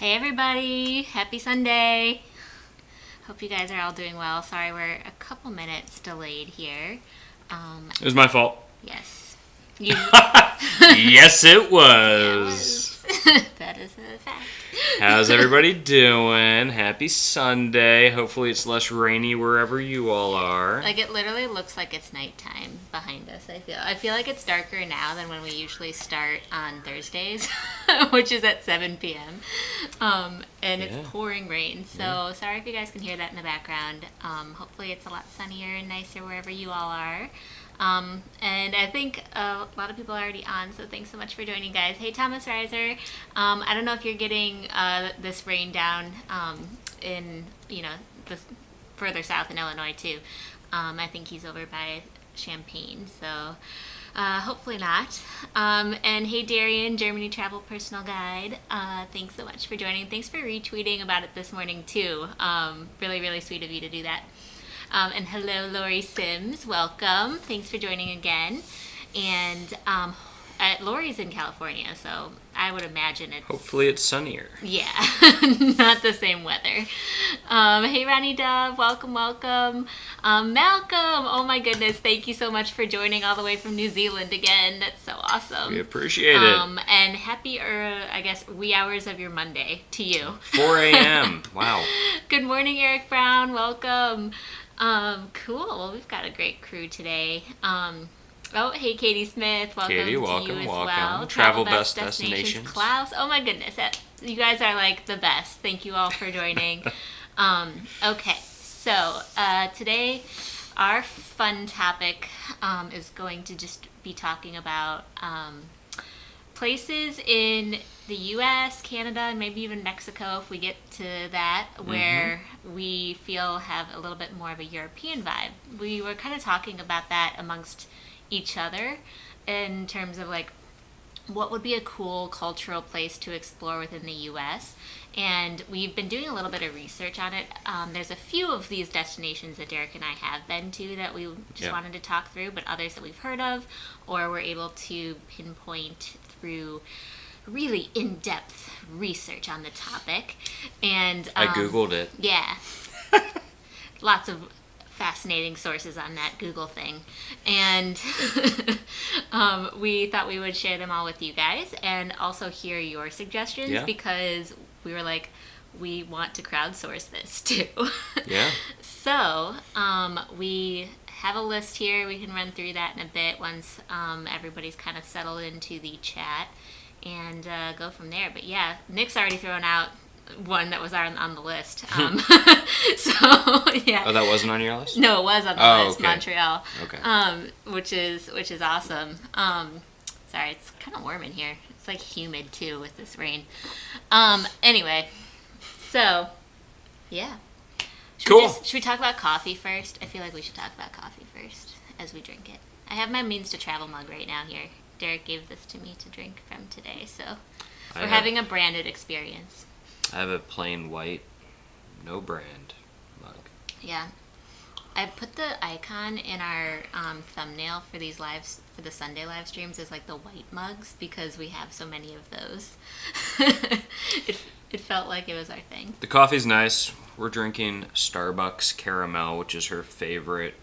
Hey everybody, happy Sunday. Hope you guys are all doing well. Sorry we're a couple minutes delayed here. It was my fault. Yes. Yes, it was. That is a fact. How's everybody doing? Happy Sunday. Hopefully it's less rainy wherever you all are. Like, it literally looks like it's nighttime behind us, I feel like it's darker now than when we usually start on Thursdays, which is at 7 p.m. And it's pouring rain, so sorry if you guys can hear that in the background. Hopefully it's a lot sunnier and nicer wherever you all are. And I think a lot of people are already on, so thanks so much for joining, guys. Hey, Thomas Reiser. I don't know if you're getting this rain down in, this further south in Illinois, too. I think he's over by Champaign, so hopefully not. And hey, Darian, Germany Travel Personal Guide. Thanks so much for joining. Thanks for retweeting about it this morning, too. Really, really sweet of you to do that. And hello, Lori Sims. Welcome. Thanks for joining again. And Lori's in California, so I would imagine it's... Hopefully it's sunnier. Yeah, not the same weather. Hey, Ronnie Dove. Welcome, welcome. Malcolm. Oh, my goodness. Thank you so much for joining all the way from New Zealand again. That's so awesome. We appreciate it. And happy, wee hours of your Monday to you. 4 a.m. Wow. Good morning, Eric Brown. Welcome. Cool. Well, we've got a great crew today. Hey, Katie Smith. Welcome Katie, to welcome, you as welcome. well. Travel Best Destinations. Klaus. Oh, my goodness. You guys are like the best. Thank you all for joining. Okay. So, today our fun topic is going to just be talking about places in the U.S., Canada, and maybe even Mexico, if we get to that, where we feel have a little bit more of a European vibe. We were kind of talking about that amongst each other in terms of like what would be a cool cultural place to explore within the U.S. And we've been doing a little bit of research on it. There's a few of these destinations that Derek and I have been to that we just wanted to talk through, but others that we've heard of or were able to pinpoint through really in-depth research on the topic. And I Googled it. Yeah. Lots of fascinating sources on that Google thing. And we thought we would share them all with you guys and also hear your suggestions because we were like, we want to crowdsource this too. Yeah. So we have a list here. We can run through that in a bit once everybody's kind of settled into the chat and go from there. But yeah, Nick's already thrown out one that was on the list. So yeah. Oh, that wasn't on your list? No, it was on the list. Okay. Montreal. Okay. Which is awesome. Sorry, it's kind of warm in here. It's like humid too with this rain. Anyway, so yeah. Should we talk about coffee first? I feel like we should talk about coffee first as we drink it. I have my Means to Travel mug right now here. Derek gave this to me to drink from today, so we're having a branded experience. I have a plain white, no brand mug. Yeah. I put the icon in our thumbnail for these for the Sunday live streams as like the white mugs because we have so many of those. It felt like it was our thing. The coffee's nice. We're drinking Starbucks caramel, which is her favorite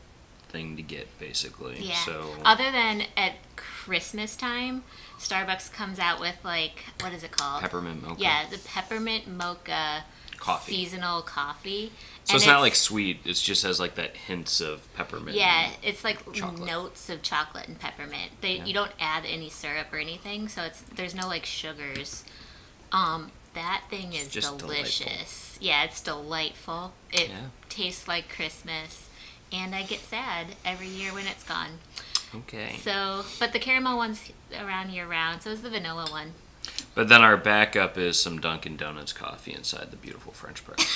thing to get, basically. Yeah. So other than at Christmas time, Starbucks comes out with like, what is it called? Peppermint mocha. Yeah, the peppermint mocha coffee. Seasonal coffee. So it's not like sweet. It just has like that hints of peppermint. Yeah, it's like chocolate. Notes of chocolate and peppermint. You don't add any syrup or anything, so there's no like sugars. That thing is delicious. Delightful. Yeah, it's delightful. It tastes like Christmas, and I get sad every year when it's gone. Okay. So, but the caramel one's around year round, so is the vanilla one. But then our backup is some Dunkin' Donuts coffee inside the beautiful French press.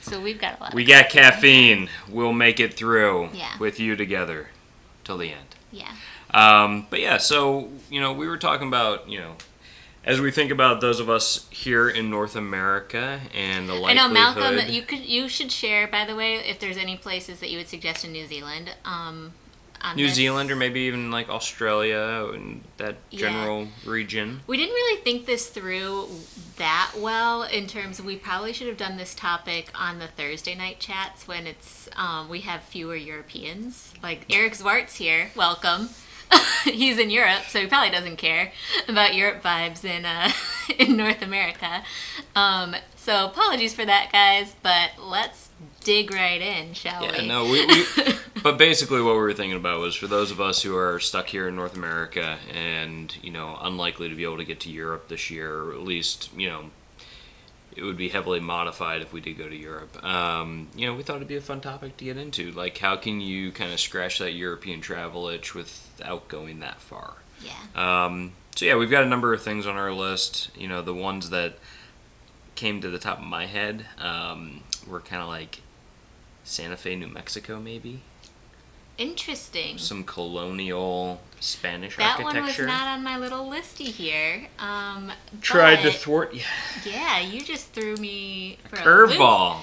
So we've got a lot. We got caffeine. We'll make it through with you together till the end. Yeah. But yeah, so we were talking about as we think about those of us here in North America and the likelihood. I know, Malcolm. You should share, by the way, if there's any places that you would suggest in New Zealand. New Zealand, or maybe even like Australia and that general region. We didn't really think this through that well in terms of, we probably should have done this topic on the Thursday night chats when it's we have fewer Europeans. Like Eric Zwart's here, welcome. He's in Europe, so he probably doesn't care about Europe vibes in North America. So apologies for that, guys, but let's dig right in, shall we? Yeah, no, we but basically what we were thinking about was for those of us who are stuck here in North America and, unlikely to be able to get to Europe this year, or at least, it would be heavily modified if we did go to Europe. We thought it'd be a fun topic to get into. Like, how can you kind of scratch that European travel itch without going that far? Yeah. So we've got a number of things on our list. The ones that came to the top of my head were kind of like Santa Fe, New Mexico, maybe. Interesting. Some colonial Spanish that architecture. That one was not on my little listy here. Tried to thwart you. Yeah, you just threw me for curveball.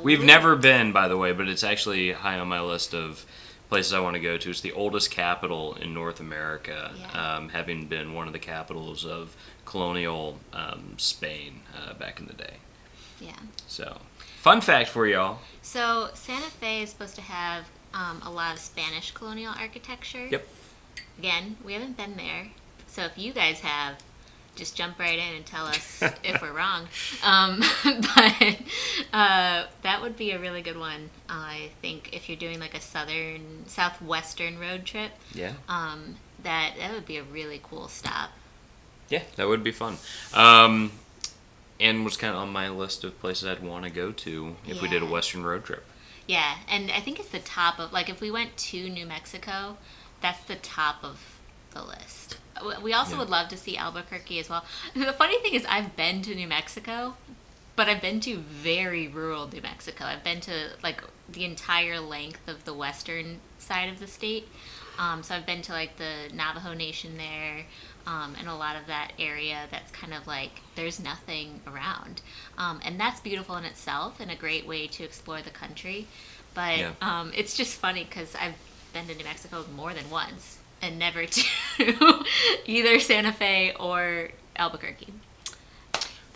We've never been, by the way, but it's actually high on my list of places I want to go to. It's the oldest capital in North America, having been one of the capitals of colonial Spain back in the day. Yeah. So, fun fact for y'all. So, Santa Fe is supposed to have a lot of Spanish colonial architecture. Yep. Again, we haven't been there. So if you guys have, just jump right in and tell us if we're wrong. But that would be a really good one, I think, if you're doing like a southwestern road trip. Yeah. That would be a really cool stop. Yeah, that would be fun. And was kind of on my list of places I'd want to go to if we did a western road trip. Yeah, and I think it's the top of, like, if we went to New Mexico, that's the top of the list. We also would love to see Albuquerque as well. The funny thing is I've been to New Mexico, but I've been to very rural New Mexico. I've been to, like, the entire length of the western side of the state. So I've been to, like, the Navajo Nation there, and a lot of that area that's kind of like there's nothing around. And that's beautiful in itself and a great way to explore the country. But it's just funny because I've been to New Mexico more than once and never to either Santa Fe or Albuquerque.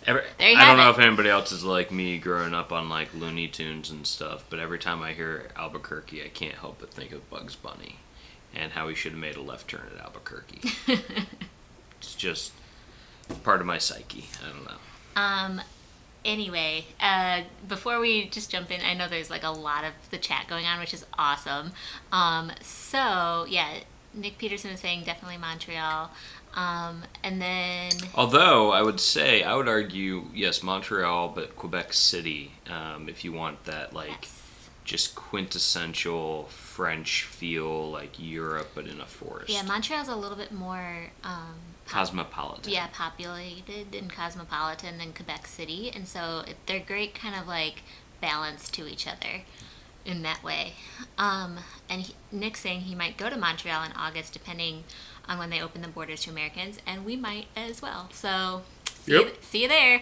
I don't know if anybody else is like me growing up on like Looney Tunes and stuff, but every time I hear Albuquerque, I can't help but think of Bugs Bunny and how he should have made a left turn at Albuquerque. It's just part of my psyche. I don't know. Anyway, before we just jump in, I know there's like a lot of the chat going on, which is awesome. So yeah, Nick Peterson is saying definitely Montreal. And then... Although, I would argue, yes, Montreal, but Quebec City, if you want that, like, just quintessential French feel, like Europe, but in a forest. Yeah, Montreal's a little bit more... cosmopolitan. Yeah, populated and cosmopolitan than Quebec City. And so they're great kind of, like, balance to each other in that way. And Nick's saying he might go to Montreal in August, depending on when they open the borders to Americans, and we might as well. So see you there.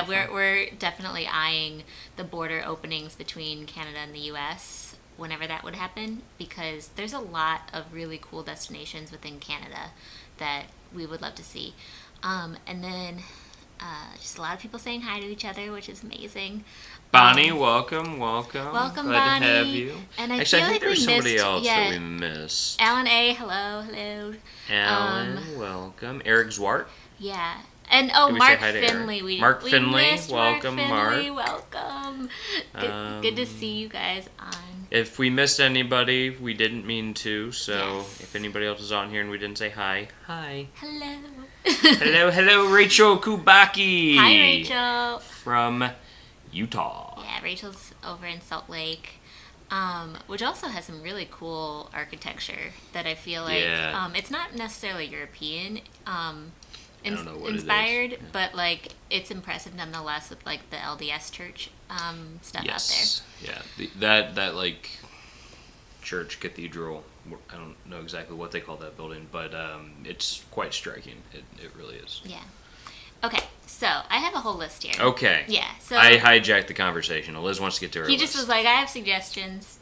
We're definitely eyeing the border openings between Canada and the U.S. whenever that would happen, because there's a lot of really cool destinations within Canada that we would love to see. And then just a lot of people saying hi to each other, which is amazing. Bonnie, welcome. Welcome, Glad Bonnie. to have you. And I Actually, feel I think like there's somebody missed, else that we missed. Alan A, hello. Alan, welcome. Eric Zwart. Yeah. And Mark Finley. Mark Finley, welcome, Mark. Welcome. Good to see you guys on. If we missed anybody, we didn't mean to. So if anybody else is on here and we didn't say hi. Hello. hello, Rachel Kubaki. Hi, Rachel. From Utah. Yeah, Rachel's over in Salt Lake, which also has some really cool architecture that I feel like it's not necessarily European inspired, but like it's impressive nonetheless with like the LDS church stuff out there. Yeah, that like church cathedral. I don't know exactly what they call that building, but it's quite striking. It really is. Yeah. Okay, so I have a whole list here. Okay. Yeah, so... I hijacked the conversation. Eliz wants to get to her He list. just was like, I have suggestions.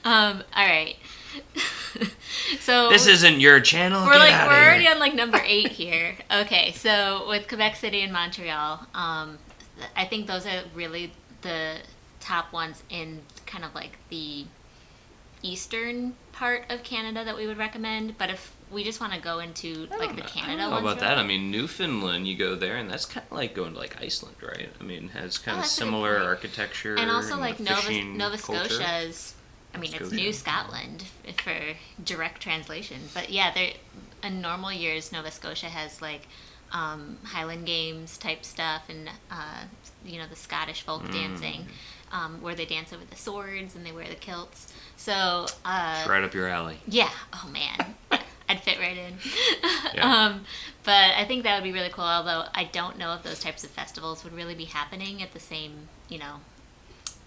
All right. So this isn't your channel. We're Get we're here. already on like number 8 here. Okay, so with Quebec City and Montreal, I think those are really the top ones in kind of like the eastern part of Canada that we would recommend. But if we just want to go into like the Canada I don't know ones, about that. I mean, Newfoundland, you go there, and that's kind of like going to like Iceland, right? I mean, it has kind of similar architecture and also like Nova culture. Scotia is. I mean, it's New Scotland for direct translation. But yeah, in normal years, Nova Scotia has like Highland Games type stuff and, the Scottish folk dancing where they dance over the swords and they wear the kilts. So... it's right up your alley. Yeah. Oh, man. I'd fit right in. Yeah. But I think that would be really cool, although I don't know if those types of festivals would really be happening at the same,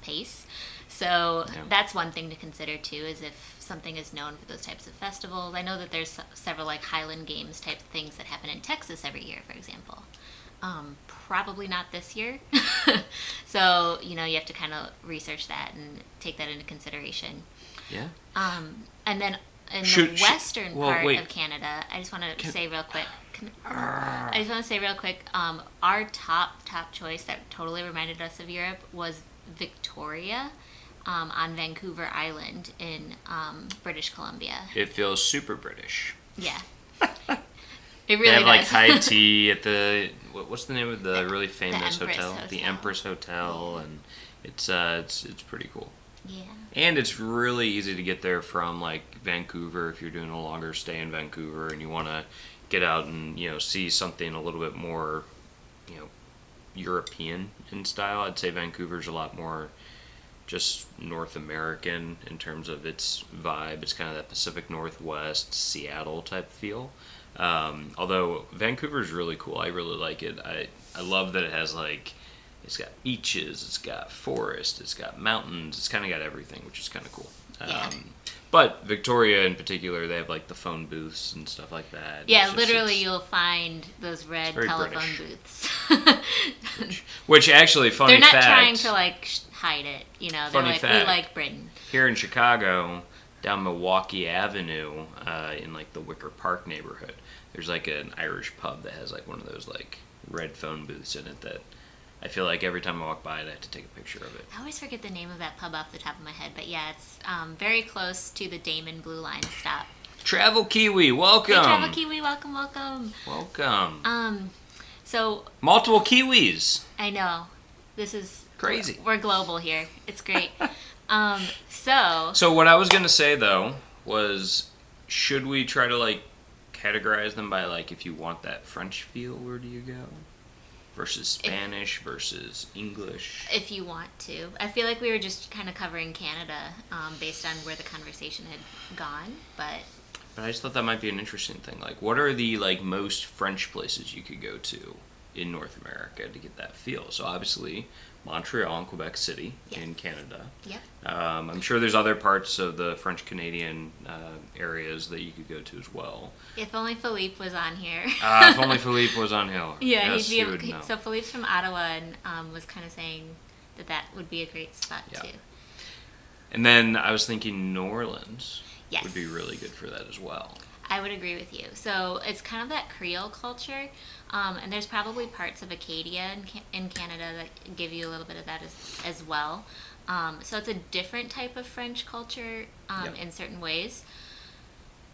pace. So that's one thing to consider too, is if something is known for those types of festivals. I know that there's several like Highland Games type things that happen in Texas every year, for example. Probably not this year. So, you have to kind of research that and take that into consideration. Yeah. And then in the western part of Canada, I just want to say real quick. Our top choice that totally reminded us of Europe was Victoria. On Vancouver Island in British Columbia. It feels super British. Yeah. It really they have does. like high tea at the what's the name of the really famous Hotel? The Empress Hotel, and it's pretty cool. Yeah. And it's really easy to get there from like Vancouver if you're doing a longer stay in Vancouver and you want to get out and see something a little bit more European in style. I'd say Vancouver's a lot more just North American in terms of its vibe. It's kind of that Pacific Northwest, Seattle type feel. Although Vancouver's really cool. I really like it. I love that it has like, it's got beaches, it's got forest, it's got mountains, it's kind of got everything, which is kind of cool. Yeah. But Victoria in particular, they have like the phone booths and stuff like that. Yeah, literally you'll find those red telephone British. booths. which actually, funny fact. They're not trying to like hide it, They're like, we like Britain. Here in Chicago, down Milwaukee Avenue, in like the Wicker Park neighborhood, there's like an Irish pub that has like one of those like red phone booths in it that I feel like every time I walk by it, I have to take a picture of it. I always forget the name of that pub off the top of my head, but yeah, it's very close to the Damon Blue Line stop. Travel Kiwi, welcome. Hey, Travel Kiwi, welcome. Welcome. So multiple Kiwis. I know. This is crazy. We're global here. It's great. So what I was gonna say though was, should we try to like categorize them by like, if you want that French feel, where do you go? Versus Spanish versus English. If you want to. I feel like we were just kind of covering Canada based on where the conversation had gone, but I just thought that might be an interesting thing. Like, what are the like most French places you could go to in North America to get that feel? So obviously Montreal and Quebec City in Canada. Yep. I'm sure there's other parts of the French-Canadian areas that you could go to as well. If only Philippe was on here. If only Philippe was on here. Yeah, yes, he would know. So Philippe's from Ottawa and was kind of saying that would be a great spot too. And then I was thinking New Orleans would be really good for that as well. I would agree with you. So it's kind of that Creole culture, and there's probably parts of Acadia in Canada that give you a little bit of that as well. So it's a different type of French culture in certain ways.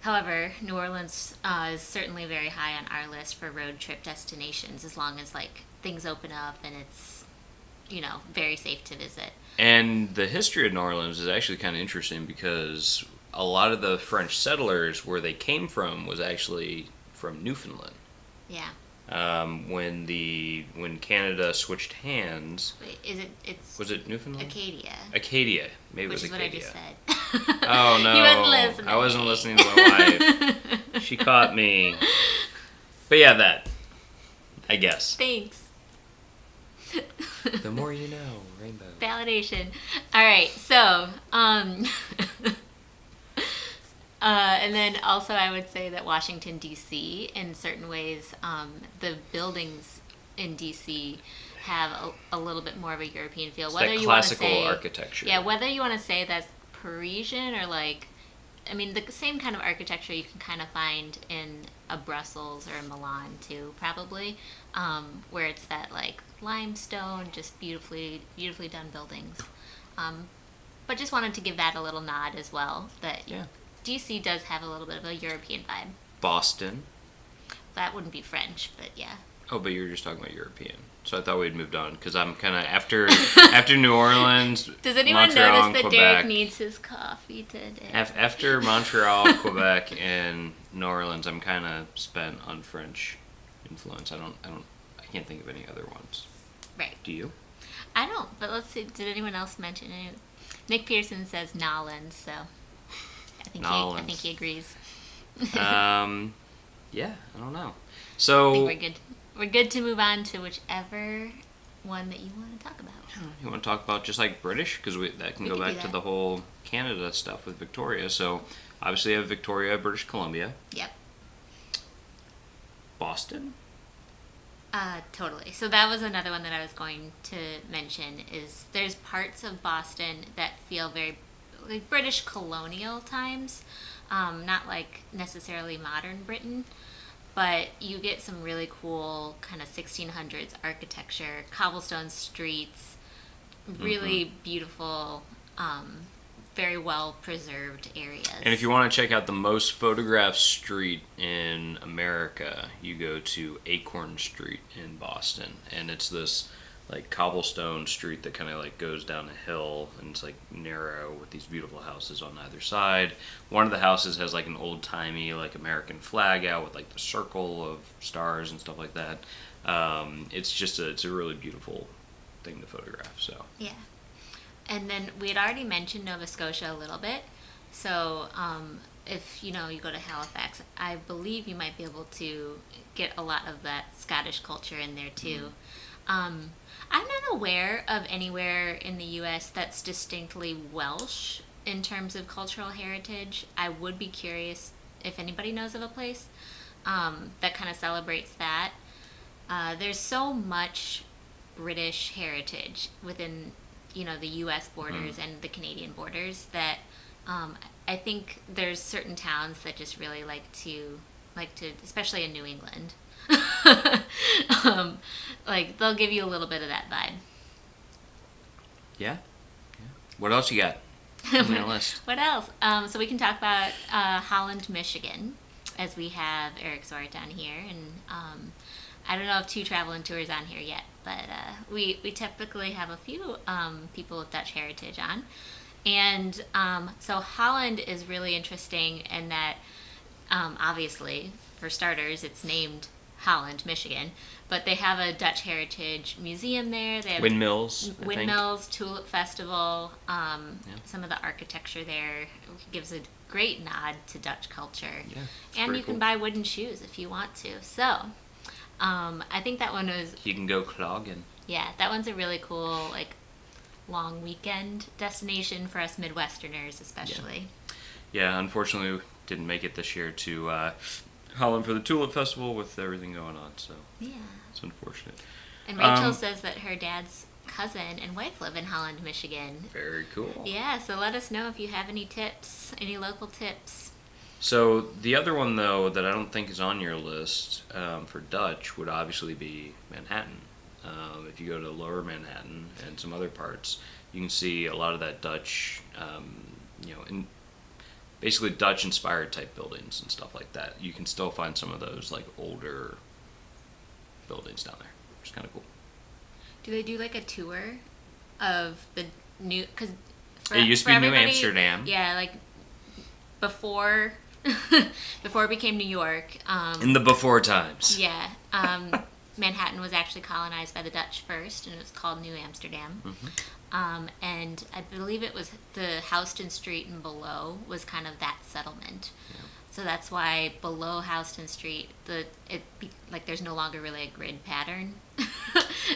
However, New Orleans is certainly very high on our list for road trip destinations, as long as like things open up and it's very safe to visit. And the history of New Orleans is actually kind of interesting because a lot of the French settlers, where they came from, was actually from Newfoundland. Yeah. When Canada switched hands. Wait, was it Newfoundland? Acadia. Maybe it was Acadia. Which is what I just said. Oh no. He wasn't listening. I wasn't listening to my wife. She caught me. But yeah, that. I guess. Thanks. The more you know, rainbow. Validation. All right, so And then also I would say that Washington, D.C., in certain ways, the buildings in D.C. have a little bit more of a European feel. It's Whether that you want to classical say architecture. Yeah, whether you want to say that's Parisian or like, I mean, the same kind of architecture you can kind of find in a Brussels or a Milan too, probably, where it's that like limestone, just beautifully done buildings. But just wanted to give that a little nod as well. That DC does have a little bit of a European vibe. Boston. That wouldn't be French, but yeah. Oh, but you were just talking about European. So I thought we'd moved on because I'm kind of after New Orleans. Does anyone Montreal, notice that Quebec, Derek needs his coffee today? After Montreal, Quebec, and New Orleans, I'm kind of spent on French influence. I can't think of any other ones. Right. Do you? I don't. But let's see. Did anyone else mention it? Nick Pearson says Nolans, so I think he agrees. Yeah, I don't know. So I think we're good. We're good to move on to whichever one that you want to talk about. You want to talk about just like British? Because that can go back to the whole Canada stuff with Victoria. So obviously you have Victoria, British Columbia. Yep. Boston? Totally. So that was another one that I was going to mention is there's parts of Boston that feel very like British colonial times, not like necessarily modern Britain. But you get some really cool kind of 1600s architecture, cobblestone streets, really beautiful, very well preserved areas. And if you want to check out the most photographed street in America, you go to Acorn Street in Boston. And it's this like cobblestone street that kind of like goes down a hill and it's like narrow with these beautiful houses on either side. One of the houses has like an old timey like American flag out with like the circle of stars and stuff like that. It's a really beautiful thing to photograph. So yeah, and then we had already mentioned Nova Scotia a little bit. So if you go to Halifax, I believe you might be able to get a lot of that Scottish culture in there too. I'm not aware of anywhere in the U.S. that's distinctly Welsh in terms of cultural heritage. I would be curious if anybody knows of a place that kind of celebrates that. There's so much British heritage within, the U.S. borders and the Canadian borders that I think there's certain towns that just really like to, especially in New England. They'll give you a little bit of that vibe. Yeah. What else you got on your list? What else? So we can talk about Holland, Michigan, as we have Eric Sort on here, and I don't know if 2 Travel and Tours on here yet, but we typically have a few people with Dutch heritage on, and so Holland is really interesting in that obviously, for starters, it's named Holland, Michigan, but they have a Dutch heritage museum there. They have windmills, Tulip Festival. Some of the architecture there gives a great nod to Dutch culture. Yeah, and you can buy wooden shoes if you want to. So I think that one was... You can go clogging. Yeah, that one's a really cool, long weekend destination for us Midwesterners, especially. Yeah, unfortunately, we didn't make it this year to Holland for the Tulip Festival with everything going on, so yeah, it's unfortunate. And Rachel says that her dad's cousin and wife live in Holland, Michigan. Very cool. Yeah, so let us know if you have any tips, any local tips. So the other one, though, that I don't think is on your list for Dutch would obviously be Manhattan. If you go to Lower Manhattan and some other parts, you can see a lot of that Dutch, basically Dutch-inspired type buildings and stuff like that. You can still find some of those older buildings down there, which is kind of cool. Do they do a tour of the new? Because it used to be New Amsterdam. Yeah, before before it became New York. In the before times. Yeah. Manhattan was actually colonized by the Dutch first, and it was called New Amsterdam. Mm-hmm. And I believe it was the Houston Street and below was kind of that settlement. Yeah. So that's why below Houston Street, there's no longer really a grid pattern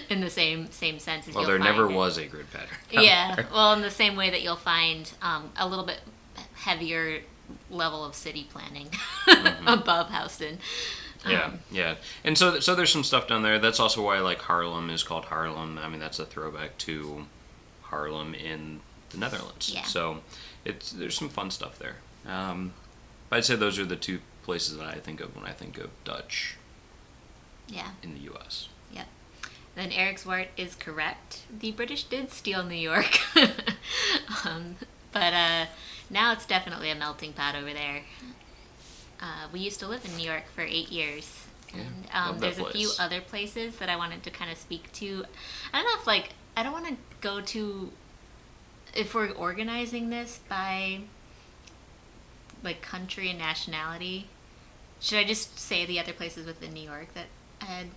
in the same sense as well, there never was a grid pattern. Yeah, well, in the same way that you'll find a little bit heavier level of city planning Mm-hmm. above Houston. Yeah. And so there's some stuff down there. That's also why like Haarlem is called Haarlem. I mean, that's a throwback to Haarlem in the Netherlands. Yeah. So there's some fun stuff there. But I'd say those are the two places that I think of when I think of Dutch. Yeah. In the U.S. Yep. Then Eric's word is correct. The British did steal New York. But now it's definitely a melting pot over there. We used to live in New York for 8 years. And there's a few other places that I wanted to kind of speak to. I don't know if, like, I don't want to go to, if we're organizing this by, like, country and nationality. Should I just say the other places within New York that I had?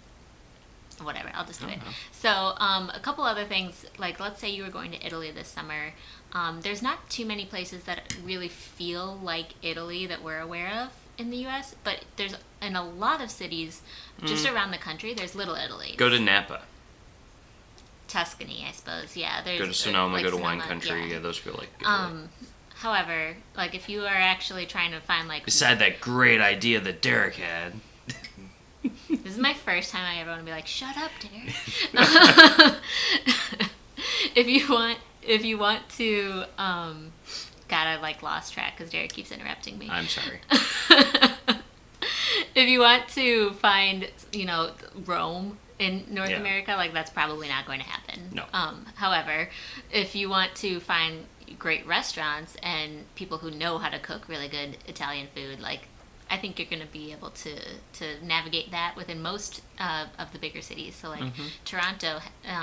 Whatever, I'll just do it. So, a couple other things, like, let's say you were going to Italy this summer. There's not too many places that really feel like Italy that we're aware of in the U.S., but there's, in a lot of cities just around the country, there's Little Italy. Go to Napa. Tuscany, I suppose. Yeah, there's go to Sonoma, like go to Sonoma, wine country. Yeah, those feel like Italy. However, like, if you are actually trying to find, like, beside that great idea that Derek had. This is my first time I ever want to be like, shut up, Derek. If you want to, God, I like lost track because Derek keeps interrupting me. I'm sorry. If you want to find, Rome in North Yeah. America, like, that's probably not going to happen. No. However, if you want to find great restaurants and people who know how to cook really good Italian food, like, I think you're going to be able to navigate that within most of the bigger cities. So, like, Toronto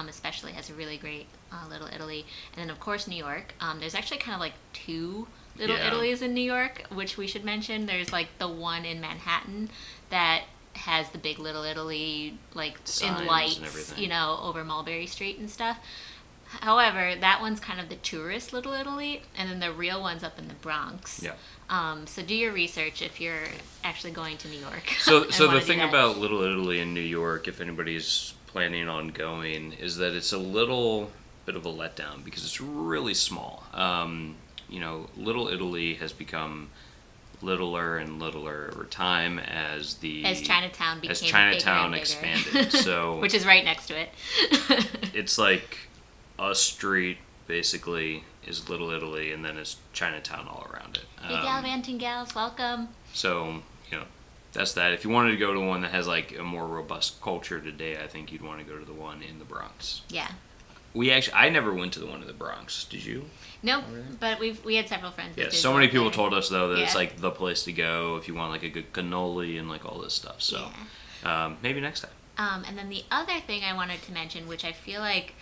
especially has a really great Little Italy. And then, of course, New York. There's actually kind of, like, two Little Italys in New York, which we should mention. There's, like, the one in Manhattan that has the big Little Italy, like, signs in lights, and everything. Over Mulberry Street and stuff. However, that one's kind of the tourist Little Italy, and then the real one's up in the Bronx. Yeah. So do your research if you're actually going to New York. So the thing about Little Italy in New York, if anybody's planning on going, is that it's a little bit of a letdown because it's really small. Little Italy has become littler and littler over time as Chinatown became Chinatown bigger and expanded. bigger. So which is right next to it. it's like a street basically is Little Italy, and then it's Chinatown all around it. Hey, gallivanting gals, welcome. So that's that. If you wanted to go to one that has like a more robust culture today, I think you'd want to go to the one in the Bronx. Yeah. I never went to the one in the Bronx. Did you? No, but we had several friends. Yeah, so many people told us though that it's like the place to go if you want like a good cannoli and like all this stuff. So maybe next time. And then the other thing I wanted to mention, which I feel like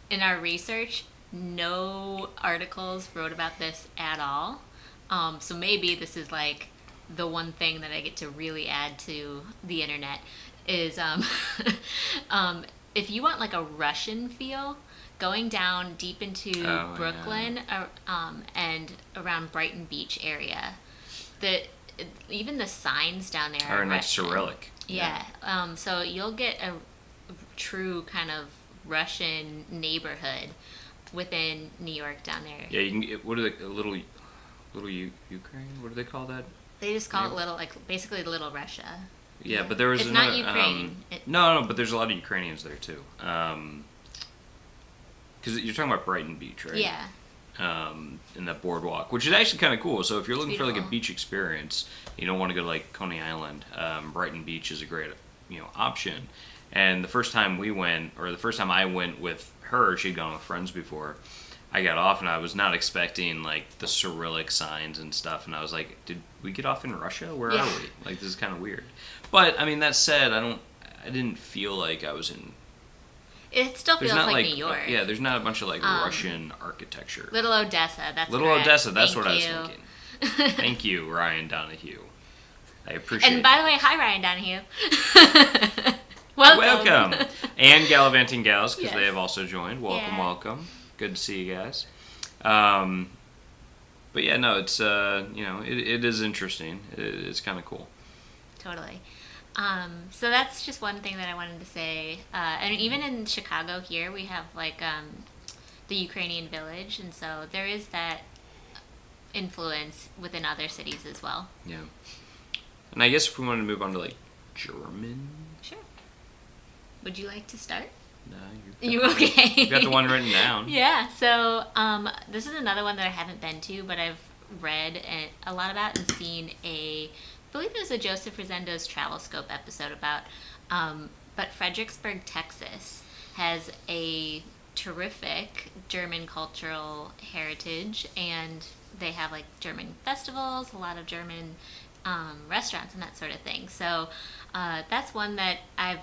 in our research, no articles wrote about this at all. So maybe this is like the one thing that I get to really add to the internet is if you want like a Russian feel, going down deep into Brooklyn and around Brighton Beach area, even the signs down there are nice Cyrillic. Yeah. So you'll get a true kind of Russian neighborhood within New York down there. Yeah, you can get, what are they, little Ukraine? What do they call that? They just call it basically Little Russia. Yeah, but there was it's another, not Ukraine. No, but there's a lot of Ukrainians there too. Because you're talking about Brighton Beach, right? Yeah. In that boardwalk, which is actually kind of cool. So if you're looking for like a beautiful. beach experience, you don't want to go to like Coney Island. Brighton Beach is a great, option. And the first time I went with her, she'd gone with friends before. I got off and I was not expecting like the Cyrillic signs and stuff, and I was like, "Did we get off in Russia? Where are we? Like, this is kind of weird." But I mean, that said, I didn't feel like I was in. It still feels like New York. Yeah, there's not a bunch of like Russian architecture. Little Odessa, that's Little correct. Odessa, that's Thank what you. I was thinking. Thank you, Ryan Donahue. I appreciate it. And by the way, hi Ryan Donahue. Welcome. And Gallivanting Gals, because Yes. they have also joined. Welcome, Yeah. welcome. Good to see you guys. But yeah, no, it's, it is interesting. It's kind of cool. Totally. So that's just one thing that I wanted to say. And even in Chicago here, we have like the Ukrainian village, and so there is that influence within other cities as well. Yeah. And I guess if we wanted to move on to like German. Sure. Would you like to start? No, you okay? You got the one written down. Yeah. So this is another one that I haven't been to, but I've read a lot about and seen I believe it was a Joseph Rosendo's Travel Scope episode about. But Fredericksburg, Texas, has a terrific German cultural heritage, and they have like German festivals, a lot of German restaurants and that sort of thing. So that's one that I've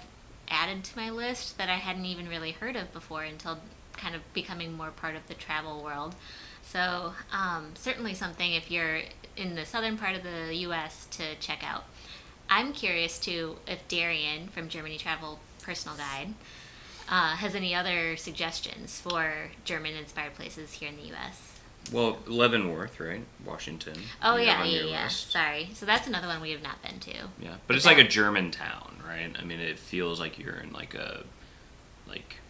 added to my list that I hadn't even really heard of before until kind of becoming more part of the travel world. So certainly something if you're in the southern part of the U.S. to check out. I'm curious too if Darian from Germany Travel Personal Guide has any other suggestions for German-inspired places here in the U.S. Well, Leavenworth, right? Washington. Oh, yeah. Sorry. So that's another one we have not been to. Yeah, but it's like a German town, right? I mean, it feels like you're in like a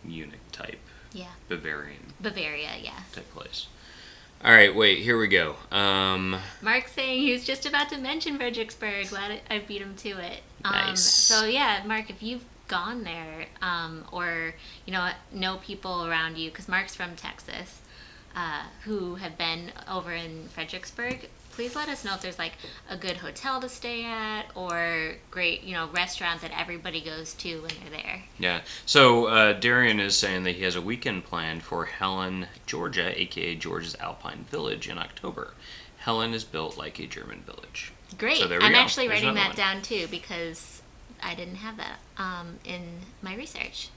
Munich type. Yeah. Bavaria, yeah. Type place. All right, wait, here we go. Mark's saying he was just about to mention Fredericksburg. Glad I beat him to it. Nice. So, yeah, Mark, if you've gone there or, know people around you, because Mark's from Texas, who have been over in Fredericksburg, please let us know if there's like a good hotel to stay at or great, restaurant that everybody goes to when they're there. Yeah. So Darian is saying that he has a weekend planned for Helen, Georgia, aka Georgia's Alpine Village, in October. Helen is built like a German village. Great. So there we I'm go. actually There's writing that one down too because I didn't have that in my research.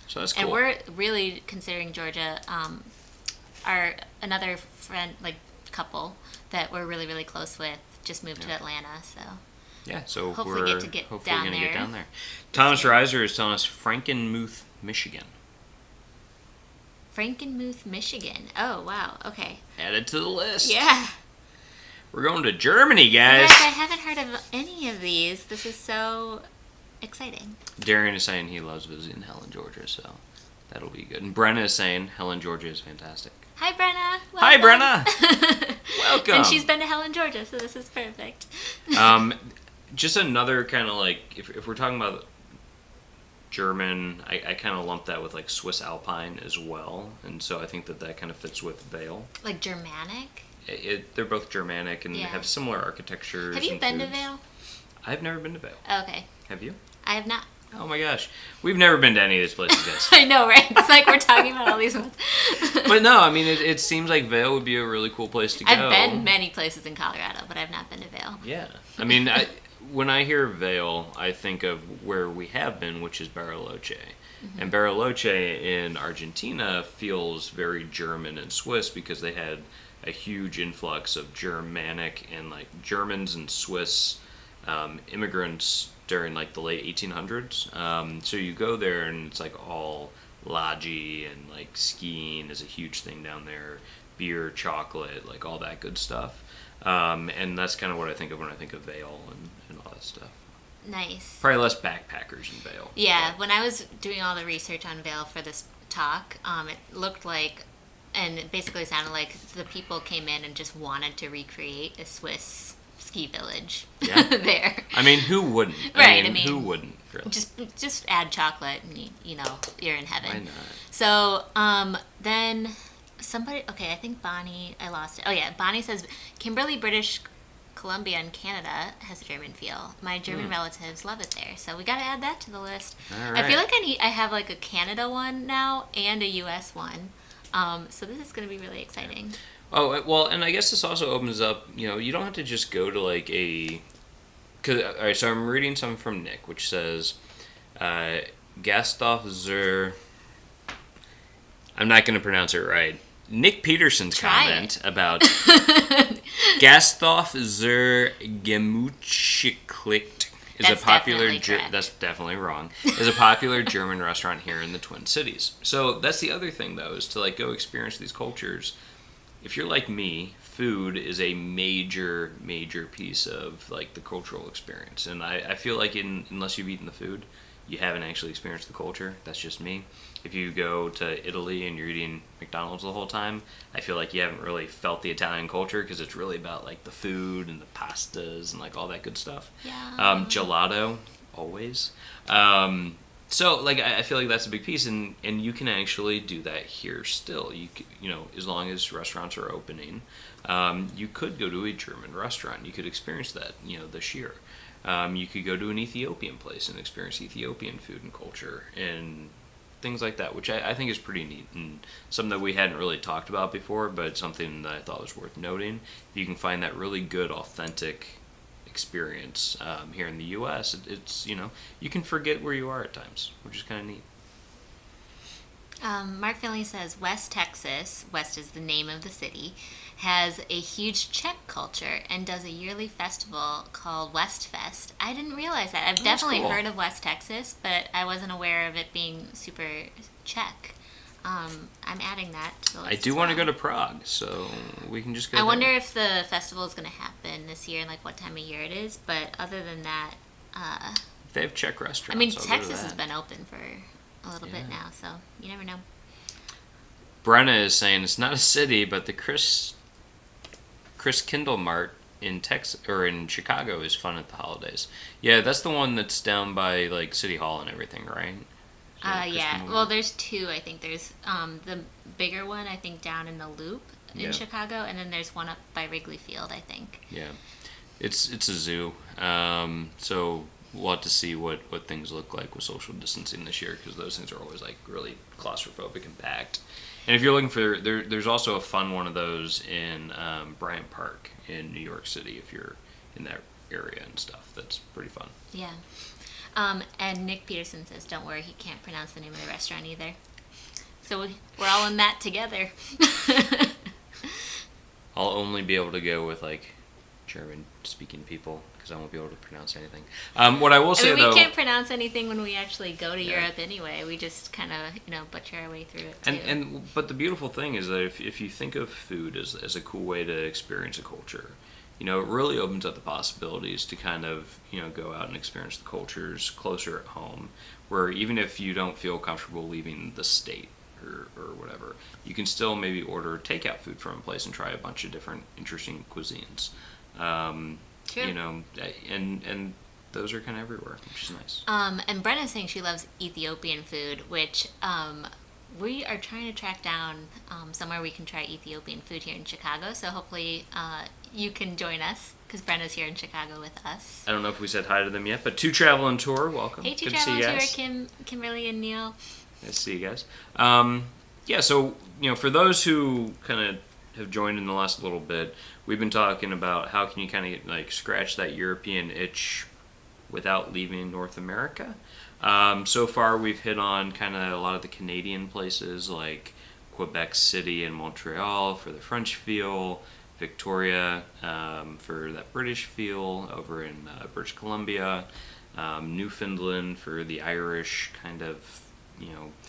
So that's cool. And we're really considering Georgia. Our another friend, couple that we're really, really close with, just moved to Atlanta. So yeah, so hopefully we're get going to get down there. Thomas Reiser is telling us Frankenmuth, Michigan. Frankenmuth, Michigan. Oh, wow. Okay. Added to the list. Yeah. We're going to Germany, guys. Yes, I haven't heard of any of these. This is so exciting. Darian is saying he loves visiting Helen, Georgia, so that'll be good. And Brenna is saying Helen, Georgia is fantastic. Hi, Brenna. Welcome. Hi, Brenna. Welcome. And she's been to Helen, Georgia, so this is perfect. Just another kind of if we're talking about German, I kind of lump that with Swiss Alpine as well, and so I think that kind of fits with Vail. Like Germanic? They're both Germanic and have similar architectures. Have you been to Vail? I've never been to Vail. Okay. Have you? I have not. Oh my gosh. We've never been to any of these places, guys. I know, right? It's like we're talking about all these ones. But no, I mean, it seems like Vail would be a really cool place to go. I've been many places in Colorado, but I've not been to Vail. Yeah. I mean, when I hear Vail, I think of where we have been, which is Bariloche. Mm-hmm. And Bariloche in Argentina feels very German and Swiss because they had a huge influx of Germanic and Germans and Swiss immigrants during the late 1800s. So you go there and it's all lodgy and skiing is a huge thing down there, beer, chocolate, all that good stuff. And that's kind of what I think of when I think of Vail and all that stuff. Nice. Probably less backpackers in Vail. Yeah, when I was doing all the research on Vail for this talk, it looked like, and it basically sounded like the people came in and just wanted to recreate a Swiss ski village there. I mean, who wouldn't? Right, who wouldn't? Really? Just add chocolate and you're in heaven. Why not? So then somebody, I think Bonnie, I lost it. Oh yeah, Bonnie says Kimberley, British Columbia and Canada has a German feel. My German relatives love it there, so we got to add that to the list. All right. I feel like I have a Canada one now and a U.S. one. So this is going to be really exciting. Oh, well, and I guess this also opens up, you don't have to just go to all right, so I'm reading something from Nick, which says, Gasthof zur, I'm not going to pronounce it right. Nick Peterson's comment about Gasthof zur Gemütlichkeit is a popular, that's definitely wrong, is a popular German restaurant here in the Twin Cities. So that's the other thing, though, is to go experience these cultures. If you're like me, food is a major piece of the cultural experience, and I feel like unless you've eaten the food, you haven't actually experienced the culture. That's just me. If you go to Italy and you're eating McDonald's the whole time, I feel like you haven't really felt the Italian culture, because it's really about like the food and the pastas and like all that good stuff. Yeah. Gelato, always. So like I feel like that's a big piece, and you can actually do that here still. You know, as long as restaurants are opening, you could go to a German restaurant. You could experience that, you know, this year. You could go to an Ethiopian place and experience Ethiopian food and culture and things like that, which I think is pretty neat and something that we hadn't really talked about before, but something that I thought was worth noting. You can find that really good, authentic experience here in the U.S. It's, you know, you can forget where you are at times, which is kind of neat. Mark Finley says West Texas, West is the name of the city, has a huge Czech culture and does a yearly festival called West Fest. I didn't realize that. I've definitely heard of West Texas, but I wasn't aware of it being super Czech. I'm adding that to the list. I do want to go to Prague, so we can just go I wonder if the festival is going to happen this year and like what time of year it is, but other than that... they have Czech restaurants. I mean, Texas has been open for a little bit now, so you never know. Brenna is saying it's not a city, but the Chris Kindle Mart in Texas or in Chicago is fun at the holidays. Yeah, that's the one that's down by like City Hall and everything, right? Yeah. Well, there's two. I think there's the bigger one. I think down in the Loop in Chicago, and then there's one up by Wrigley Field. I think. Yeah, it's a zoo. So we'll have to see what things look like with social distancing this year, because those things are always like really claustrophobic and packed. And if you're looking for, there's also a fun one of those in Bryant Park in New York City, if you're in that area and stuff. That's pretty fun. Yeah. And Nick Peterson says, don't worry, he can't pronounce the name of the restaurant either. So we're all in that together. I'll only be able to go with like German-speaking people, because I won't be able to pronounce anything. What I will say, though... we can't pronounce anything when we actually go to Europe anyway. We just kind of, butcher our way through it, too. But the beautiful thing is that if you think of food as a cool way to experience a culture, it really opens up the possibilities to kind of, go out and experience the cultures closer at home, where even if you don't feel comfortable leaving the state or whatever, you can still maybe order takeout food from a place and try a bunch of different interesting cuisines. True. And those are kind of everywhere, which is nice. And Brenna's saying she loves Ethiopian food, which we are trying to track down somewhere we can try Ethiopian food here in Chicago. So hopefully you can join us, because Brenna's here in Chicago with us. I don't know if we said hi to them yet, but Two Travel and Tour, welcome. Hey, Two Travel and Tour, Kimberly and Neil. Nice to see you guys. So for those who kind of have joined in the last little bit, we've been talking about how can you kind of like scratch that European itch without leaving North America. So far we've hit on kind of a lot of the Canadian places like Quebec City and Montreal for the French feel, Victoria for that British feel over in British Columbia, Newfoundland for the Irish kind of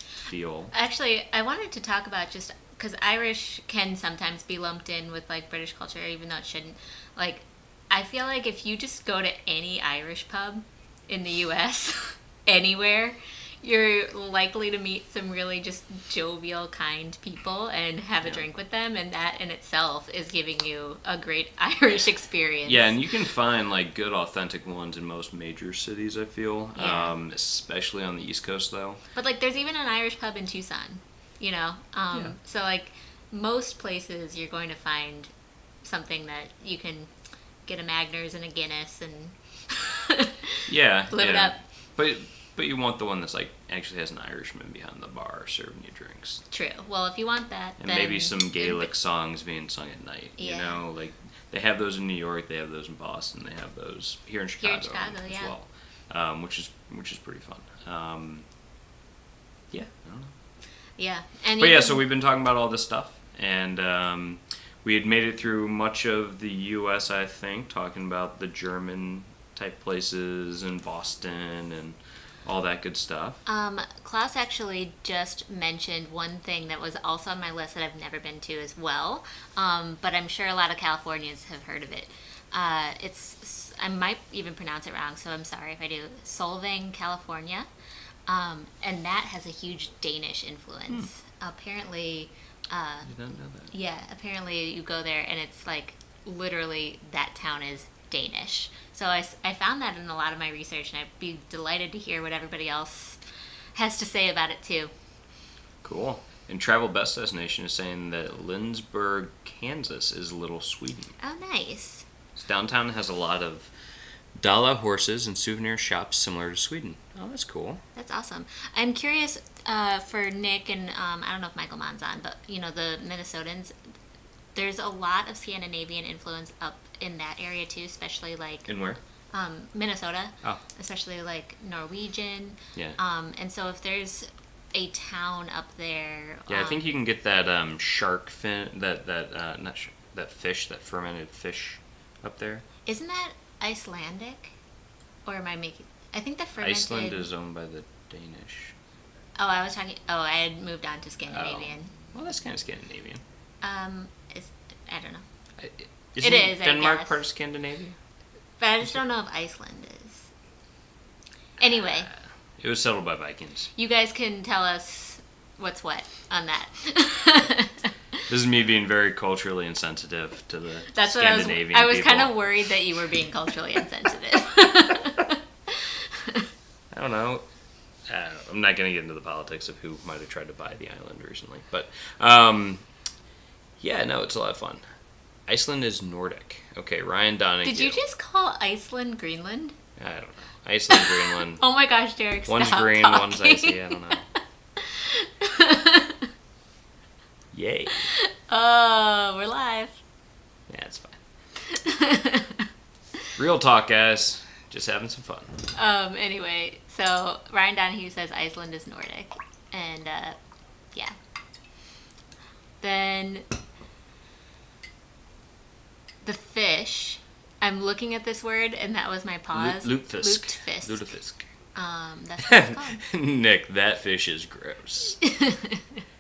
feel. Actually, I wanted to talk about just because Irish can sometimes be lumped in with like British culture, even though it shouldn't. Like, I feel like if you just go to any Irish pub in the U.S. anywhere, you're likely to meet some really just jovial, kind people and have a drink with them, and that in itself is giving you a great Irish experience. Yeah, and you can find like good, authentic ones in most major cities, I feel, especially on the East Coast, though. But like, there's even an Irish pub in Tucson, So like, most places you're going to find something that you can get a Magners and a Guinness and live it up. But you want the one that's like actually has an Irishman behind the bar serving you drinks. True. Well, if you want that, and then maybe some Gaelic songs being sung at night. Like they have those in New York, they have those in Boston, they have those here in Chicago, as well, which is pretty fun. I don't know. Yeah, so we've been talking about all this stuff, and we had made it through much of the U.S. I think, talking about the German type places in Boston and all that good stuff. Klaus actually just mentioned one thing that was also on my list that I've never been to as well, but I'm sure a lot of Californians have heard of it. I might even pronounce it wrong, so I'm sorry if I do. Solvang, California. And that has a huge Danish influence. Apparently, You don't know that. yeah, apparently you go there and it's like literally that town is Danish. So I found that in a lot of my research, and I'd be delighted to hear what everybody else has to say about it too. Cool. And Travel Best Destination is saying that Lindsborg, Kansas is Little Sweden. Oh, nice. So downtown has a lot of Dala horses and souvenir shops similar to Sweden. Oh, that's cool. That's awesome. I'm curious for Nick and I don't know if Michael Mann's on, but you know, the Minnesotans, there's a lot of Scandinavian influence up in that area too, especially like In where? Minnesota. Oh. Especially like Norwegian. Yeah. And so if there's a town up there. Yeah, I think you can get that shark fin, that fish, that fermented fish up there. Isn't that Icelandic? Or am I making... I think the fermented... Iceland is owned by the Danish. Oh, I was talking... Oh, I had moved on to Scandinavian. Oh. Well, that's kind of Scandinavian. I don't know. Isn't It is, I Denmark guess. part of Scandinavia? But I just don't know if Iceland is. Anyway, It was settled by Vikings. you guys can tell us what's what on that. This is me being very culturally insensitive to the That's what Scandinavian I was people. kind of worried that you were being culturally insensitive. I don't know. I'm not going to get into the politics of who might have tried to buy the island recently. But, yeah, no, it's a lot of fun. Iceland is Nordic. Okay, Ryan Donahue. Did you just call Iceland Greenland? I don't know. Iceland, Greenland. Oh my gosh, Derek, One's stop green, talking. one's icy. I don't know. Yay. Oh, we're live. Yeah, it's fine. Real talk, guys. Just having some fun. Anyway, so Ryan Donahue says Iceland is Nordic. And, yeah. Then the fish. I'm looking at this word, and that was my pause. Lutefisk. Lutefisk. That's what it's called. Nick, that fish is gross.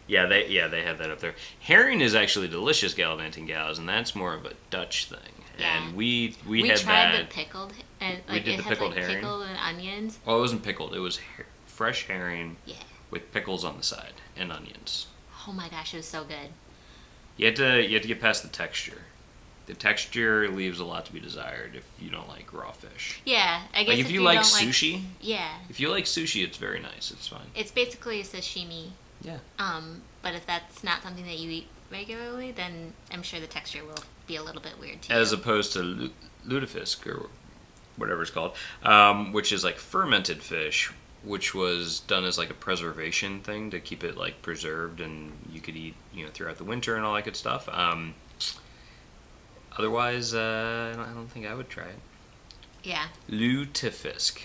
Yeah, they have that up there. Herring is actually delicious, gallivanting gals, and that's more of a Dutch thing. Yeah. And we tried had that. the pickled, and We like did it the had pickled like herring. pickled and onions. Oh, it wasn't pickled. It was fresh herring Yeah. with pickles on the side and onions. Oh my gosh, it was so good. You had to get past the texture. The texture leaves a lot to be desired if you don't like raw fish. Yeah, I guess Like if you like don't sushi, yeah, if you like sushi, it's very nice. It's fine. it's basically a sashimi. Yeah. But if that's not something that you eat regularly, then I'm sure the texture will be a little bit weird to As you. opposed to lutefisk or whatever it's called, which is like fermented fish, which was done as like a preservation thing to keep it like preserved and you could eat, throughout the winter and all that good stuff. Otherwise, I don't think I would try it. Yeah. Lutefisk.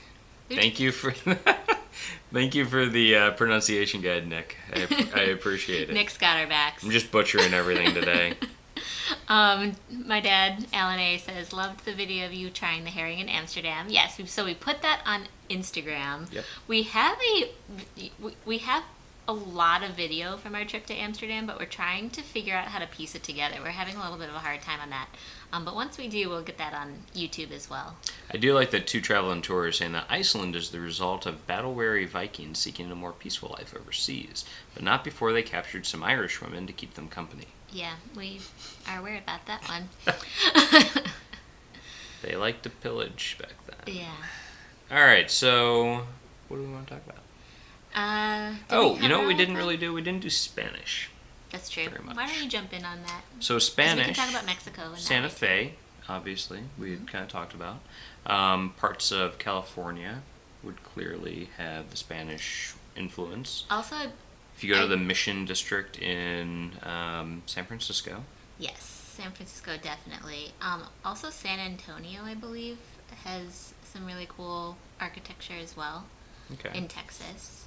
Thank you for the pronunciation guide, Nick. I appreciate it. Nick's got our backs. I'm just butchering everything today. My dad, Alan A, says, loved the video of you trying the herring in Amsterdam. Yes, so we put that on Instagram. Yep. We have a lot of video from our trip to Amsterdam, but we're trying to figure out how to piece it together. We're having a little bit of a hard time on that. But once we do, we'll get that on YouTube as well. I do like that Two Traveling Tours saying that Iceland is the result of battle-weary Vikings seeking a more peaceful life overseas, but not before they captured some Irish women to keep them company. Yeah, we are aware about that one. They liked to pillage back then. Yeah. All right, so what do we want to talk about? You know what we didn't really do? We didn't do Spanish. That's true. Very much. Why don't you jump in on that? So 'Cause Spanish. we can talk about Mexico. And Santa that. Fe, obviously, we had kind of talked about. Parts of California would clearly have the Spanish influence. Also, If you go to the Mission District in San Francisco. yes, San Francisco definitely. Also, San Antonio, I believe, has some really cool architecture as well. Okay. In Texas.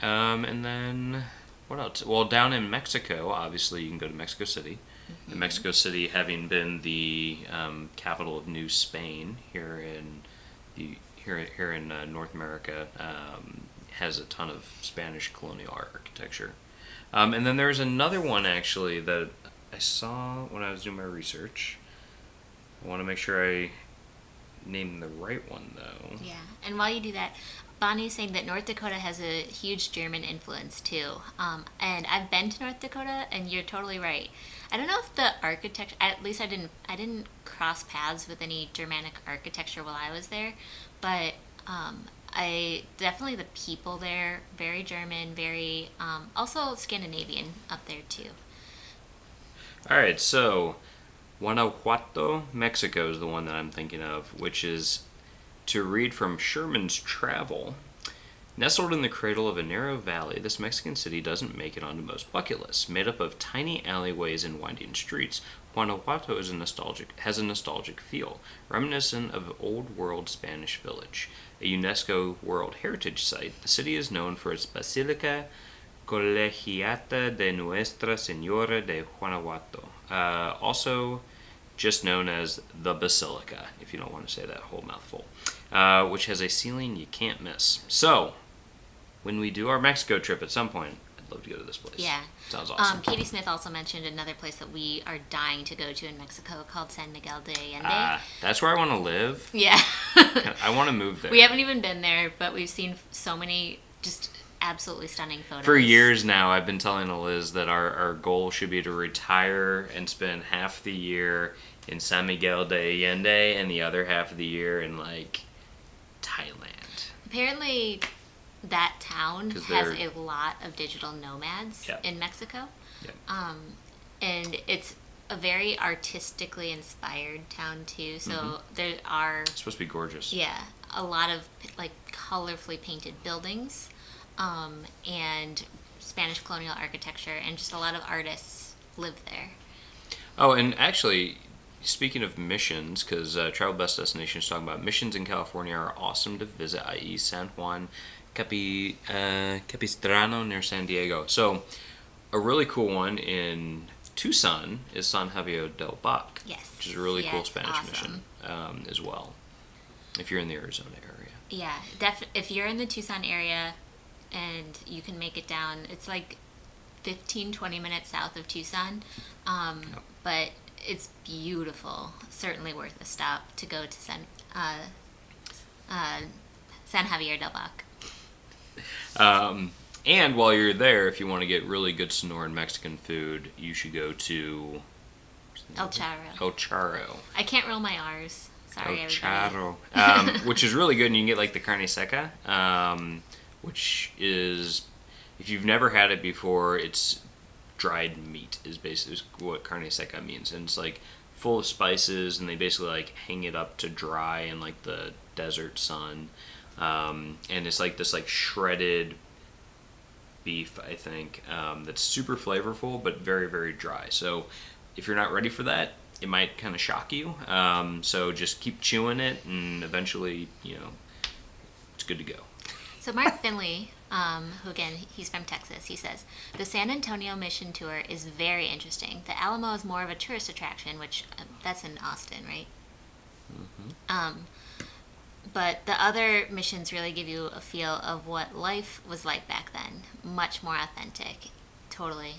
And then what else? Well, down in Mexico, obviously, you can go to Mexico City. Mm-hmm. And Mexico City, having been the capital of New Spain here in North America, has a ton of Spanish colonial architecture. And then there's another one actually that I saw when I was doing my research. I want to make sure I name the right one, though. Yeah, and while you do that, Bonnie's saying that North Dakota has a huge German influence too. And I've been to North Dakota, and you're totally right. I don't know if the architecture, at least I didn't cross paths with any Germanic architecture while I was there, but I definitely the people there, very German, very also Scandinavian up there too. All right, so Guanajuato, Mexico is the one that I'm thinking of, which is to read from Sherman's Travel. Nestled in the cradle of a narrow valley, this Mexican city doesn't make it onto most bucket lists. Made up of tiny alleyways and winding streets, Guanajuato has a nostalgic feel, reminiscent of old world Spanish village. A UNESCO World Heritage Site, the city is known for its Basilica Colegiata de Nuestra Señora de Guanajuato, also just known as the Basilica, if you don't want to say that whole mouthful, which has a ceiling you can't miss. So, when we do our Mexico trip at some point, I'd love to go to this place. Yeah. Sounds awesome. Katie Smith also mentioned another place that we are dying to go to in Mexico called San Miguel de Allende. That's where I want to live. Yeah. I want to move there. We haven't even been there, but we've seen so many just absolutely stunning photos. For years now, I've been telling Eliz that our goal should be to retire and spend half the year in San Miguel de Allende and the other half of the year in, like, Thailand. Apparently, that town has a lot of digital nomads in Mexico. Yep. And it's a very artistically inspired town, too. So there are... It's supposed to be gorgeous. Yeah. A lot of, like, colorfully painted buildings. And Spanish colonial architecture, and just a lot of artists live there. Oh, and actually, speaking of missions, because Travel Best Destination is talking about missions in California are awesome to visit, i.e. San Juan Capistrano near San Diego. So, a really cool one in Tucson is San Javier del Bac, which is a really cool Spanish mission as well, if you're in the Arizona area. Yeah, if you're in the Tucson area, and you can make it down. It's like 15-20 minutes south of Tucson, but it's beautiful. Certainly worth a stop to go to San Javier del Bac. And while you're there, if you want to get really good Sonoran Mexican food, you should go to El Charro. El Charro. I can't roll my R's. Sorry, El everybody. Charro. Which is really good, and you can get like the carne seca. Which is, if you've never had it before, it's dried meat is basically what carne seca means. And it's like full of spices, and they basically like hang it up to dry in like the desert sun. And it's like this like shredded beef, I think, that's super flavorful, but very, very dry. So if you're not ready for that, it might kind of shock you. So just keep chewing it, and eventually, it's good to go. So Mark Finley, who again, he's from Texas, he says, the San Antonio Mission Tour is very interesting. The Alamo is more of a tourist attraction, which that's in Austin, right? Mm-hmm. But the other missions really give you a feel of what life was like back then. Much more authentic. Totally.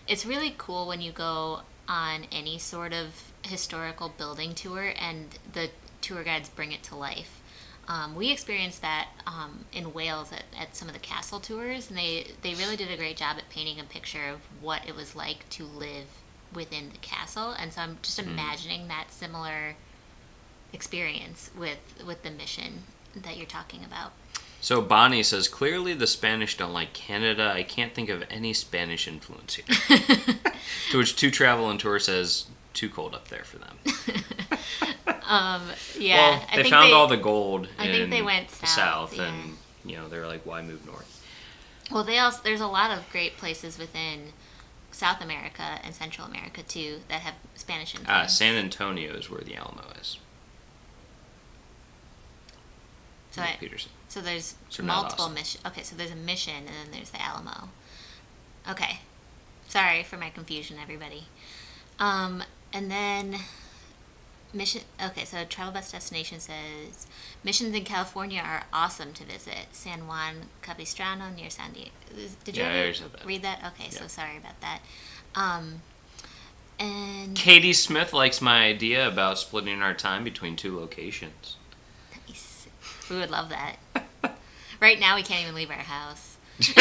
It's really cool when you go on any sort of historical building tour and the tour guides bring it to life. We experienced that in Wales at some of the castle tours, and they really did a great job at painting a picture of what it was like to live within the castle. And so I'm just imagining that similar experience with the mission that you're talking about. So Bonnie says, clearly the Spanish don't like Canada. I can't think of any Spanish influence here. To which Two Travel and Tour says, too cold up there for them. Yeah. Well, they found all the gold I think they went south, and they were like, why move north? Well, there's a lot of great places within South America and Central America too that have Spanish influence. San Antonio is where the Alamo is. Peterson. So there's multiple missions. Okay, so there's a mission and then there's the Alamo. Okay. Sorry for my confusion, everybody. And then mission. Okay, so Travel Best Destination says missions in California are awesome to visit. San Juan Capistrano near San Diego. Did you I said that. read that? Okay, so sorry about that. And Katie Smith likes my idea about splitting our time between 2 locations. Nice. We would love that. Right now, we can't even leave our house. 2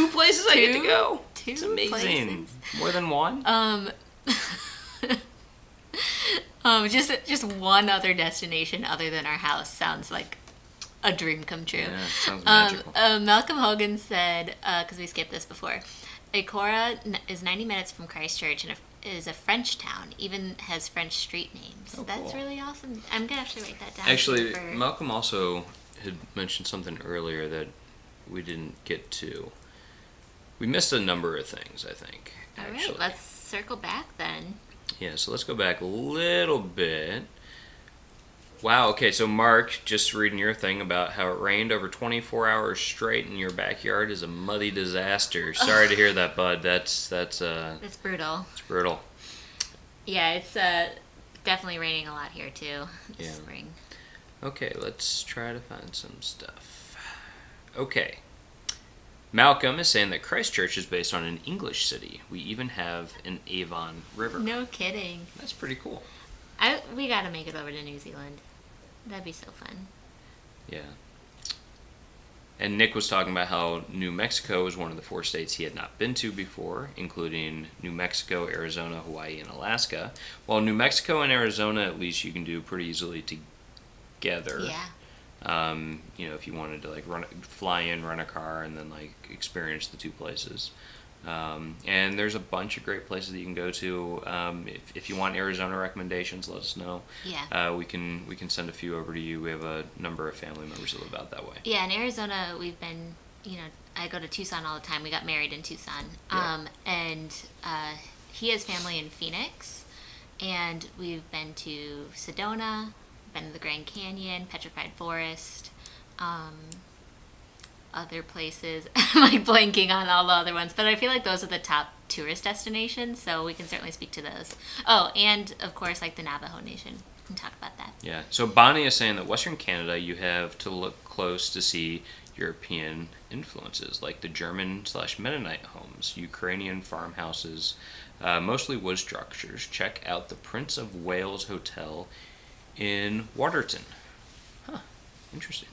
places I get to go. 2 It's amazing. places. More than one? Just one other destination other than our house sounds like a dream come true. Yeah, it sounds magical. Malcolm Hogan said, because we skipped this before, Ecora is 90 minutes from Christchurch and is a French town. Even has French street names. Oh, That's cool. really awesome. I'm going to actually write that down. Actually, Malcolm also had mentioned something earlier that we didn't get to. We missed a number of things, I think. All Actually. right, let's circle back then. Yeah, so let's go back a little bit. Wow, okay, so Mark, just reading your thing about how it rained over 24 hours straight in your backyard is a muddy disaster. Sorry to hear that, bud. That's brutal. It's brutal. Yeah, it's definitely raining a lot here too this spring. Okay, let's try to find some stuff. Okay. Malcolm is saying that Christchurch is based on an English city. We even have an Avon River. No kidding. That's pretty cool. We gotta make it over to New Zealand. That'd be so fun. Yeah. And Nick was talking about how New Mexico is one of the 4 states he had not been to before, including New Mexico, Arizona, Hawaii, and Alaska. While New Mexico and Arizona, at least you can do pretty easily together. Yeah. If you wanted to fly in, rent a car, and then experience the 2 places. And there's a bunch of great places that you can go to. If you want Arizona recommendations, let us know. Yeah. We can send a few over to you. We have a number of family members that live out that way. Yeah, in Arizona, we've been, I go to Tucson all the time. We got married in Tucson. Yeah. And he has family in Phoenix. And we've been to Sedona, been to the Grand Canyon, Petrified Forest, other places. I'm blanking on all the other ones, but I feel like those are the top tourist destinations, so we can certainly speak to those. Oh, and of course, the Navajo Nation. We can talk about that. Yeah. So Bonnie is saying that Western Canada, you have to look close to see European influences, like the German/Mennonite homes, Ukrainian farmhouses, mostly wood structures. Check out the Prince of Wales Hotel in Waterton. Huh. Interesting.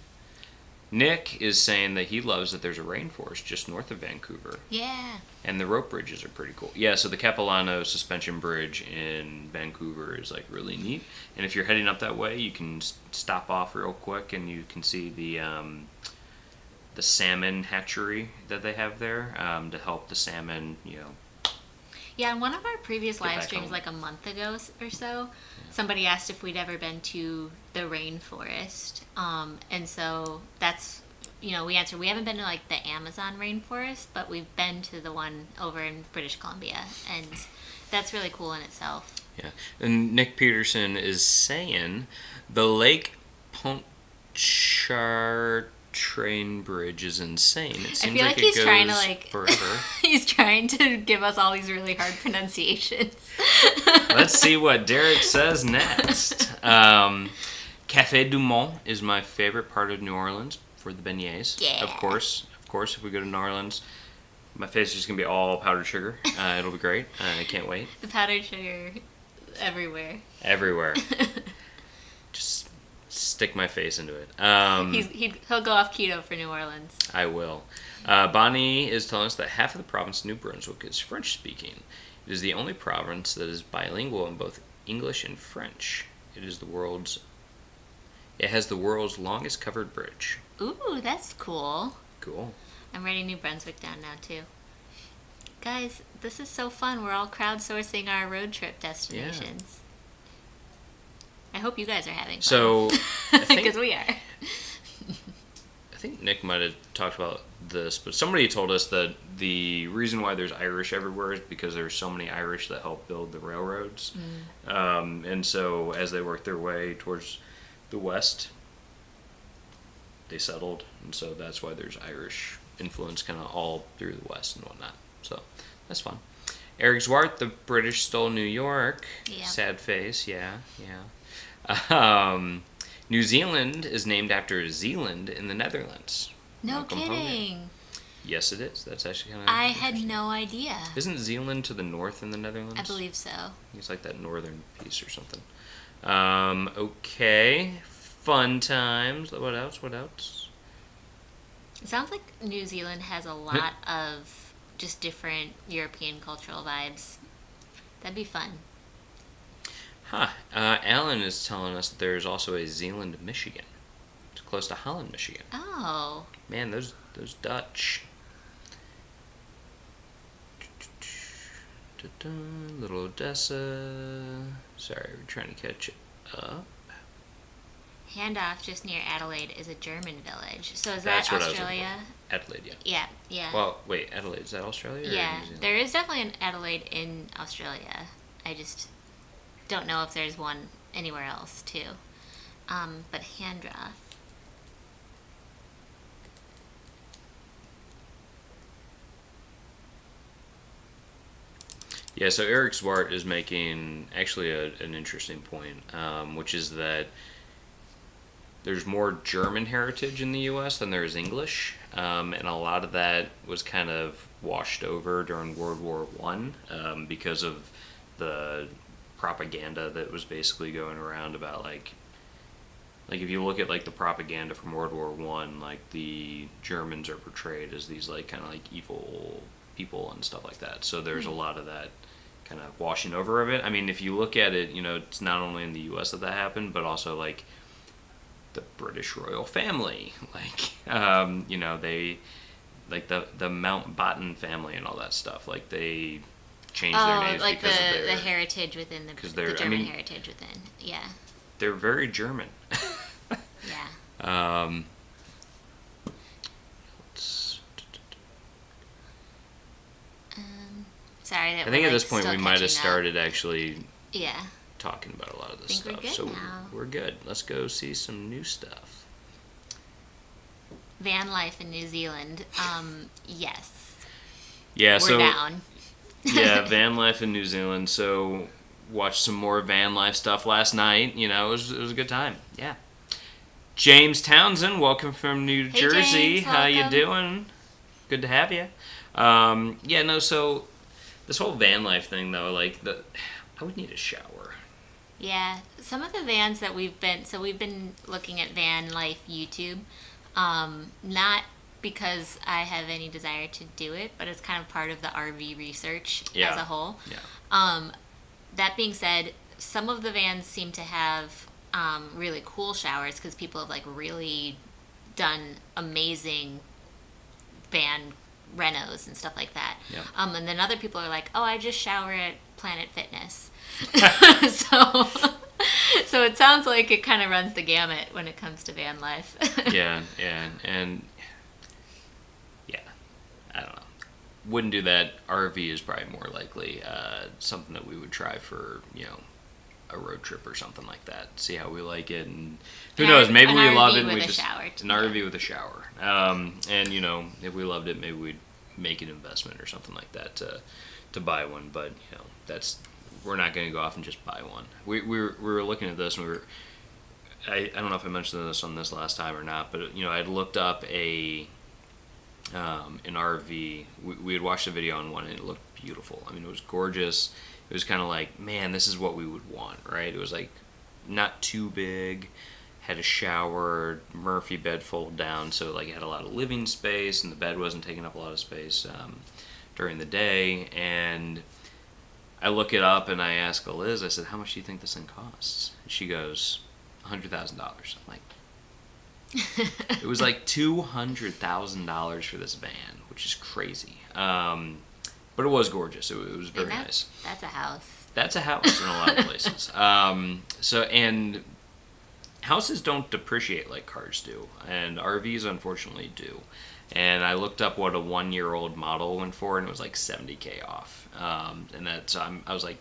Nick is saying that he loves that there's a rainforest just north of Vancouver. Yeah. And the rope bridges are pretty cool. Yeah, so the Capilano Suspension Bridge in Vancouver is really neat. And if you're heading up that way, you can stop off real quick and you can see the salmon hatchery that they have there to help the salmon, Yeah, in one of our previous Get live back streams, home. a month ago or so, somebody asked if we'd ever been to the rainforest. And so that's, we answered we haven't been to the Amazon rainforest, but we've been to the one over in British Columbia. And that's really cool in itself. Yeah. And Nick Peterson is saying the Lake Pontchartrain Bridge is insane. It seems I feel like he's it trying goes to forever. he's trying to give us all these really hard pronunciations. Let's see what Derek says next. Café du Monde is my favorite part of New Orleans for the beignets. Yeah. Of course, if we go to New Orleans, my face is just going to be all powdered sugar. It'll be great. I can't wait. The powdered sugar everywhere. Everywhere. Just stick my face into it. He'll go off keto for New Orleans. I will. Bonnie is telling us that half of the province of New Brunswick is French-speaking. It is the only province that is bilingual in both English and French. It has the world's longest covered bridge. Ooh, that's cool. Cool. I'm writing New Brunswick down now, too. Guys, this is so fun. We're all crowdsourcing our road trip destinations. Yeah. I hope you guys are having fun. So, because we are. I think Nick might have talked about this, but somebody told us that the reason why there's Irish everywhere is because there's so many Irish that helped build the railroads. And so as they worked their way towards the west, they settled, and so that's why there's Irish influence kind of all through the west and whatnot. So that's fun. Eric Zwart, the British stole New York. Yeah. Sad face, yeah. New Zealand is named after Zeeland in the Netherlands. No Malcolm kidding. Hogan. Yes, it is. That's actually kind of. I had no idea. Isn't Zealand to the north in the Netherlands? I believe so. It's like that northern piece or something. Okay. Fun times. What else? What else? It sounds like New Zealand has a lot of just different European cultural vibes. That'd be fun. Huh. Alan is telling us that there's also a Zeeland, Michigan. It's close to Holland, Michigan. Oh. Man, those Dutch. Little Odessa. Sorry, we're trying to catch up. Handoff, just near Adelaide, is a German village. So is That's that what Australia? Adelaide, yeah. Yeah, yeah. Well, wait, Adelaide, is that Australia? Yeah, or New Zealand? there is definitely an Adelaide in Australia. I just don't know if there's one anywhere else, too. But Handoff. Yeah, so Eric Zwart is making actually an interesting point, which is that there's more German heritage in the U.S. than there is English, and a lot of that was kind of washed over during World War One because of the propaganda that was basically going around about like if you look at like the propaganda from World War One, like the Germans are portrayed as these like kind of like evil people and stuff like that. So there's a lot of that kind of washing over of it. I mean, if you look at it, you know, it's not only in the U.S. that happened, but also like the British royal family, like you know, they like the Mountbatten family and all that stuff. Like they changed their names like because of the heritage within the German heritage within. Yeah. They're very German. Yeah. Sorry, that I think at this point we might have started actually yeah. talking about a lot of this stuff. So we're good. Let's go see some new stuff. Van life in New Zealand. Yes. Yeah, we're down. Yeah, van life in New Zealand. So watched some more van life stuff last night. You know, it was a good time. Yeah. James Townsend, welcome from New Jersey. James, how you doing? Good to have you. Yeah, no, so this whole van life thing though, like I would need a shower. Yeah, some of the vans that we've been looking at van life YouTube, not because I have any desire to do it, but it's kind of part of the RV research as a whole. Yeah. That being said, some of the vans seem to have really cool showers because people have like really done amazing van renos and stuff like that. Yeah. And then other people are like, oh, I just shower at Planet Fitness. So it sounds like it kind of runs the gamut when it comes to van life. Yeah, and yeah, I don't know. Wouldn't do that. RV is probably more likely something that we would try for, you know, a road trip or something like that. See how we like it, and who knows? Maybe we love it. And we just an RV with a shower. And you know, if we loved it, maybe we'd make an investment or something like that to buy one. But you know, we're not going to go off and just buy one. We were looking at this, and I don't know if I mentioned this on this last time or not, but you know, I'd looked up an RV. We had watched a video on one, and it looked beautiful. I mean, it was gorgeous. It was kind of like, man, this is what we would want, right? It was like not too big, had a shower, Murphy bed fold down, so like it had a lot of living space, and the bed wasn't taking up a lot of space during the day. And I look it up, and I ask Eliz, I said, how much do you think this thing costs? And she goes, $100,000. I'm like, it was like $200,000 for this van, which is crazy. But it was gorgeous. It was very nice. That's a house. That's a house in a lot of places. And houses don't depreciate like cars do, and RVs unfortunately do. And I looked up what a 1-year-old model went for, and it was like $70,000 off. And I was like,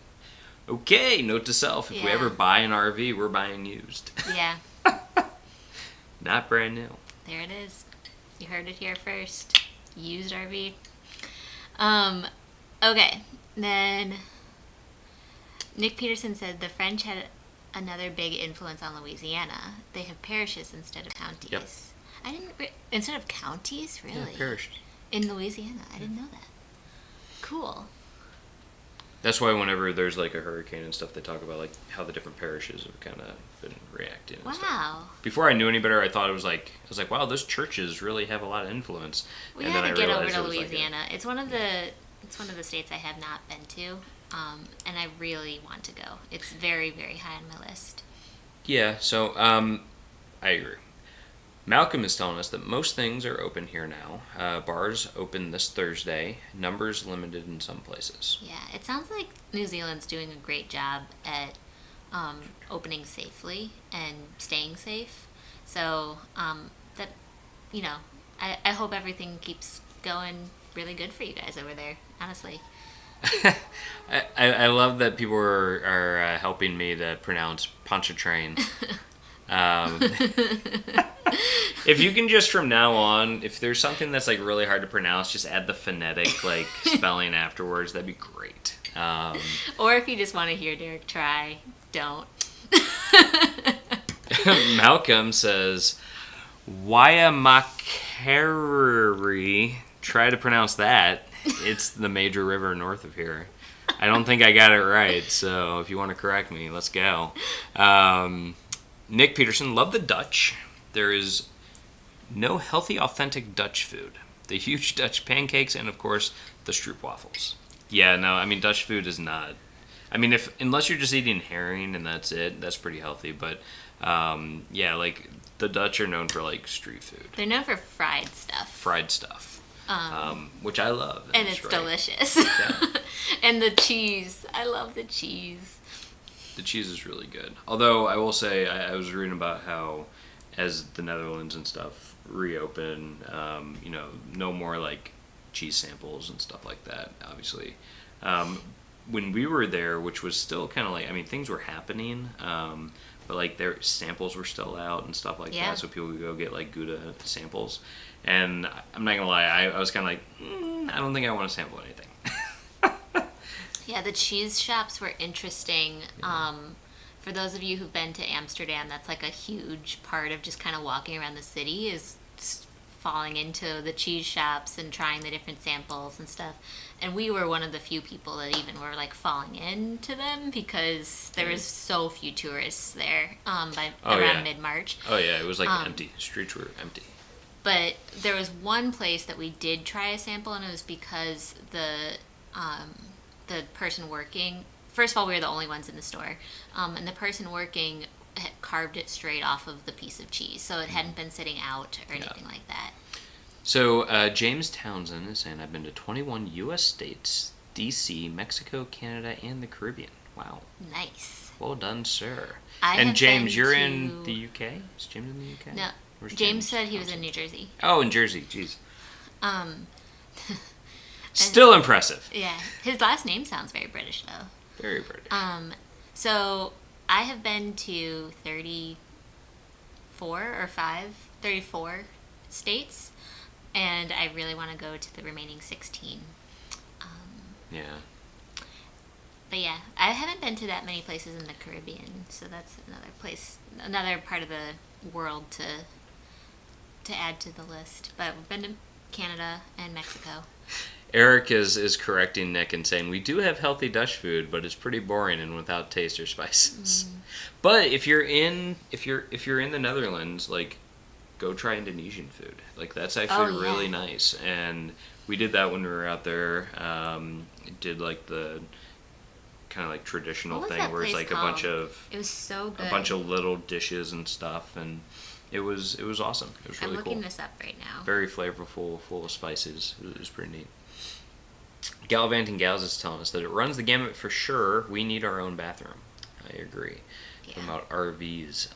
okay, note to self: if we ever buy an RV, we're buying used. Yeah. Not brand new. There it is. You heard it here first. Used RV. Okay, then Nick Peterson said the French had another big influence on Louisiana. They have parishes instead of counties. Yep. Instead of counties, really? Yeah, parishes. In Louisiana. I didn't know that. Cool. That's why whenever there's like a hurricane and stuff, they talk about like how the different parishes have kind of been reacting. And wow. Stuff. Before I knew any better, I thought it was like wow, those churches really have a lot of influence. We had to get over to Louisiana. It's one of the states I have not been to, and I really want to go. It's very, very high on my list. Yeah. So I agree. Malcolm is telling us that most things are open here now. Bars open this Thursday. Numbers limited in some places. Yeah, it sounds like New Zealand's doing a great job at opening safely and staying safe. So that, I hope everything keeps going really good for you guys over there, honestly. I love that people are helping me to pronounce Pontchartrain. If you can just from now on, if there's something that's like really hard to pronounce, just add the phonetic like spelling afterwards. That'd be great. Or if you just want to hear Derek try, don't. Malcolm says, Waiamakere. Try to pronounce that. It's the major river north of here. I don't think I got it right, so if you want to correct me, let's go. Nick Peterson, love the Dutch. There is no healthy, authentic Dutch food. The huge Dutch pancakes and, of course, the stroopwafels. Yeah, no, I mean, Dutch food is not... I mean, unless you're just eating herring and that's it, that's pretty healthy. But, yeah, like, the Dutch are known for, like, street food. They're known for fried stuff. Which I love. And it's delicious. Yeah. And the cheese. I love the cheese. The cheese is really good. Although, I will say, I was reading about how, as the Netherlands and stuff reopen, no more, like, cheese samples and stuff like that, obviously. When we were there, which was still kind of like, I mean, things were happening, but, like, their samples were still out and stuff like that, so people would go get, like, Gouda samples. And I'm not going to lie, I was kind of like, I don't think I want to sample anything. Yeah, the cheese shops were interesting. Yeah. For those of you who've been to Amsterdam, that's like a huge part of just kind of walking around the city is just falling into the cheese shops and trying the different samples and stuff. And we were one of the few people that even were like falling into them because there was so few tourists there around mid-March. Oh yeah, it was like empty. Streets were empty. But there was one place that we did try a sample, and it was because the person working, first of all, we were the only ones in the store, and the person working had carved it straight off of the piece of cheese, so it hadn't been sitting out or anything like that. So James Townsend is saying, I've been to 21 U.S. states, D.C., Mexico, Canada, and the Caribbean. Wow. Nice. Well done, sir. And James, you're in the U.K.? Is James in the U.K.? No. James said he was in New Jersey. Oh, in Jersey. Jeez. Still impressive. Yeah. His last name sounds very British, though. Very British. So I have been to 34 states, and I really want to go to the remaining 16. Yeah. But yeah, I haven't been to that many places in the Caribbean, so that's another part of the world to add to the list. But we've been to Canada and Mexico. Eric is correcting Nick and saying we do have healthy Dutch food, but it's pretty boring and without taste or spices. But if you're in the Netherlands, like, go try Indonesian food. Like, that's actually really nice. And we did that when we were out there. Did like the kind of like traditional thing where it's like called? It was so good. a bunch of little dishes and stuff, and it was awesome. It was really cool. I'm looking this up right now. Very flavorful, full of spices. It was pretty neat. Gallivanting Gals is telling us that it runs the gamut for sure. We need our own bathroom. I agree. Yeah. About RVs.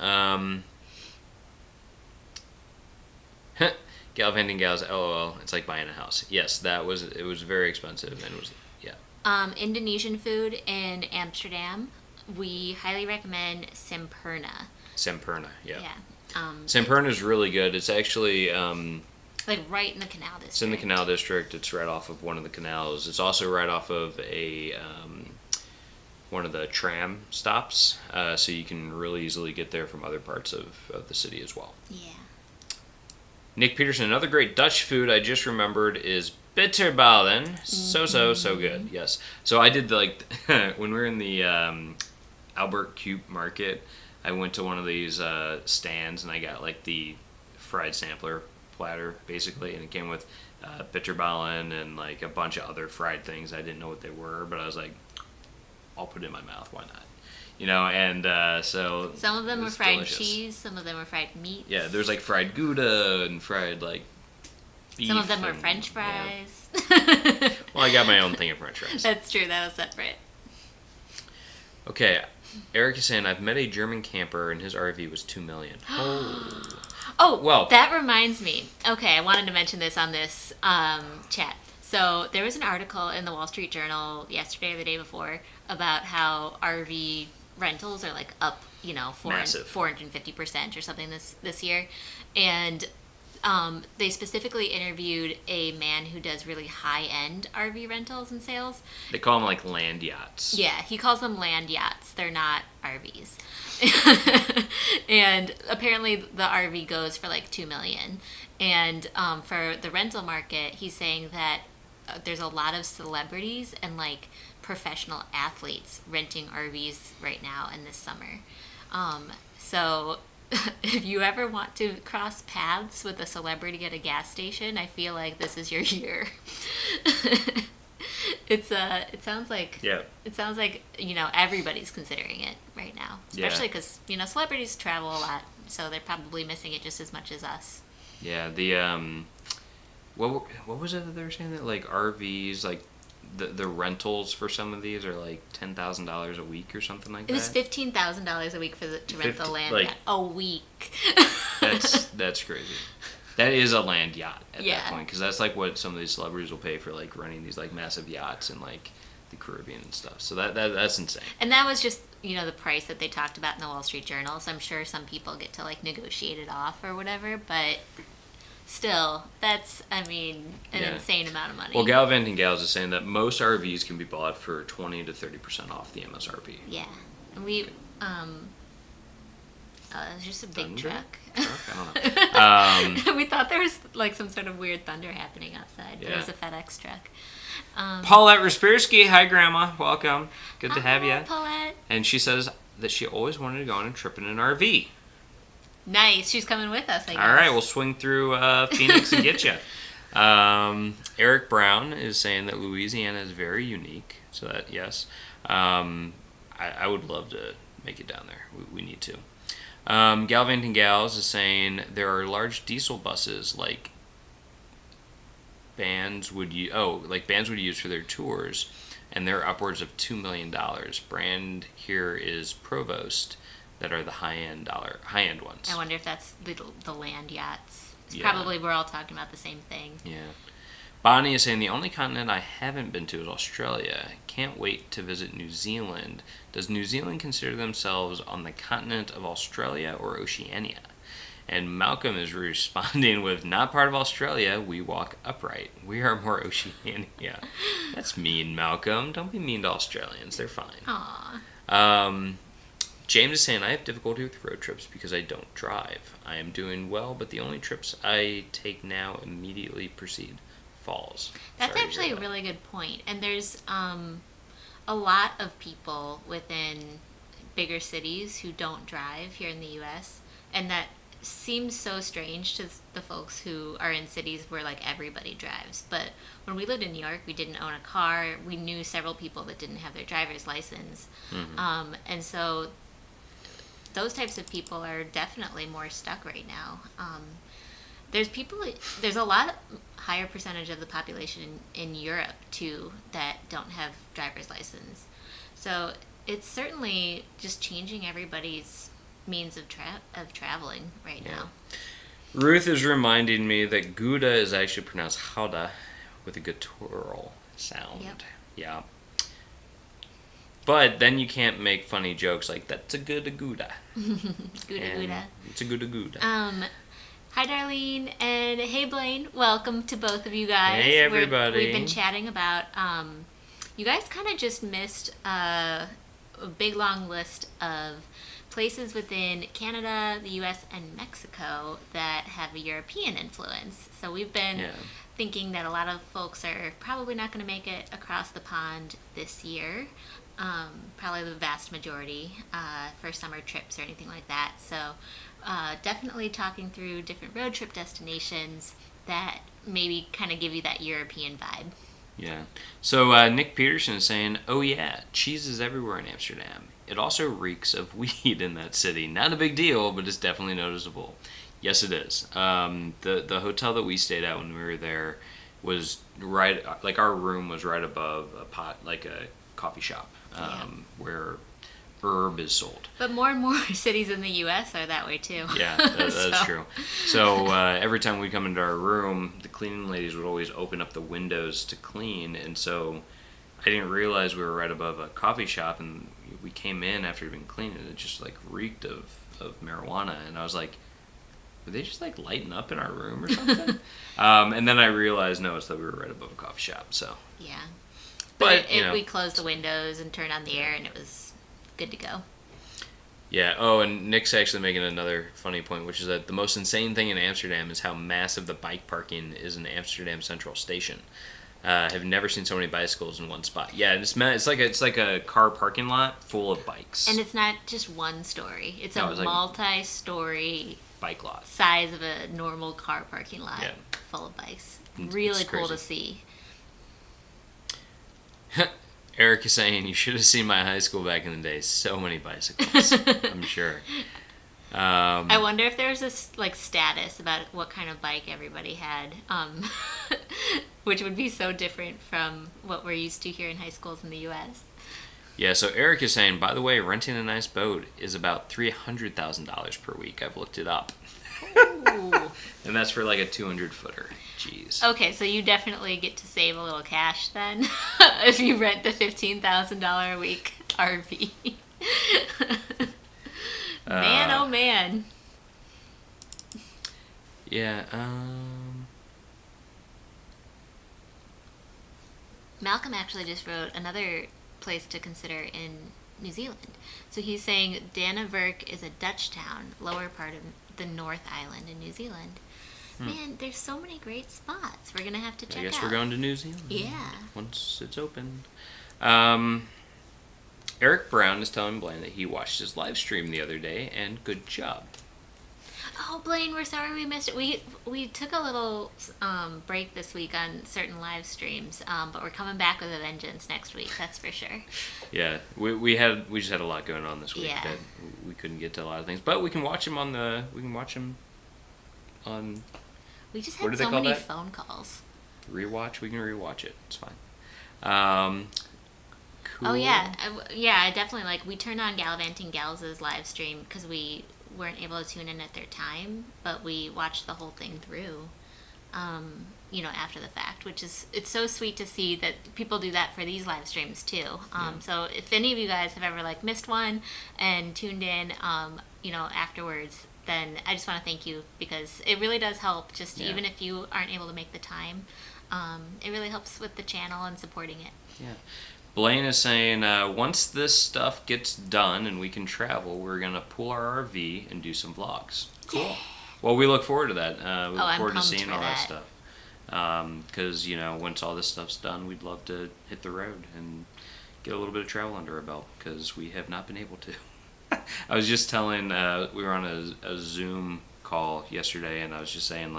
Gallivanting Gals, LOL. It's like buying a house. Yes, it was very expensive, and it was, yeah. Indonesian food in Amsterdam. We highly recommend Semperna. Semperna, yeah. Yeah. Semperna is really good. It's actually like right in the canal district. It's in the canal district. It's right off of one of the canals. It's also right off of one of the tram stops, so you can really easily get there from other parts of the city as well. Yeah. Nick Peterson, another great Dutch food I just remembered is bitterballen. So good. Yes. So I did when we were in the Albert Cube Market, I went to one of these stands and I got like the fried sampler platter basically, and it came with bitterballen and like a bunch of other fried things. I didn't know what they were, but I was like, I'll put it in my mouth. Why not? And so some of them were fried delicious. cheese, some of them were fried meat. Yeah, there's like fried Gouda and fried like beef. Some of them were French fries. Yeah. Well, I got my own thing of French fries. That's true. That was separate. Okay, Eric is saying I've met a German camper and his RV was $2 million. Oh, well, that reminds me. Okay, I wanted to mention this on this chat. So there was an article in the Wall Street Journal yesterday or the day before about how RV rentals are like up, massive. 450% or something this year, and they specifically interviewed a man who does really high-end RV rentals and sales. They call them like land yachts. Yeah, he calls them land yachts. They're not RVs. And apparently the RV goes for like $2 million. And for the rental market, he's saying that there's a lot of celebrities and like professional athletes renting RVs right now in this summer. So if you ever want to cross paths with a celebrity at a gas station, I feel like this is your year. It sounds like everybody's considering it right now, especially because celebrities travel a lot, so they're probably missing it just as much as us. Yeah, the what was it that they were saying that like RVs like the rentals for some of these are like $10,000 a week or something like that. It was $15,000 a week to rent the land yacht a week. that's crazy. That is a land yacht at Yeah. that point, because that's like what some of these celebrities will pay for like renting these like massive yachts in like the Caribbean and stuff. So that's insane. And that was just the price that they talked about in the Wall Street Journal. So I'm sure some people get to like negotiate it off or whatever, but still, that's an insane amount of money. Well, Gallivanting Gals is saying that most RVs can be bought for 20 to 30% off the MSRP. Yeah, and we it was just a big truck. I don't know. We thought there was like some sort of weird thunder happening outside. Yeah. There was a FedEx truck. Paulette Raspersky, hi Grandma, welcome. Good to have you. Paulette. And she says that she always wanted to go on a trip in an RV. Nice, she's coming with us, I guess. All right, we'll swing through Phoenix and get you. Eric Brown is saying that Louisiana is very unique, so that, yes. I would love to make it down there. We need to. Gallivanting Gals is saying there are large diesel buses like bands would use for their tours, and they're upwards of $2 million. Brand here is Provost, that are the high-end ones. I wonder if that's the land yachts. Probably we're all talking about the same thing. Yeah. Bonnie is saying the only continent I haven't been to is Australia. Can't wait to visit New Zealand. Does New Zealand consider themselves on the continent of Australia or Oceania? And Malcolm is responding with, not part of Australia, we walk upright. We are more Oceania. That's mean, Malcolm. Don't be mean to Australians. They're fine. Aww. James is saying, I have difficulty with road trips because I don't drive. I am doing well, but the only trips I take now immediately precede falls. That's actually a really good point. And there's a lot of people within bigger cities who don't drive here in the U.S., and that seems so strange to the folks who are in cities where like everybody drives. But when we lived in New York, we didn't own a car. We knew several people that didn't have their driver's license. Mm-hmm. And so those types of people are definitely more stuck right now. There's a lot higher percentage of the population in Europe too that don't have driver's license. So it's certainly just changing everybody's means of traveling right now. Ruth is reminding me that Gouda is actually pronounced Gouda with a guttural sound. Yep. Yeah. But then you can't make funny jokes like, that's a good Gouda. Gouda. It's a good Gouda. Hi, Darlene, and hey, Blaine. Welcome to both of you guys. Hey, everybody. We've been chatting about, you guys kind of just missed a big, long list of places within Canada, the U.S., and Mexico that have a European influence. So we've been thinking that a lot of folks are probably not going to make it across the pond this year. Probably the vast majority for summer trips or anything like that. So definitely talking through different road trip destinations that maybe kind of give you that European vibe. Yeah. So Nick Peterson is saying, oh yeah, cheese is everywhere in Amsterdam. It also reeks of weed in that city. Not a big deal, but it's definitely noticeable. Yes, it is. The hotel that we stayed at when we were there was right, like our room was right above a coffee shop where herb is sold. But more and more cities in the U.S. are that way too. Yeah, that's true. So every time we come into our room, the cleaning ladies would always open up the windows to clean, and so I didn't realize we were right above a coffee shop, and we came in after we'd been cleaning, and it just like reeked of marijuana, and I was like, were they just like lighting up in our room or something? And then I realized, no, it's that we were right above a coffee shop, so. Yeah. But we closed the windows and turned on the air, and it was good to go. Yeah. Oh, and Nick's actually making another funny point, which is that the most insane thing in Amsterdam is how massive the bike parking is in Amsterdam Central Station. Have never seen so many bicycles in one spot. Yeah, it's like a car parking lot full of bikes. And it's not just one story. It's a multi-story bike lot, size of a normal car parking lot full of bikes. Really cool to see. Eric is saying, you should have seen my high school back in the day. So many bicycles, I'm sure. I wonder if there's this like status about what kind of bike everybody had, which would be so different from what we're used to here in high schools in the U.S. Yeah, so Eric is saying, by the way, renting a nice boat is about $300,000 per week. I've looked it up. And that's for like a 200-footer. Jeez. Okay, so you definitely get to save a little cash then if you rent the $15,000 a week RV. Man, oh man. Yeah, Malcolm actually just wrote another place to consider in New Zealand. So he's saying Dannevirke is a Dutch town, lower part of the North Island in New Zealand. Man, there's so many great spots. We're going to have to check out. I guess we're going to New Zealand. Yeah. Once it's open. Eric Brown is telling Blaine that he watched his live stream the other day, and good job. Oh, Blaine, we're sorry we missed it. We took a little break this week on certain live streams, but we're coming back with a vengeance next week. That's for sure. Yeah, we just had a lot going on this week that we couldn't get to a lot of things, but we can watch them on. We just had so many phone calls. Rewatch. We can rewatch it. It's fine. Cool. Oh yeah, I definitely we turned on Gallivanting Gals' live stream because we weren't able to tune in at their time, but we watched the whole thing through, after the fact, which is, it's so sweet to see that people do that for these live streams too. So if any of you guys have ever missed one and tuned in, afterwards, then I just want to thank you, because it really does help, even if you aren't able to make the time. It really helps with the channel and supporting it. Yeah. Blaine is saying, once this stuff gets done and we can travel, we're going to pull our RV and do some vlogs. Cool. Yeah. Well, we look forward to that. We look forward to seeing all that stuff. Because, once all this stuff's done, we'd love to hit the road and get a little bit of travel under our belt, because we have not been able to. I was just telling, we were on a Zoom call yesterday, and I was just saying,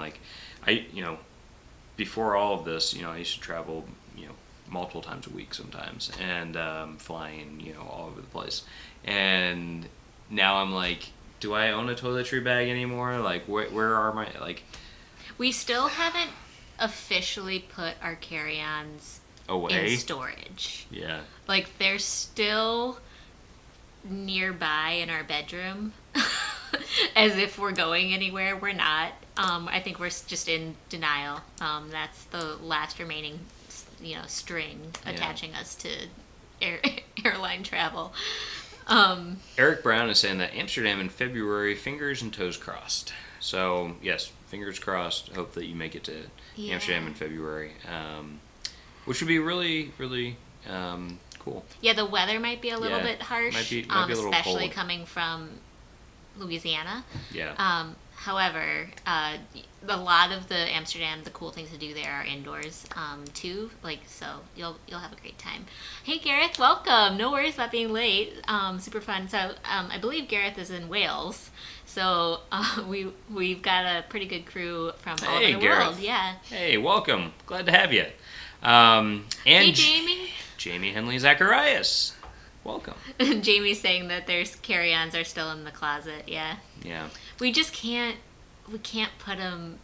before all of this, I used to travel, multiple times a week sometimes, and flying, all over the place. And now I'm like, do I own a toiletry bag anymore? Where are my, We still haven't officially put our carry-ons away in storage. Yeah. They're still nearby in our bedroom, as if we're going anywhere. We're not. I think we're just in denial. That's the last remaining string attaching us to airline travel. Eric Brown is saying that Amsterdam in February, fingers and toes crossed. So yes, fingers crossed. Hope that you make it to Amsterdam in February, which would be really, really Cool. Yeah, the weather might be a little bit harsh, might be a little especially cold. coming from Louisiana. Yeah. However, a lot of the Amsterdam, the cool things to do there are indoors too. Like, so you'll have a great time. Hey Gareth, welcome. No worries about being late. Super fun. So I believe Gareth is in Wales. So we've got a pretty good crew from all over the Gareth. world. Yeah. Hey, welcome. Glad to have you. And hey Jamie. Jamie Henley Zacarias. Welcome. Jamie's saying that their carry-ons are still in the closet. Yeah. Yeah. We just can't. We can't put them.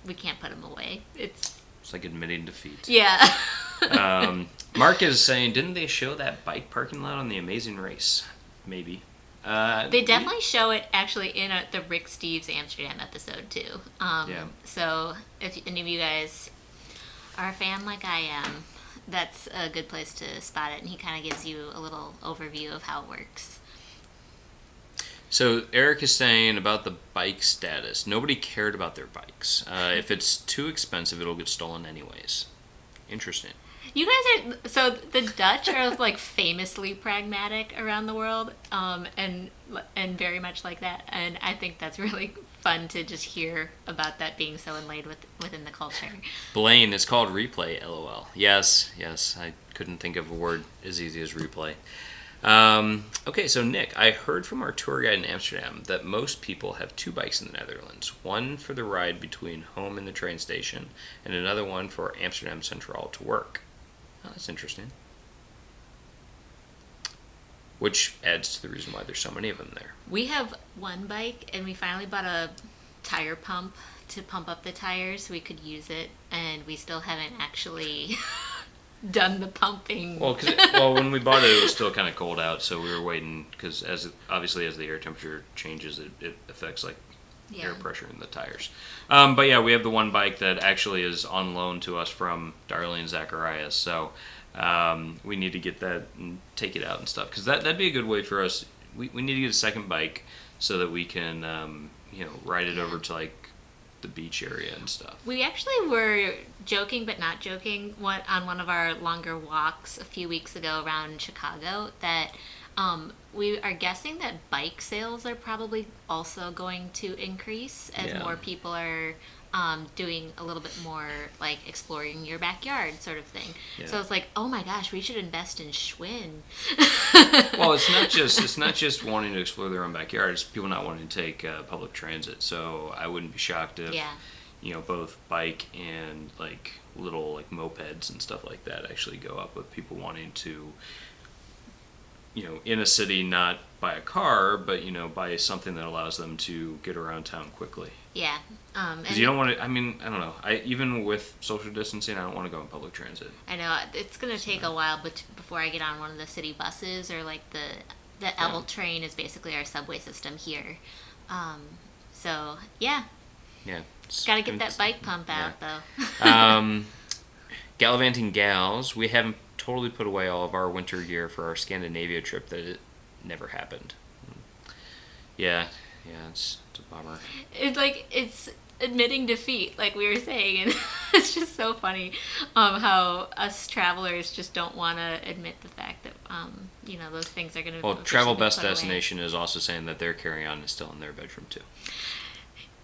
We can't put them away. It's like admitting defeat. Yeah. Mark is saying, didn't they show that bike parking lot on The Amazing Race? Maybe. They definitely show it actually in the Rick Steves Amsterdam episode too. Yeah. So if any of you guys are a fan like I am, that's a good place to spot it, and he kind of gives you a little overview of how it works. So Eric is saying about the bike status. Nobody cared about their bikes. If it's too expensive, it'll get stolen anyways. Interesting. You guys are so the Dutch are like famously pragmatic around the world, and very much like that. And I think that's really fun to just hear about that being so inlaid within the culture. Blaine, it's called replay. LOL. Yes. I couldn't think of a word as easy as replay. Okay, so Nick, I heard from our tour guide in Amsterdam that most people have two bikes in the Netherlands. One for the ride between home and the train station, and another one for Amsterdam Central to work. Oh, that's interesting. Which adds to the reason why there's so many of them there. We have one bike, and we finally bought a tire pump to pump up the tires so we could use it, and we still haven't actually done the pumping. Well, when we bought it, it was still kind of cold out, so we were waiting, because obviously as the air temperature changes, it affects air pressure in the tires. But yeah, we have the one bike that actually is on loan to us from Darlene Zacarias, so we need to get that and take it out and stuff, because that'd be a good way for us. We need to get a second bike so that we can ride it over to the beach area and stuff. We actually were joking but not joking on one of our longer walks a few weeks ago around Chicago that we are guessing that bike sales are probably also going to increase as more people are doing a little bit more exploring your backyard sort of thing. Yeah. So it's like, oh my gosh, we should invest in Schwinn. Well, it's not just wanting to explore their own backyard. It's people not wanting to take public transit. So I wouldn't be shocked if both bike and little mopeds and stuff like that actually go up with people wanting to in a city not buy a car, but buy something that allows them to get around town quickly. Yeah. Because you don't want to. I mean, I don't know. Even with social distancing, I don't want to go in public transit. I know it's gonna take a while, but before I get on one of the city buses or the L train is basically our subway system here. So yeah. Yeah. Gotta get that bike pump out though. Gallivanting Gals, we haven't totally put away all of our winter gear for our Scandinavia trip that it never happened. Yeah, it's a bummer. It's admitting defeat, like we were saying, and it's just so funny how us travelers just don't want to admit the fact that those things are going to. Well, Travel Best Destination is also saying that their carry-on is still in their bedroom too.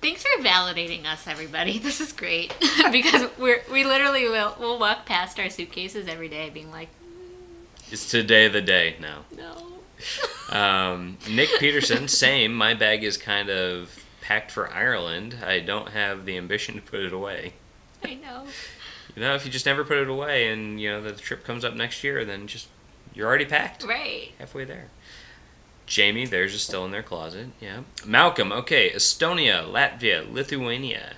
Thanks for validating us, everybody. This is great because we literally we'll walk past our suitcases every day, being like, "It's today the day now." No. Nick Peterson, same. My bag is kind of packed for Ireland. I don't have the ambition to put it away. I know. If you just never put it away, and the trip comes up next year, then you're already packed. Right. Halfway there. Jamie, theirs is still in their closet. Yeah. Malcolm, okay. Estonia, Latvia, Lithuania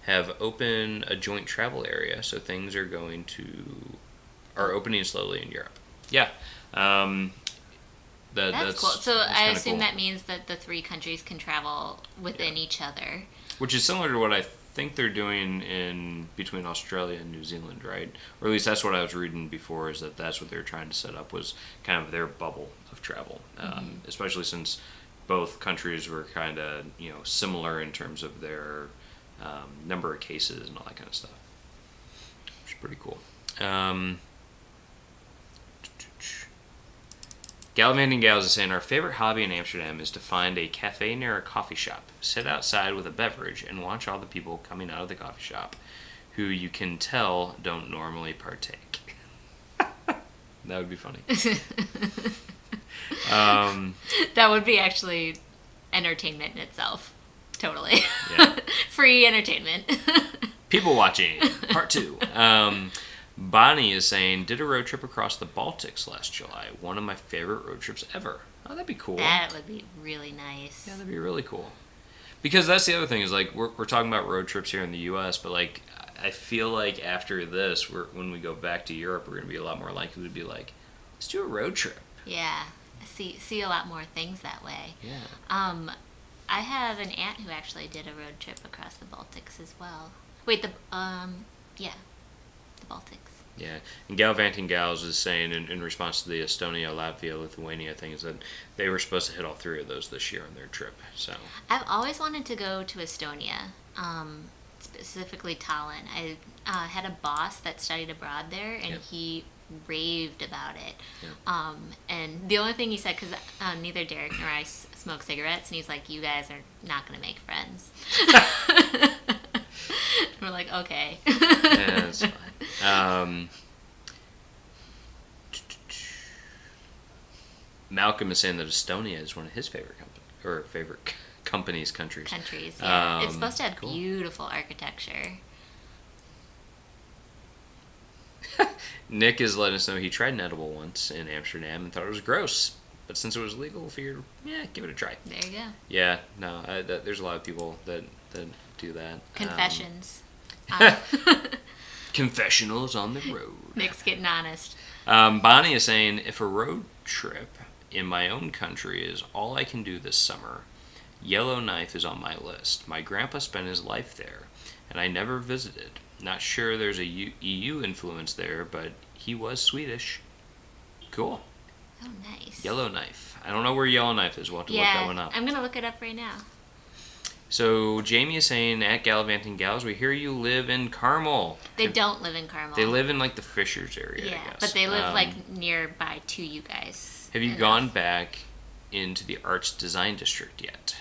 have opened a joint travel area, so things are opening slowly in Europe. Yeah. That's cool. So I assume that means that the three countries can travel within each other. Which is similar to what I think they're doing in between Australia and New Zealand, right? Or at least that's what I was reading before, is that's what they're trying to set up, was kind of their bubble of travel. Especially since both countries were kind of, similar in terms of their number of cases and all that kind of stuff. Which is pretty cool. Gallivanting Gals is saying, our favorite hobby in Amsterdam is to find a cafe near a coffee shop, sit outside with a beverage, and watch all the people coming out of the coffee shop who you can tell don't normally partake. That would be funny. That would be actually entertainment in itself. Totally. Yeah. Free entertainment. People watching, part 2. Bonnie is saying, did a road trip across the Baltics last July. One of my favorite road trips ever. Oh, that'd be cool. That would be really nice. Yeah, that'd be really cool. Because that's the other thing is, like, we're talking about road trips here in the U.S., but, like, I feel like after this, when we go back to Europe, we're going to be a lot more likely to be like, let's do a road trip. Yeah. See a lot more things that way. Yeah. I have an aunt who actually did a road trip across the Baltics as well. Wait, the Baltics. Yeah, and Gallivanting Gals is saying in response to the Estonia, Latvia, Lithuania thing is that they were supposed to hit all 3 of those this year on their trip. So I've always wanted to go to Estonia, specifically Tallinn. I had a boss that studied abroad there, and he raved about it. Yeah. And the only thing he said, because neither Derek nor I smoke cigarettes, and he's like, you guys are not going to make friends. We're like, okay. Yeah, that's fine. Malcolm is saying that Estonia is one of his favorite countries. Countries, yeah. It's supposed to have cool. beautiful architecture. Nick is letting us know he tried an edible once in Amsterdam and thought it was gross. But since it was legal, we figured, give it a try. There you go. Yeah, no, there's a lot of people that do that. Confessions. Confessionals on the road. Nick's getting honest. Bonnie is saying, if a road trip in my own country is all I can do this summer, Yellowknife is on my list. My grandpa spent his life there, and I never visited. Not sure there's a EU influence there, but he was Swedish. Cool. Oh, nice. Yellowknife. I don't know where Yellowknife is. We'll have to look that one up. I'm going to look it up right now. So Jamie is saying, at Gallivanting Gals, we hear you live in Carmel. They don't live in Carmel. They live in, like, the Fishers area, yeah, I guess. But they live, like, nearby to you guys. Have you gone back into the Arts Design District yet?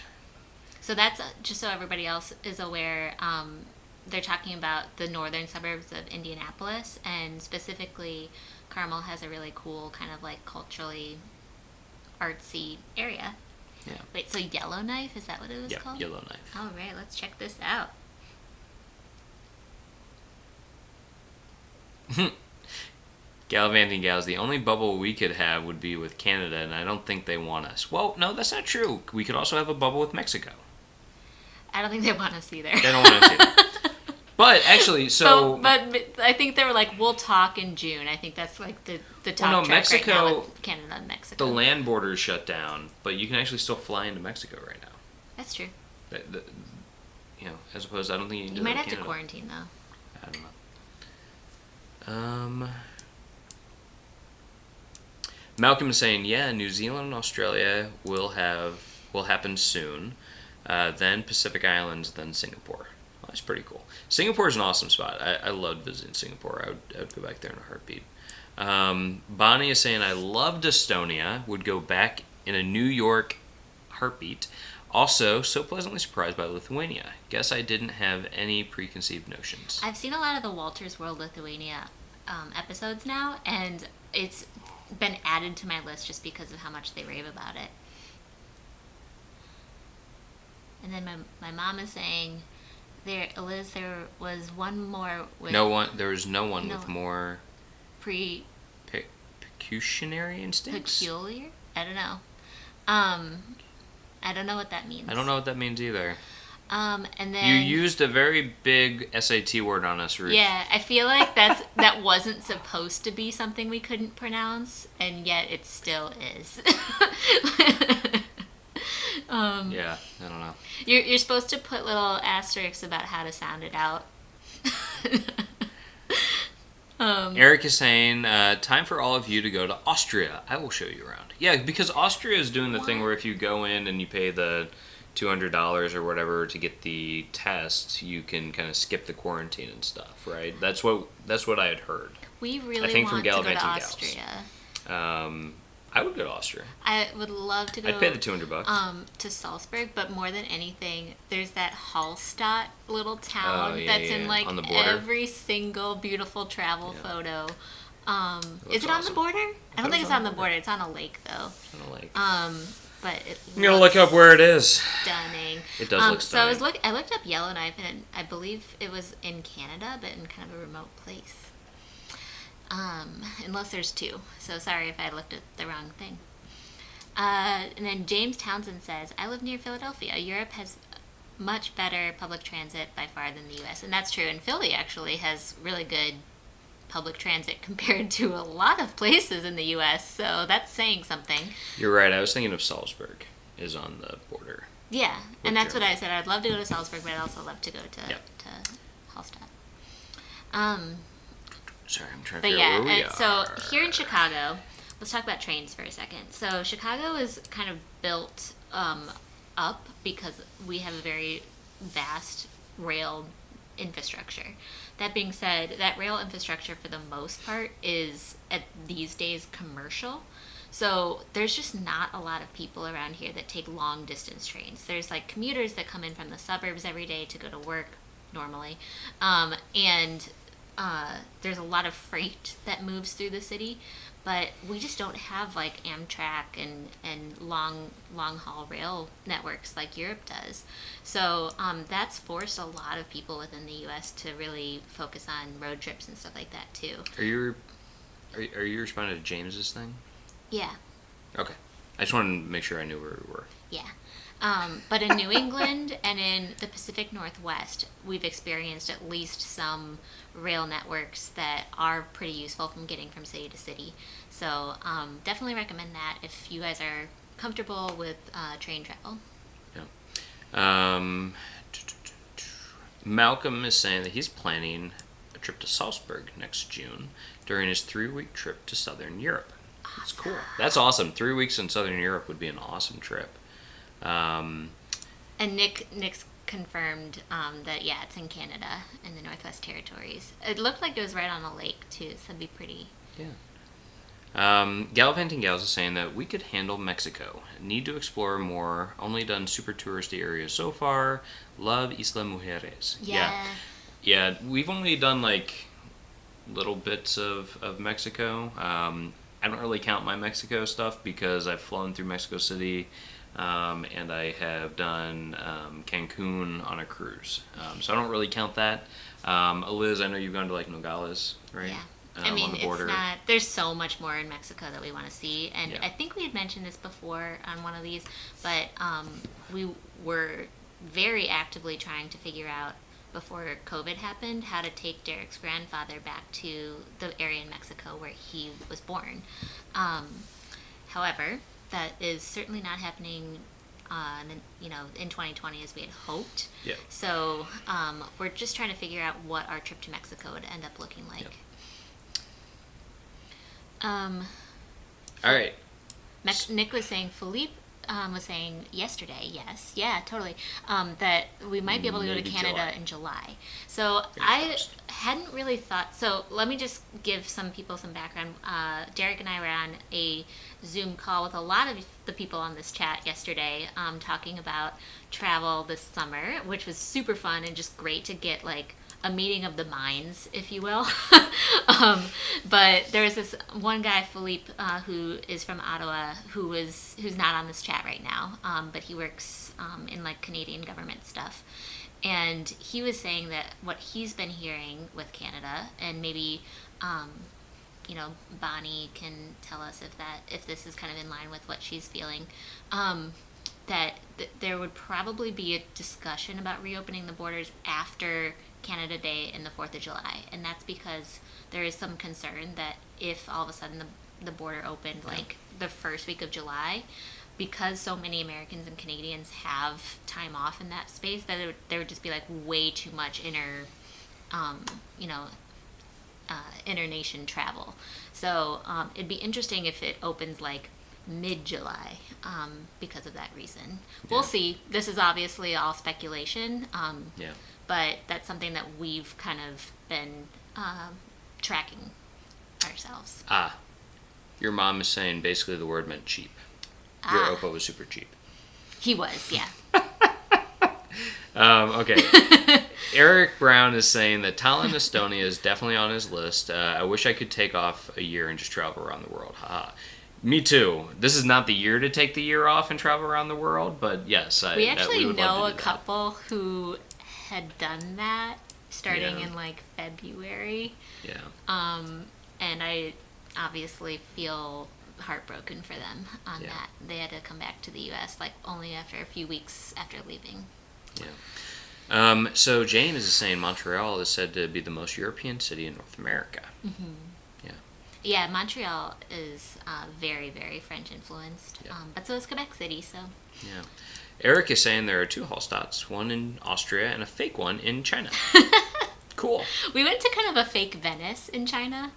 So that's, just so everybody else is aware, they're talking about the northern suburbs of Indianapolis, and specifically Carmel has a really cool kind of like culturally artsy area. Yeah. Wait, so Yellowknife, is that what it was called? Yeah, Yellowknife. All right, let's check this out. Gallivanting Gals, the only bubble we could have would be with Canada, and I don't think they want us. Well, no, that's not true. We could also have a bubble with Mexico. I don't think they want us either. They don't want us either. But actually, But I think they were like, we'll talk in June. I think that's like the top track Mexico, right now with Canada and Mexico. The land border is shut down, but you can actually still fly into Mexico right now. That's true. As opposed, I don't think you can do You that might have Canada. to quarantine though. I don't know. Malcolm is saying, New Zealand and Australia will happen soon. Then Pacific Islands, then Singapore. Well, that's pretty cool. Singapore is an awesome spot. I loved visiting Singapore. I would go back there in a heartbeat. Bonnie is saying, I loved Estonia. Would go back in a New York heartbeat. Also, so pleasantly surprised by Lithuania. Guess I didn't have any preconceived notions. I've seen a lot of the Walter's World Lithuania episodes now, and it's been added to my list just because of how much they rave about it. And then my mom is saying, Eliz, there was one more with... There was no one with more... Pecuniary instincts? Peculiar? I don't know. I don't know what that means. I don't know what that means either. And then... You used a very big SAT word on us, Ruth. Yeah, I feel like that wasn't supposed to be something we couldn't pronounce, and yet it still is. Yeah, I don't know. You're supposed to put little asterisks about how to sound it out. Eric is saying, time for all of you to go to Austria. I will show you around. Yeah, because Austria is doing the thing where if you go in and you pay the $200 or whatever to get the test, you can kind of skip the quarantine and stuff, right? That's what I had heard. We really I think want from to go to Gallivanting Austria. I would go to Austria. I would love to go. I'd pay the $200. To Salzburg, but more than anything, there's that Hallstatt little town that's in like on the border. Every single beautiful travel photo. Is it awesome. on the border? I don't think it's on the border. It's on a lake though. It's on a lake. But it I'm gonna look up where it is. Stunning. It does look stunning. So I looked up Yellowknife, and I believe it was in Canada, but in kind of a remote place. Unless there's two. So sorry if I looked at the wrong thing. And then James Townsend says, I live near Philadelphia. Europe has much better public transit by far than the U.S. And that's true. And Philly actually has really good public transit compared to a lot of places in the U.S. So that's saying something. You're right. I was thinking of Salzburg is on the border. Yeah. And that's what I said. I'd love to go to Salzburg, but I'd also love to go to Hallstatt. Sorry, I'm trying to figure out where we are. So here in Chicago, let's talk about trains for a second. So Chicago is kind of built up because we have a very vast rail infrastructure. That being said, that rail infrastructure for the most part is at these days commercial. So there's just not a lot of people around here that take long distance trains. There's like commuters that come in from the suburbs every day to go to work normally. And there's a lot of freight that moves through the city, but we just don't have like Amtrak and long haul rail networks like Europe does. So that's forced a lot of people within the U.S. to really focus on road trips and stuff like that too. Are you responding to James's thing? Yeah. Okay. I just wanted to make sure I knew where we were. Yeah. But in New England and in the Pacific Northwest, we've experienced at least some rail networks that are pretty useful from getting from city to city. So definitely recommend that if you guys are comfortable with train travel. Yeah. Malcolm is saying that he's planning a trip to Salzburg next June during his 3-week trip to Southern Europe. That's cool. That's awesome. 3 weeks in Southern Europe would be an awesome trip. And Nick's confirmed that it's in Canada in the Northwest Territories. It looked like it was right on a lake too, so it'd be pretty. Yeah. Gallivanting Gals is saying that we could handle Mexico. Need to explore more. Only done super touristy areas so far. Love Isla Mujeres. Yeah. We've only done like little bits of Mexico. I don't really count my Mexico stuff because I've flown through Mexico City. And I have done Cancun on a cruise. So I don't really count that. Eliz, I know you've gone to like Nogales, right? Yeah. I mean, on the border. It's not, there's so much more in Mexico that we want to see. And Yeah. I think we had mentioned this before on one of these, but we were very actively trying to figure out before COVID happened how to take Derek's grandfather back to the area in Mexico where he was born. However, that is certainly not happening in 2020 as we had hoped. Yeah. So we're just trying to figure out what our trip to Mexico would end up looking like. Yep. All right. Nick was saying, Philippe was saying yesterday, totally, that we might be able to go to Maybe Canada July. in July. So I hadn't really thought, so let me just give some people some background. Derek and I were on a Zoom call with a lot of the people on this chat yesterday, talking about travel this summer, which was super fun and just great to get like a meeting of the minds, if you will. But there was this one guy, Philippe, who is from Ottawa, who's not on this chat right now, but he works in like Canadian government stuff. And he was saying that what he's been hearing with Canada, and maybe Bonnie can tell us if this is kind of in line with what she's feeling, that there would probably be a discussion about reopening the borders after Canada Day and the 4th of July. And that's because there is some concern that if all of a sudden the border opened like the first week of July, because so many Americans and Canadians have time off in that space, that there would just be like way too much inter-nation travel. So it'd be interesting if it opens like mid-July because of that reason. We'll see. This is obviously all speculation. But that's something that we've kind of been tracking ourselves. your mom is saying basically the word meant cheap. Your Oppa was super cheap. He was, yeah. Okay. Eric Brown is saying that Tallinn, Estonia is definitely on his list. I wish I could take off a year and just travel around the world. Haha. Me too. This is not the year to take the year off and travel around the world, but yes, we actually know a couple who had done that starting in like February. Yeah. And I obviously feel heartbroken for them on that. They had to come back to the U.S. like only after a few weeks after leaving. Yeah. So James is saying Montreal is said to be the most European city in North America. Mm-hmm. Yeah. Yeah, Montreal is very, very French influenced. Yeah. But so is Quebec City, so. Yeah. Eric is saying there are 2 Hallstatts, one in Austria and a fake one in China. Cool. We went to kind of a fake Venice in China.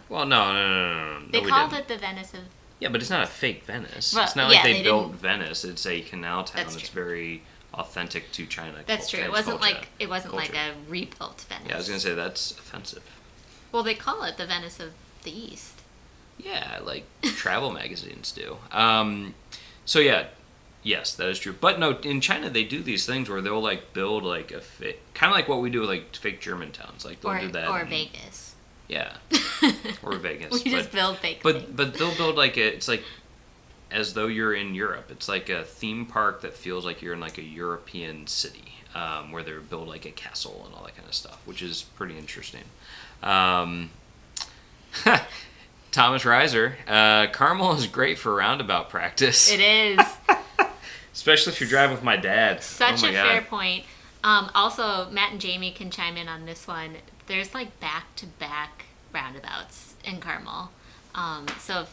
Well, no. They called it the Venice of... Yeah, but it's not a fake Venice. Well, it's not like they built Venice. It's a canal town that's very authentic to China. That's true. It wasn't like a rebuilt Venice. Yeah, I was gonna say that's offensive. Well, they call it the Venice of the East. Yeah, like travel magazines do. So yeah, yes, that is true. But no, in China they do these things where they'll like build like a kind of like what we do with like fake German towns. Like they'll do that. Or Vegas. Yeah. Or Vegas. We just build fake things. But they'll build like it's like as though you're in Europe. It's like a theme park that feels like you're in like a European city, where they build like a castle and all that kind of stuff, which is pretty interesting. Thomas Reiser, Carmel is great for roundabout practice. It is. Especially if you're driving with my dad. Such a fair point. Also, Matt and Jamie can chime in on this one. There's like back-to-back roundabouts in Carmel. So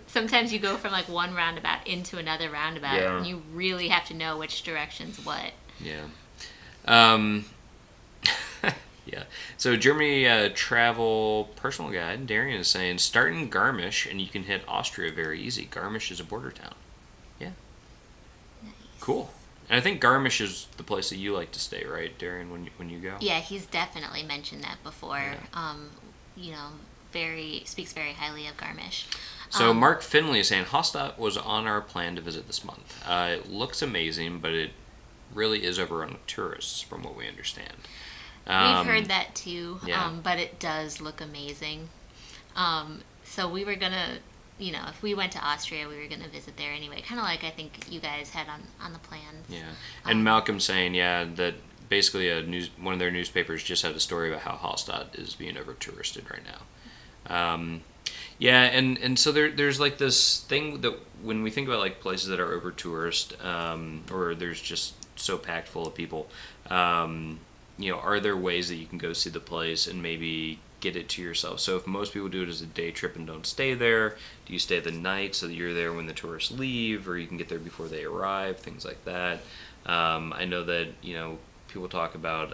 sometimes you go from like one roundabout into another roundabout, and you really have to know which direction's what. Yeah. Yeah. So Germany travel personal guide, Darian is saying, start in Garmisch and you can hit Austria very easy. Garmisch is a border town. Yeah. Nice. Cool. And I think Garmisch is the place that you like to stay, right, Darian, when you go? Yeah, he's definitely mentioned that before. Yeah. Speaks very highly of Garmisch. So Mark Finley is saying, Hallstatt was on our plan to visit this month. It looks amazing, but it really is overrun with tourists, from what we understand. We've heard that too, yeah. But it does look amazing. So we were going to, if we went to Austria, we were going to visit there anyway. Kind of like I think you guys had on the plans. Yeah. And Malcolm's saying, that basically one of their newspapers just had a story about how Hallstatt is being over-touristed right now. Yeah, and so there's like this thing that when we think about like places that are over-tourist, or there's just so packed full of people, are there ways that you can go see the place and maybe get it to yourself? So if most people do it as a day trip and don't stay there, do you stay the night so that you're there when the tourists leave, or you can get there before they arrive, things like that. I know that, people talk about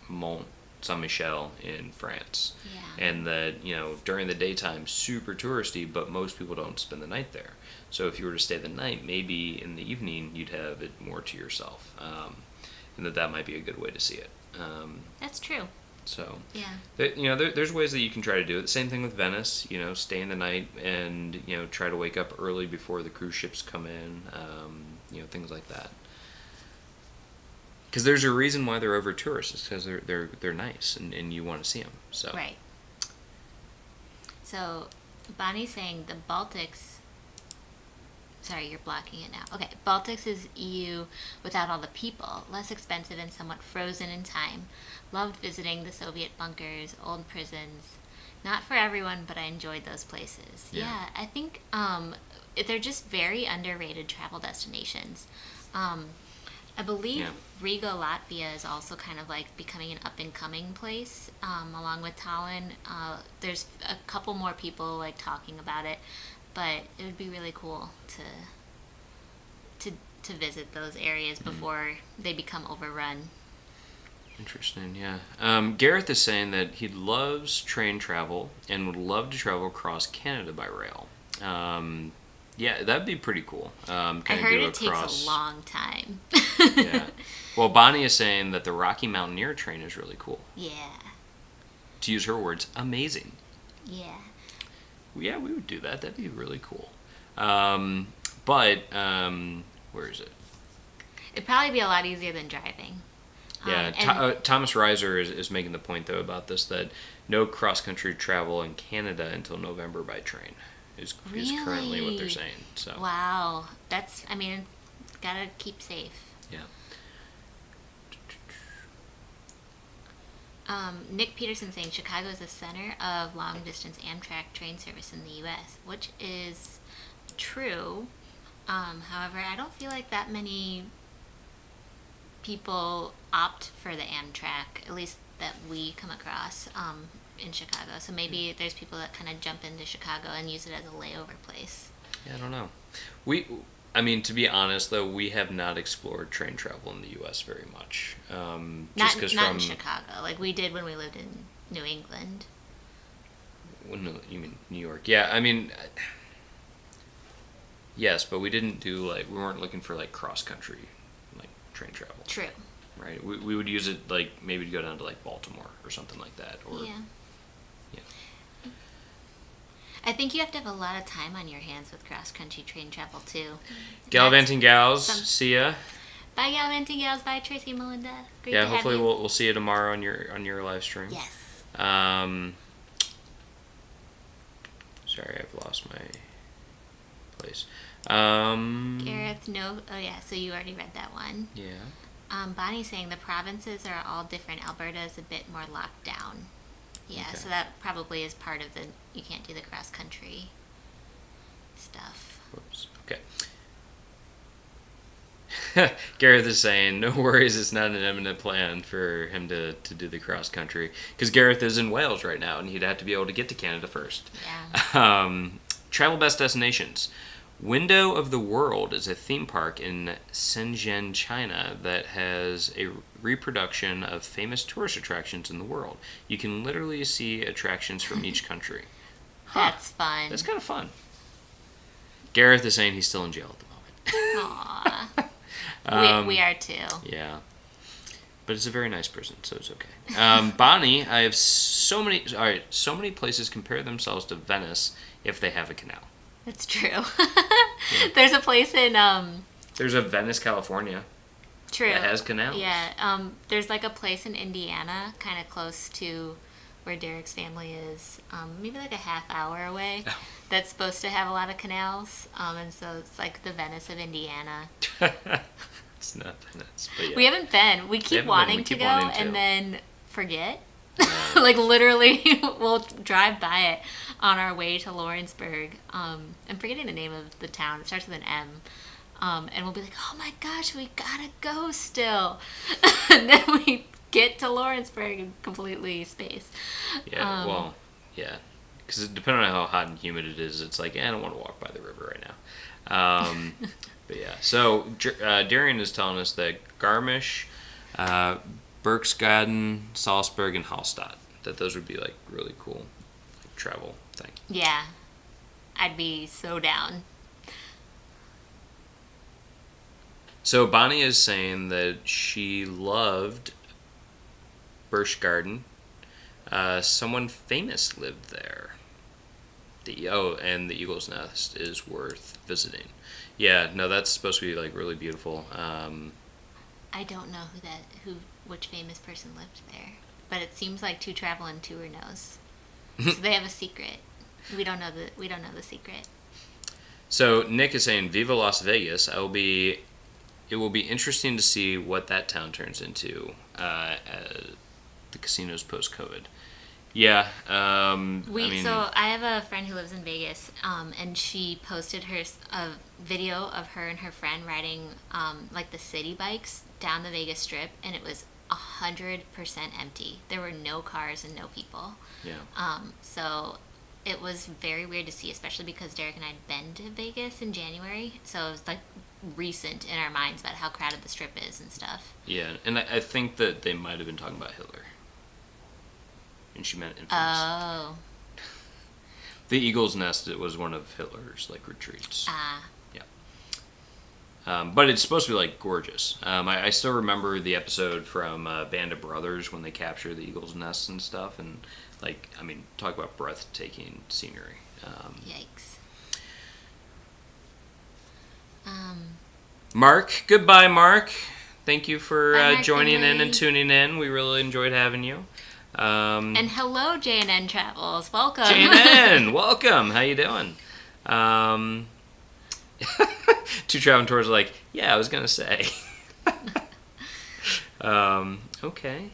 Mont Saint-Michel in France. Yeah. And that, during the daytime, super touristy, but most people don't spend the night there. So if you were to stay the night, maybe in the evening you'd have it more to yourself. And that might be a good way to see it. That's true. So, yeah. There's ways that you can try to do it. Same thing with Venice, stay in the night and, try to wake up early before the cruise ships come in, things like that. Because there's a reason why they're over tourists. It's because they're nice and you want to see them. So. Right. So, Bonnie's saying the Baltics... Sorry, you're blocking it now. Okay, Baltics is EU without all the people. Less expensive and somewhat frozen in time. Loved visiting the Soviet bunkers, old prisons. Not for everyone, but I enjoyed those places. Yeah, I think they're just very underrated travel destinations. I believe Riga, Latvia is also kind of like becoming an up-and-coming place, along with Tallinn. There's a couple more people like talking about it, but it would be really cool to visit those areas before they become overrun. Interesting, yeah. Gareth is saying that he loves train travel and would love to travel across Canada by rail. Yeah, that'd be pretty cool. I heard it takes a long time. Yeah. Well, Bonnie is saying that the Rocky Mountaineer train is really cool. Yeah. To use her words, amazing. Yeah. we would do that. That'd be really cool. But where is it? It'd probably be a lot easier than driving. Yeah, Thomas Reiser is making the point, though, about this, that no cross-country travel in Canada until November by train is currently what they're saying. So wow. That's, I mean, gotta keep safe. Yeah. Nick Peterson saying Chicago is the center of long-distance Amtrak train service in the U.S., which is true. However, I don't feel like that many people opt for the Amtrak, at least that we come across in Chicago. So maybe there's people that kind of jump into Chicago and use it as a layover place. Yeah, I don't know. I mean, to be honest, though, we have not explored train travel in the U.S. very much. Not in Chicago, like we did when we lived in New England. You mean New York? Yeah, I mean, yes, but we didn't do, we weren't looking for, cross-country, train travel. True. Right? We would use it, maybe to go down to, Baltimore or something like that. Or, yeah. I think you have to have a lot of time on your hands with cross-country train travel, too. Gallivanting Gals, see ya. Bye, Gallivanting Gals. Bye, Tracy and Melinda. Great to hopefully have you. we'll see you tomorrow on your live stream. Yes. Sorry, I've lost my place. Gareth, no. Oh, yeah, so you already read that one. Yeah. Bonnie's saying the provinces are all different. Alberta is a bit more locked down. Yeah, Okay. so that probably is part of you can't do the cross-country stuff. Whoops. Okay. Gareth is saying, no worries, it's not an imminent plan for him to do the cross-country. Because Gareth is in Wales right now, and he'd have to be able to get to Canada first. Yeah. Travel best destinations. Window of the World is a theme park in Shenzhen, China that has a reproduction of famous tourist attractions in the world. You can literally see attractions from each country. That's fun. That's kind of fun. Gareth is saying he's still in jail at the moment. Aww. We are too. Yeah. But it's a very nice prison, so it's okay. Bonnie, I have so many places compare themselves to Venice if they have a canal. That's true. Yeah. There's a place in There's a Venice, California. True. That has canals. Yeah. There's a place in Indiana, kind of close to where Derek's family is, maybe a half hour away. Oh. That's supposed to have a lot of canals, and so it's like the Venice of Indiana. It's not Venice, but yeah. We haven't been. We keep wanting to go and then forget. Literally, we'll drive by it on our way to Lawrenceburg. I'm forgetting the name of the town. It starts with an M. And we'll be like, oh my gosh, we gotta go still. And then we get to Lawrenceburg and completely space. Yeah, yeah. Because depending on how hot and humid it is, it's I don't want to walk by the river right now. But yeah, so Darian is telling us that Garmisch, Berchtesgaden, Salzburg, and Hallstatt, that those would be really cool travel thing. Yeah, I'd be so down. So Bonnie is saying that she loved Berchtesgaden. Someone famous lived there. And the Eagle's Nest is worth visiting. Yeah, no, that's supposed to be really beautiful. I don't know which famous person lived there, but it seems like Two Travel and Tour knows. So they have a secret. We don't know the secret. So Nick is saying, "Viva Las Vegas!" It will be interesting to see what that town turns into. The casinos post-COVID. Yeah. So I have a friend who lives in Vegas, and she posted a video of her and her friend riding the city bikes down the Vegas Strip, and it was 100% empty. There were no cars and no people. Yeah. So it was very weird to see, especially because Derek and I had been to Vegas in January, so it was recent in our minds about how crowded the Strip is and stuff. Yeah, and I think that they might have been talking about Hitler. And she meant infamous. Oh. The Eagle's Nest, it was one of Hitler's retreats. Ah. Yeah. But it's supposed to be gorgeous. I still remember the episode from Band of Brothers when they capture the Eagle's Nest and stuff, and talk about breathtaking scenery. Yikes. Mark, goodbye, Mark. Thank you for Mark joining Finley. in and tuning in. We really enjoyed having you. And hello, J&N Travels. Welcome. J&N, welcome. How you doing? Two traveling tours are like, yeah, I was going to say. Okay.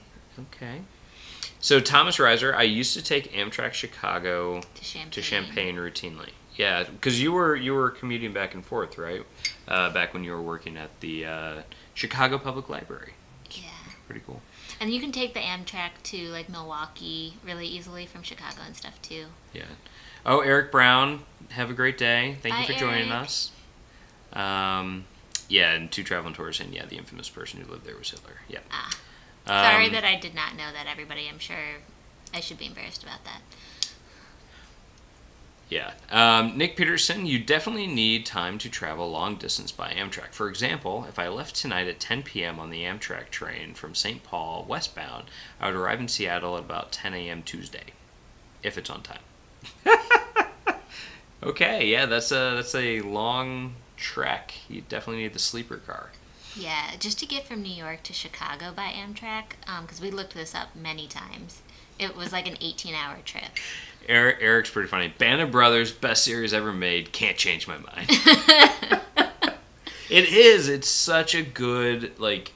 So Thomas Reiser, I used to take Amtrak Chicago to Champaign routinely. Yeah, because you were commuting back and forth, right? Back when you were working at the Chicago Public Library. Yeah. Pretty cool. And you can take the Amtrak to like Milwaukee really easily from Chicago and stuff too. Yeah. Oh, Eric Brown, have a great day. Thank Bye, you for joining Eric. us. Yeah, and two traveling tours, and yeah, the infamous person who lived there was Hitler. Yeah. Sorry that I did not know that, everybody. I'm sure I should be embarrassed about that. Yeah. Nick Peterson, you definitely need time to travel long distance by Amtrak. For example, if I left tonight at 10 p.m. on the Amtrak train from St. Paul westbound, I would arrive in Seattle at about 10 a.m. Tuesday, if it's on time. Okay, yeah, that's a long trek. You definitely need the sleeper car. Yeah, just to get from New York to Chicago by Amtrak, because we looked this up many times. It was like an 18-hour trip. Eric's pretty funny. Band of Brothers, best series ever made. Can't change my mind. It is. It's such a good, like,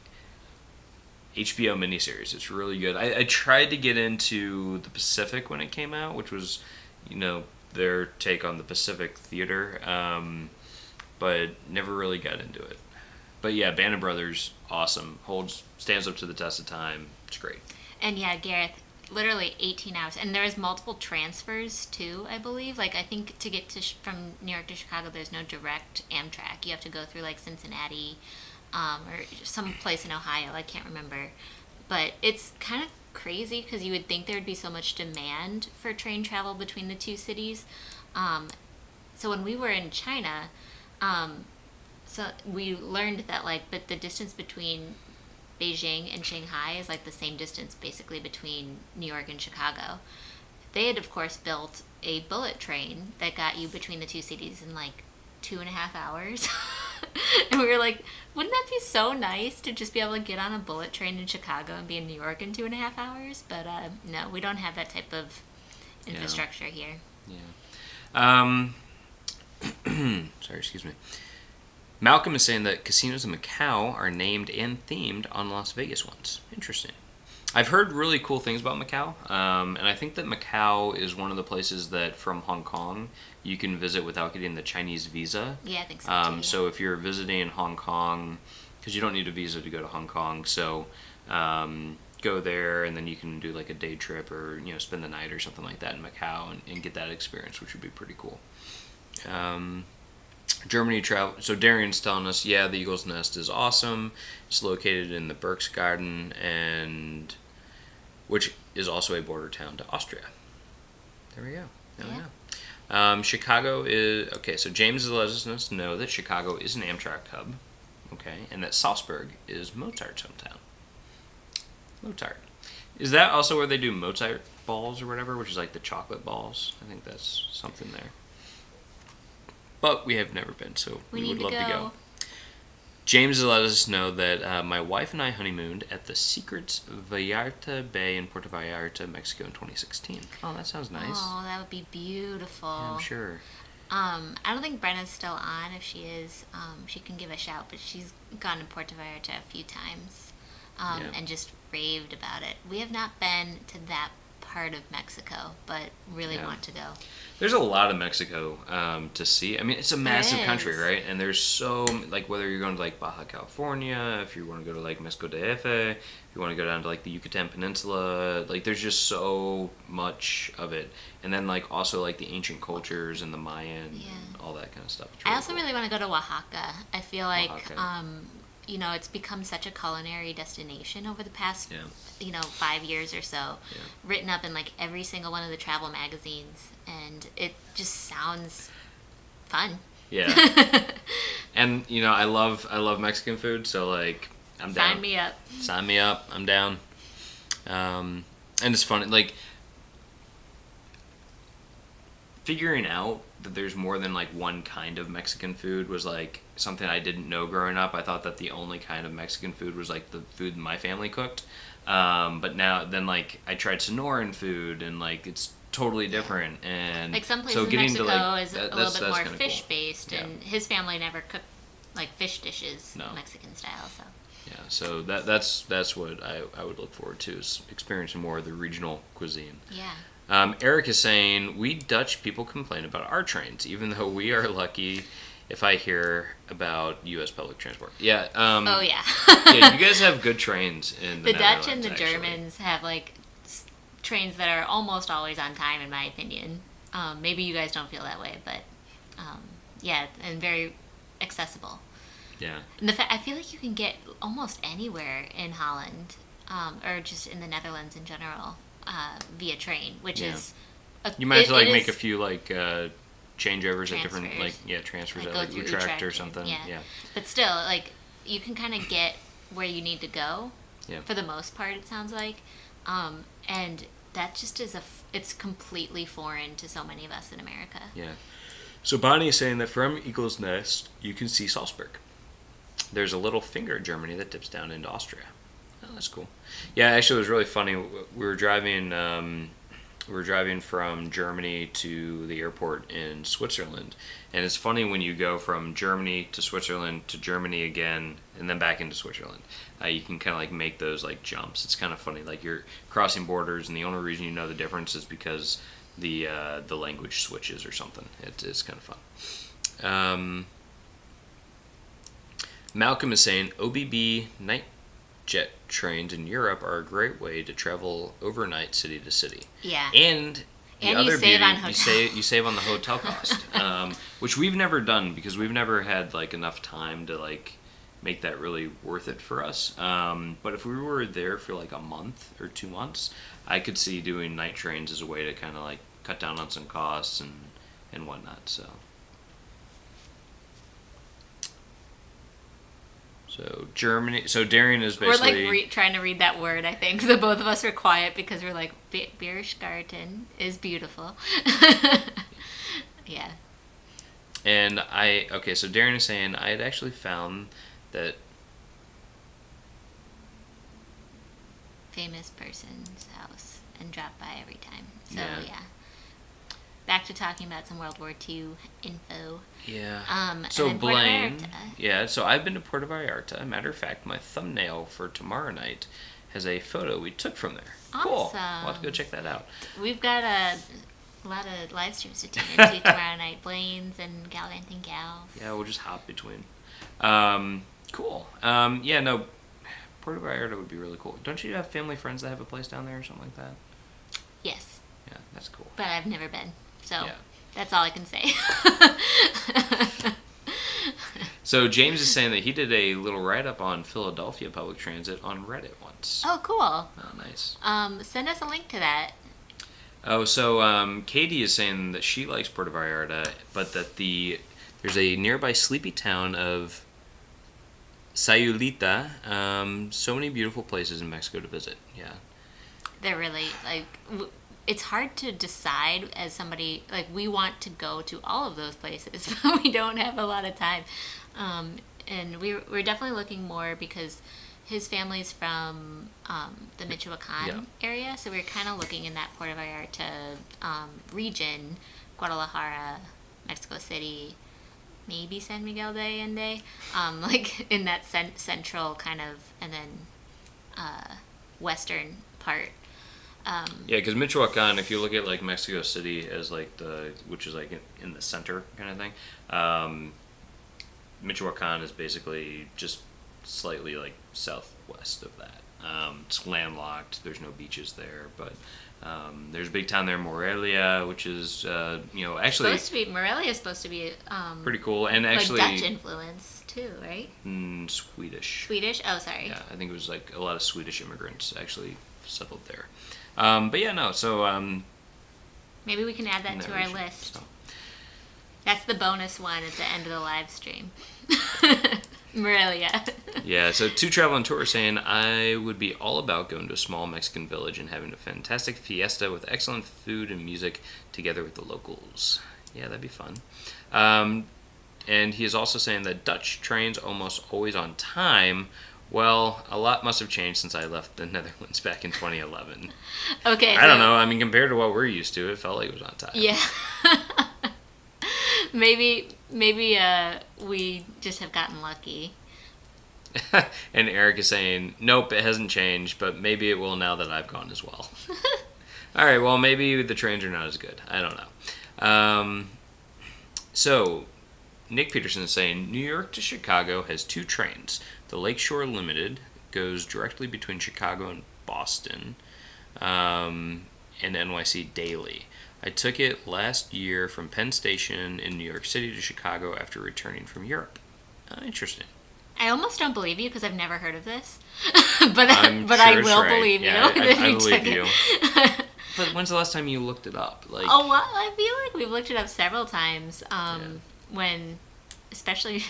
HBO miniseries. It's really good. I tried to get into The Pacific when it came out, which was, their take on the Pacific theater, but never really got into it. But yeah, Band of Brothers, awesome. Stands up to the test of time. It's great. And yeah, Gareth, literally 18 hours. And there is multiple transfers too, I believe. Like, I think to get from New York to Chicago, there's no direct Amtrak. You have to go through like Cincinnati or some place in Ohio. I can't remember. But it's kind of crazy because you would think there would be so much demand for train travel between the two cities. So when we were in China, so we learned that the distance between Beijing and Shanghai is like the same distance basically between New York and Chicago. They had of course built a bullet train that got you between the two cities in like 2.5 hours. And we were like, wouldn't that be so nice to just be able to get on a bullet train in Chicago and be in New York in 2.5 hours? But no, we don't have that type of infrastructure here. Yeah. Sorry, excuse me. Malcolm is saying that casinos in Macau are named and themed on Las Vegas ones. Interesting. I've heard really cool things about Macau, and I think that Macau is one of the places that from Hong Kong you can visit without getting the Chinese visa. Yeah, I think so too. So if you're visiting Hong Kong, because you don't need a visa to go to Hong Kong, so go there and then you can do like a day trip or spend the night or something like that in Macau and get that experience, which would be pretty cool. Germany travel. So Darian's telling us, yeah, the Eagle's Nest is awesome. It's located in the Berchtesgaden, and which is also a border town to Austria. There we go. Chicago is okay. So James is letting us know that Chicago is an Amtrak hub, okay, and that Salzburg is Mozart's hometown. Mozart. Is that also where they do Mozart balls or whatever, which is like the chocolate balls? I think that's something there. But we have never been, so we would love to go. James has let us know that my wife and I honeymooned at the Secrets Vallarta Bay in Puerto Vallarta, Mexico in 2016. Oh, that sounds nice. Oh, that would be beautiful. Yeah, I'm sure. I don't think Brenna's still on. If she is, she can give a shout, but she's gone to Puerto Vallarta a few times and just raved about it. We have not been to that part of Mexico, but really want to go. There's a lot of Mexico to see. I mean, it's a massive country, right? And there's so, like, whether you're going to, like, Baja California, if you want to go to, like, Mexico DF, if you want to go down to, like, the Yucatan Peninsula, like, there's just so much of it. And then, like, also, like, the ancient cultures and the Mayan and all that kind of stuff. I also really want to go to Oaxaca. I feel like, it's become such a culinary destination over the past, 5 years or so. Yeah. Written up in, like, every single one of the travel magazines. And it just sounds fun. Yeah. And, I love Mexican food, so, like, I'm down. Sign me up. Sign me up. I'm down. And it's funny, like, figuring out that there's more than like one kind of Mexican food was like something I didn't know growing up. I thought that the only kind of Mexican food was like the food my family cooked. But now then like I tried Sonoran food and like it's totally different. And like some places so in getting Mexico to like is a little bit more fish cool. based, and his family never cooked like fish dishes No. Mexican style. So yeah, so that's what I would look forward to, is experiencing more of the regional cuisine. Yeah. Eric is saying, we Dutch people complain about our trains, even though we are lucky if I hear about U.S. public transport. Yeah. Oh, yeah. Yeah, you guys have good trains in the Dutch and the actually. Germans have, like, trains that are almost always on time, in my opinion. Maybe you guys don't feel that way, but, yeah, and very accessible. Yeah. And I feel like you can get almost anywhere in Holland, or just in the Netherlands in general, via train, which is... You might have to, like, make a few, like, changeovers at different, like, transfers like at, like, Utrecht or something. Yeah. But still, like, you can kind of get where you need to go, for the most part, it sounds like. And that just is it's completely foreign to so many of us in America. Yeah. So Bonnie is saying that from Eagle's Nest, you can see Salzburg. There's a little finger in Germany that dips down into Austria. Oh, that's cool. Yeah, actually, it was really funny. We were driving from Germany to the airport in Switzerland, and it's funny when you go from Germany to Switzerland to Germany again, and then back into Switzerland. You can kind of like make those like jumps. It's kind of funny, like you're crossing borders, and the only reason you know the difference is because the language switches or something. It's kind of fun. Malcolm is saying OBB night jet trains in Europe are a great way to travel overnight city to city. Yeah. And the other you save on hotel. you save on the hotel cost, which we've never done because we've never had like enough time to like make that really worth it for us. But if we were there for like a month or 2 months, I could see doing night trains as a way to kind of like cut down on some costs and whatnot. So Germany. So Darian is basically. We're like trying to read that word. I think the both of us are quiet because we're like Berchtesgaden is beautiful. Yeah. And so Darian is saying I had actually found that famous person's house and drop by every time. So yeah. Back to talking about some World War II info. Yeah. So Blaine. Yeah. So I've been to Puerto Vallarta. Matter of fact, my thumbnail for tomorrow night has a photo we took from there. Awesome. Cool. We'll have to go check that out. We've got a lot of live streams to tune into tomorrow night. Blaine's and Galvanting Gals. Yeah, we'll just hop between. Cool. Yeah. No. Puerto Vallarta would be really cool. Don't you have family friends that have a place down there or something like that? Yes. Yeah, that's cool. But I've never been. So yeah. That's all I can say. So James is saying that he did a little write-up on Philadelphia public transit on Reddit once. Oh, cool. Oh, nice. Send us a link to that. Oh, so Katie is saying that she likes Puerto Vallarta, but that there's a nearby sleepy town of Sayulita. So many beautiful places in Mexico to visit. Yeah. They're really, like, it's hard to decide as somebody, like, we want to go to all of those places, but we don't have a lot of time. And we're definitely looking more because his family's from the Michoacan area, so we're kind of looking in that Puerto Vallarta region, Guadalajara, Mexico City, maybe San Miguel de Allende, like in that central kind of, and then western part. Yeah, because Michoacan, if you look at like Mexico City as like which is like in the center kind of thing, Michoacan is basically just slightly like southwest of that. It's landlocked. There's no beaches there, but there's a big town there, Morelia, which is actually Morelia is supposed to be pretty cool, and actually like Dutch influence too, right? Swedish. Swedish? Oh, sorry. Yeah, I think it was like a lot of Swedish immigrants actually settled there. But yeah, no. So maybe we can add that to our list. So. That's the bonus one at the end of the live stream. Morelia. Yeah, so Two Travel on Tour saying, I would be all about going to a small Mexican village and having a fantastic fiesta with excellent food and music together with the locals. Yeah, that'd be fun. And he is also saying that Dutch trains almost always on time. Well, a lot must have changed since I left the Netherlands back in 2011. Okay. I don't know. I mean, compared to what we're used to, it felt like it was on time. Yeah. maybe we just have gotten lucky. And Eric is saying, nope, it hasn't changed, but maybe it will now that I've gone as well. All right, well, maybe the trains are not as good. I don't know. So, Nick Peterson is saying, New York to Chicago has 2 trains. The Lakeshore Limited goes directly between Chicago and Boston, and NYC daily. I took it last year from Penn Station in New York City to Chicago after returning from Europe. Interesting. I almost don't believe you because I've never heard of this, but sure I will believe you. Yeah, I believe you. But when's the last time you looked it up? Like, oh, well, I feel like we've looked it up several times. Especially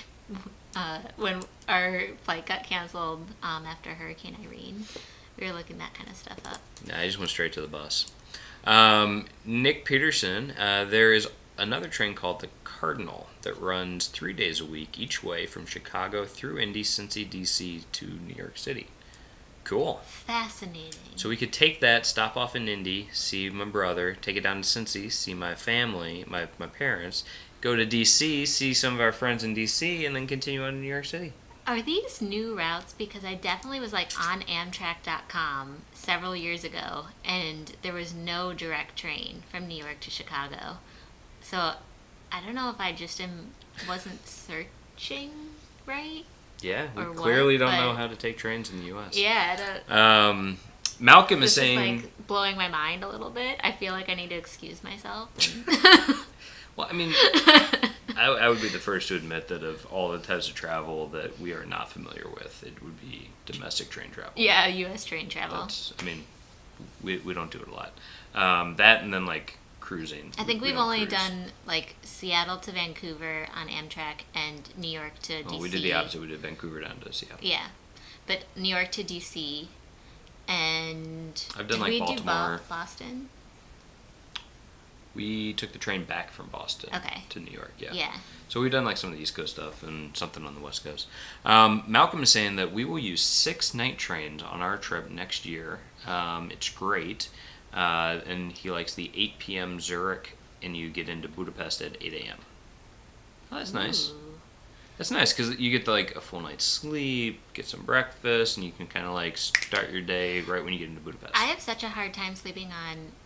when our flight got canceled after Hurricane Irene, we were looking that kind of stuff up. Nah, I just went straight to the bus. Nick Peterson, there is another train called the Cardinal that runs 3 days a week each way from Chicago through Indy, Cincy, DC to New York City. Cool. Fascinating. So we could take that, stop off in Indy, see my brother, take it down to Cincy, see my family, my parents, go to DC, see some of our friends in DC, and then continue on to New York City. Are these new routes? Because I definitely was like on Amtrak.com several years ago, and there was no direct train from New York to Chicago. So I don't know if I just wasn't searching right. Yeah, we or clearly what, don't but know how to take trains in the U.S. Yeah, I don't. Malcolm is This saying, is like blowing my mind a little bit. I feel like I need to excuse myself. well, I mean, I would be the first to admit that of all the types of travel that we are not familiar with, it would be domestic train travel. Yeah, U.S. train travel. I mean, we don't do it a lot. That and then like cruising. I think we've only done like Seattle to Vancouver on Amtrak and New York to DC. Oh, we did the opposite. We did Vancouver down to Seattle. Yeah, but New York to DC, and I've done did like we Baltimore. do Boston? We took the train back from Boston to New York. Yeah. Yeah. So we've done like some of the East Coast stuff and something on the West Coast. Malcolm is saying that we will use 6 night trains on our trip next year. It's great. And he likes the 8 p.m. Zurich, and you get into Budapest at 8 a.m. Oh, that's nice. That's nice because you get like a full night's sleep, get some breakfast, and you can kind of like start your day right when you get into Budapest. I have such a hard time sleeping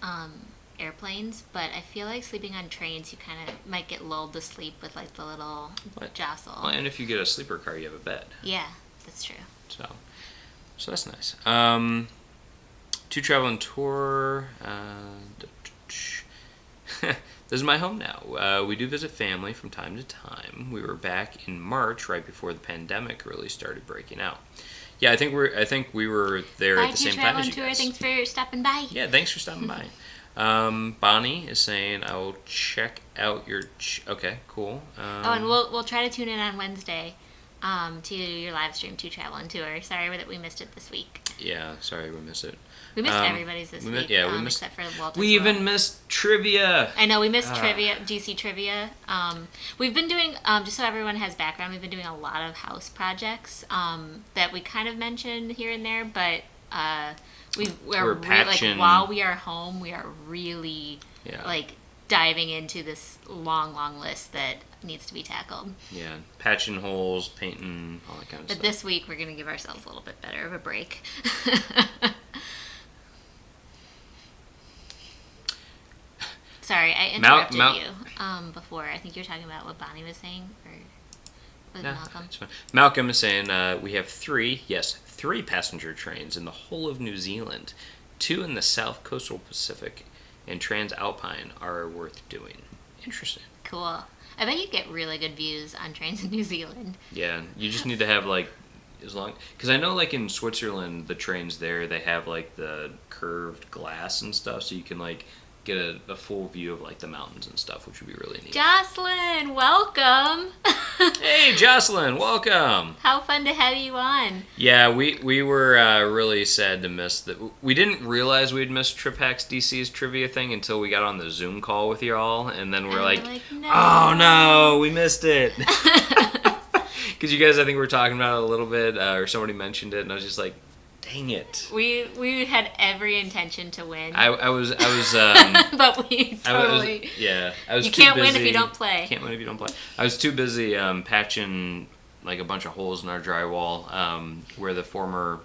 on airplanes, but I feel like sleeping on trains, you kind of might get lulled to sleep with like the little jostle. Well, and if you get a sleeper car, you have a bed. Yeah, that's true. So that's nice. To travel on tour. This is my home now. We do visit family from time to time. We were back in March, right before the pandemic really started breaking out. Yeah, I think we were there at the same time as you guys. Thanks for stopping by. Yeah, thanks for stopping by. Bonnie is saying, I will check out your... okay, cool. And we'll try to tune in on Wednesday to your live stream to Travel and Tour. Sorry that we missed it this week. Yeah, sorry we missed it. We missed everybody's this week. We missed, except for Walter's. We even missed trivia. I know, we missed trivia, GC trivia. We've been doing, just so everyone has background, we've been doing a lot of house projects that we kind of mentioned here and there, but we're like, while we are home, we are really like diving into this long list that needs to be tackled. Yeah, patching holes, painting, all that kind of stuff. But this week, we're going to give ourselves a little bit better of a break. Sorry, I interrupted you before. I think you were talking about what Bonnie was saying, or was Malcolm? It's fine. Malcolm is saying we have 3 passenger trains in the whole of New Zealand. 2 in the South Coastal Pacific, and Transalpine are worth doing. Interesting. Cool. I bet you get really good views on trains in New Zealand. Yeah, you just need to have like because I know like in Switzerland the trains there they have like the curved glass and stuff, so you can like get a full view of like the mountains and stuff, which would be really neat. Jocelyn, welcome. Hey, Jocelyn, welcome. How fun to have you on. Yeah, we were really sad to miss that. We didn't realize we'd missed Trip Hacks DC's trivia thing until we got on the Zoom call with y'all, and then we're like, no. oh no, we missed it. Because you guys, I think we were talking about it a little bit, or somebody mentioned it, and I was just like, dang it. We had every intention to win. I was but we totally... I was you too can't busy. win if you don't play. Can't win if you don't play. I was too busy patching like a bunch of holes in our drywall where the former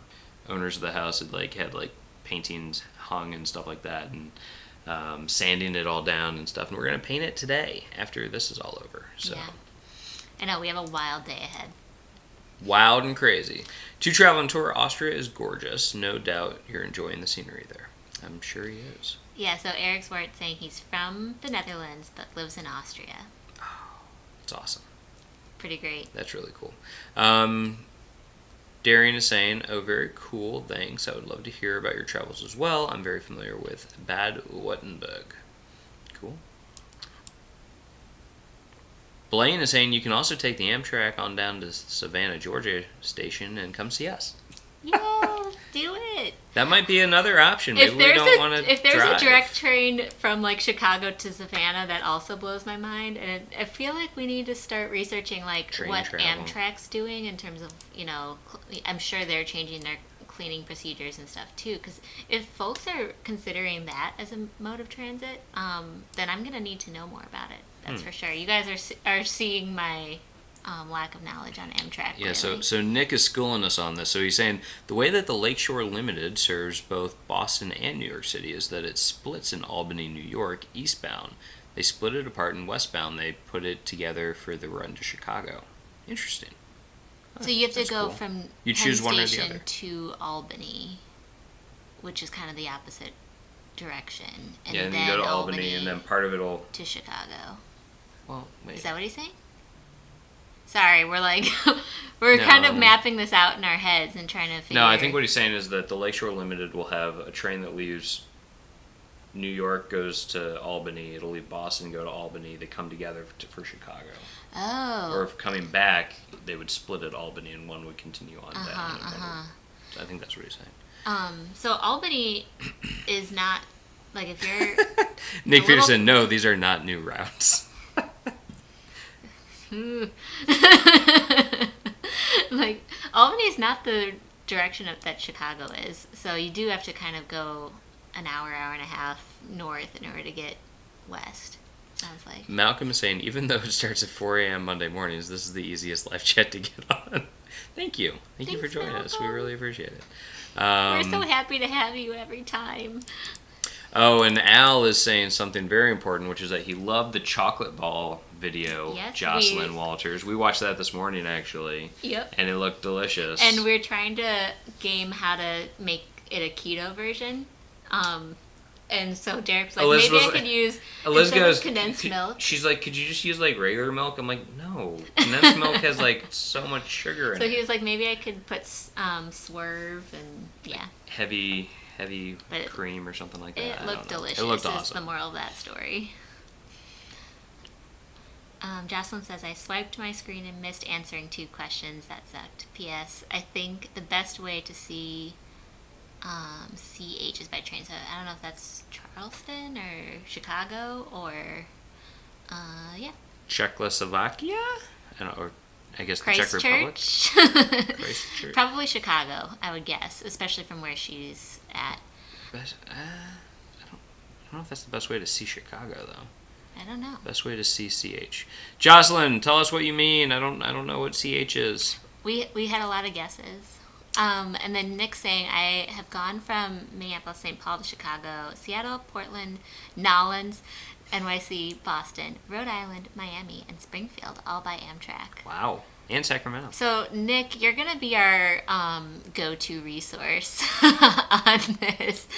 owners of the house had paintings hung and stuff like that, and sanding it all down and stuff. And we're going to paint it today after this is all over. So. Yeah. I know, we have a wild day ahead. Wild and crazy. To travel on tour, Austria is gorgeous. No doubt you're enjoying the scenery there. I'm sure he is. Yeah, so Eric Swart saying he's from the Netherlands but lives in Austria. Oh, that's awesome. Pretty great. That's really cool. Darian is saying, oh, very cool, thanks. I would love to hear about your travels as well. I'm very familiar with Bad Württemberg. Cool. Blaine is saying you can also take the Amtrak on down to Savannah, Georgia station and come see us. Yeah, let's do it. That might be another option. Maybe we don't want to drive. If there's a direct train from like Chicago to Savannah, that also blows my mind. And I feel like we need to start researching like Train what travel. Amtrak's doing in terms of, I'm sure they're changing their cleaning procedures and stuff too. Because if folks are considering that as a mode of transit, then I'm gonna need to know more about it. That's for sure. You guys are seeing my lack of knowledge on Amtrak. Yeah, clearly. so Nick is schooling us on this. So he's saying the way that the Lakeshore Limited serves both Boston and New York City is that it splits in Albany, New York, eastbound. They split it apart in westbound. They put it together for the run to Chicago. Interesting. So you have to go cool. from You choose one or the Station other. to Albany, which is kind of the opposite direction. And Yeah, and then you go to Albany, and then part of it will... to Chicago. Well, wait. Is that what he's saying? Sorry, we're we're kind of mapping this out in our heads and trying to figure... No, I think what he's saying is that the Lakeshore Limited will have a train that leaves New York, goes to Albany. It'll leave Boston, go to Albany. They come together for Chicago. Oh. Or if coming back, they would split at Albany and one would continue on down. So I think that's what he's saying. So Albany is not... Like, if you're... Nick Peterson, no, these are not new routes. Like, Albany is not the direction that Chicago is, so you do have to kind of go an hour and a half north in order to get west, sounds like. Malcolm is saying, even though it starts at 4 a.m. Monday mornings, this is the easiest live chat to get on. Thank you. Thank you for joining us. We really appreciate it. We're so happy to have you every time. Oh, and Al is saying something very important, which is that he loved the chocolate ball video, yes, Jocelyn Walters. We watched that this morning, actually. Yep. And it looked delicious. And we're trying to game how to make it a keto version. And so Derek's like, Eliz maybe I could use Eliz goes, condensed milk. She's like, could you just use like regular milk? I'm like, no. Condensed milk has like so much sugar in it. So he was like, maybe I could put Swerve and, yeah. Heavy cream or something like that. It looked delicious. It looked Is awesome. the moral of that story. Jocelyn says, I swiped my screen and missed answering 2 questions. That sucked. P.S. I think the best way to see CH is by train. So I don't know if that's Charleston or Chicago or, yeah. Czechoslovakia? Or I guess the Czech Republic? Christchurch. Probably Chicago, I would guess, especially from where she's at. But, I don't know if that's the best way to see Chicago, though. I don't know. Best way to see CH. Jocelyn, tell us what you mean. I don't know what CH is. We had a lot of guesses. And then Nick saying, I have gone from Minneapolis, St. Paul to Chicago, Seattle, Portland, Nolens, NYC, Boston, Rhode Island, Miami, and Springfield, all by Amtrak. Wow. And Sacramento. So, Nick, you're going to be our go-to resource on this.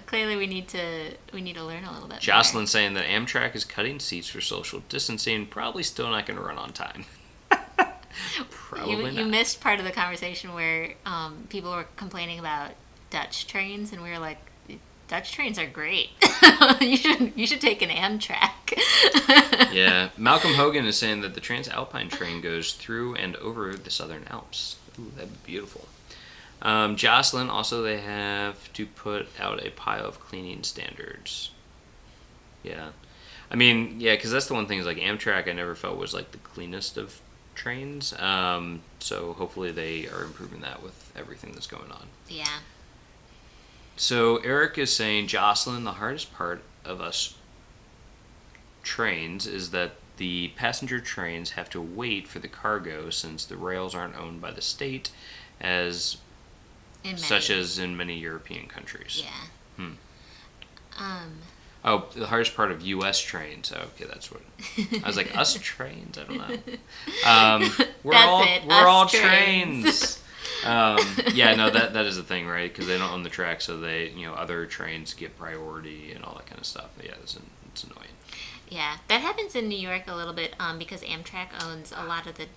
Clearly, we need to learn a little bit Jocelyn more. saying that Amtrak is cutting seats for social distancing. Probably still not going to run on time. Probably you missed part of the conversation where people were complaining about Dutch trains, and we were like, Dutch trains are great. You should take an Amtrak. Yeah, Malcolm Hogan is saying that the Transalpine train goes through and over the Southern Alps. Ooh, that'd be beautiful. Jocelyn, also they have to put out a pile of cleaning standards. Yeah. I mean, yeah, because that's the one thing is like Amtrak I never felt was like the cleanest of trains. So hopefully they are improving that with everything that's going on. Yeah. So Eric is saying, Jocelyn, the hardest part of us trains is that the passenger trains have to wait for the cargo since the rails aren't owned by the state as such as in many European countries. Yeah. Oh, the hardest part of U.S. trains. Oh, okay, that's what. I was like, us trains? I don't know. We're all trains. Yeah, no, that is the thing, right? Because they don't own the track, so they, other trains get priority and all that kind of stuff. Yeah, it's annoying. Yeah, that happens in New York a little bit because Amtrak owns a lot of the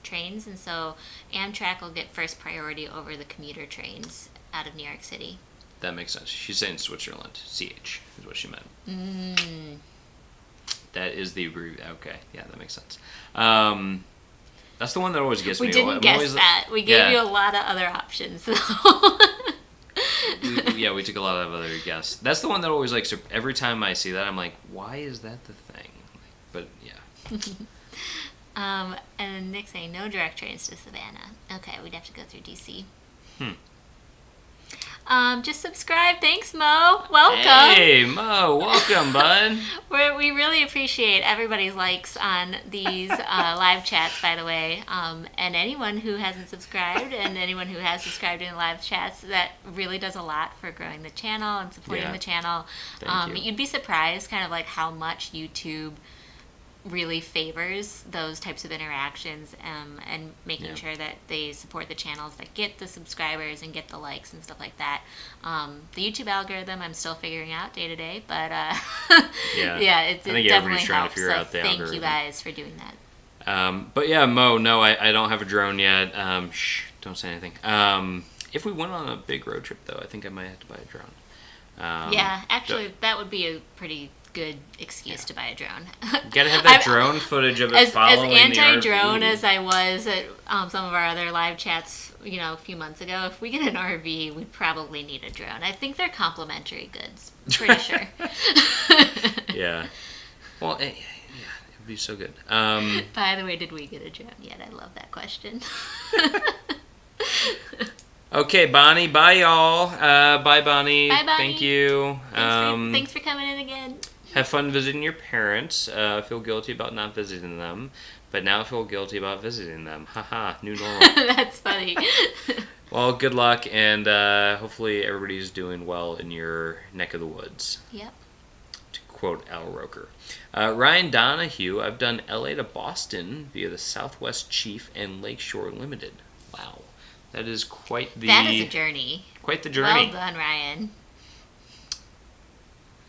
trains, and so Amtrak will get first priority over the commuter trains out of New York City. That makes sense. She's saying Switzerland. CH is what she meant. That is the abbreviation. Okay, yeah, that makes sense. That's the one that always gets me. We didn't guess that. We gave you a lot of other options. We took a lot of other guesses. That's the one that always, like, so every time I see that, I'm like, why is that the thing? But, yeah. And Nick's saying no direct trains to Savannah. Okay, we'd have to go through DC. Just subscribe. Thanks, Mo. Welcome. Hey, Mo. Welcome, bud. We really appreciate everybody's likes on these live chats, by the way. And anyone who hasn't subscribed and anyone who has subscribed in live chats, that really does a lot for growing the channel and supporting the channel. Thank you. You'd be surprised kind of like how much YouTube really favors those types of interactions and making sure that they support the channels that get the subscribers and get the likes and stuff like that. The YouTube algorithm I'm still figuring out day to day, but it definitely helps. So thank you guys for doing that. But yeah, Mo, no, I don't have a drone yet. Shh, don't say anything. If we went on a big road trip though, I think I might have to buy a drone. Yeah, actually, that would be a pretty good excuse to buy a drone. You gotta have that drone footage of it following as anti-drone as I was at some of our other live chats, a few months ago. If we get an RV, we probably need a drone. I think they're complimentary goods. I'm pretty sure. Yeah. Well, yeah, it would be so good. By the way, did we get a drone yet? I love that question. Okay, Bonnie. Bye, y'all. Bye, Bonnie. Bye, Bonnie. Thank you. Thanks for coming in again. Have fun visiting your parents. Feel guilty about not visiting them, but now feel guilty about visiting them. Haha, new normal. That's funny. Well, good luck, and hopefully everybody's doing well in your neck of the woods. Yep. To quote Al Roker. Ryan Donahue, I've done LA to Boston via the Southwest Chief and Lakeshore Limited. Wow. That is quite the... That is a journey. Quite the journey. Well done, Ryan.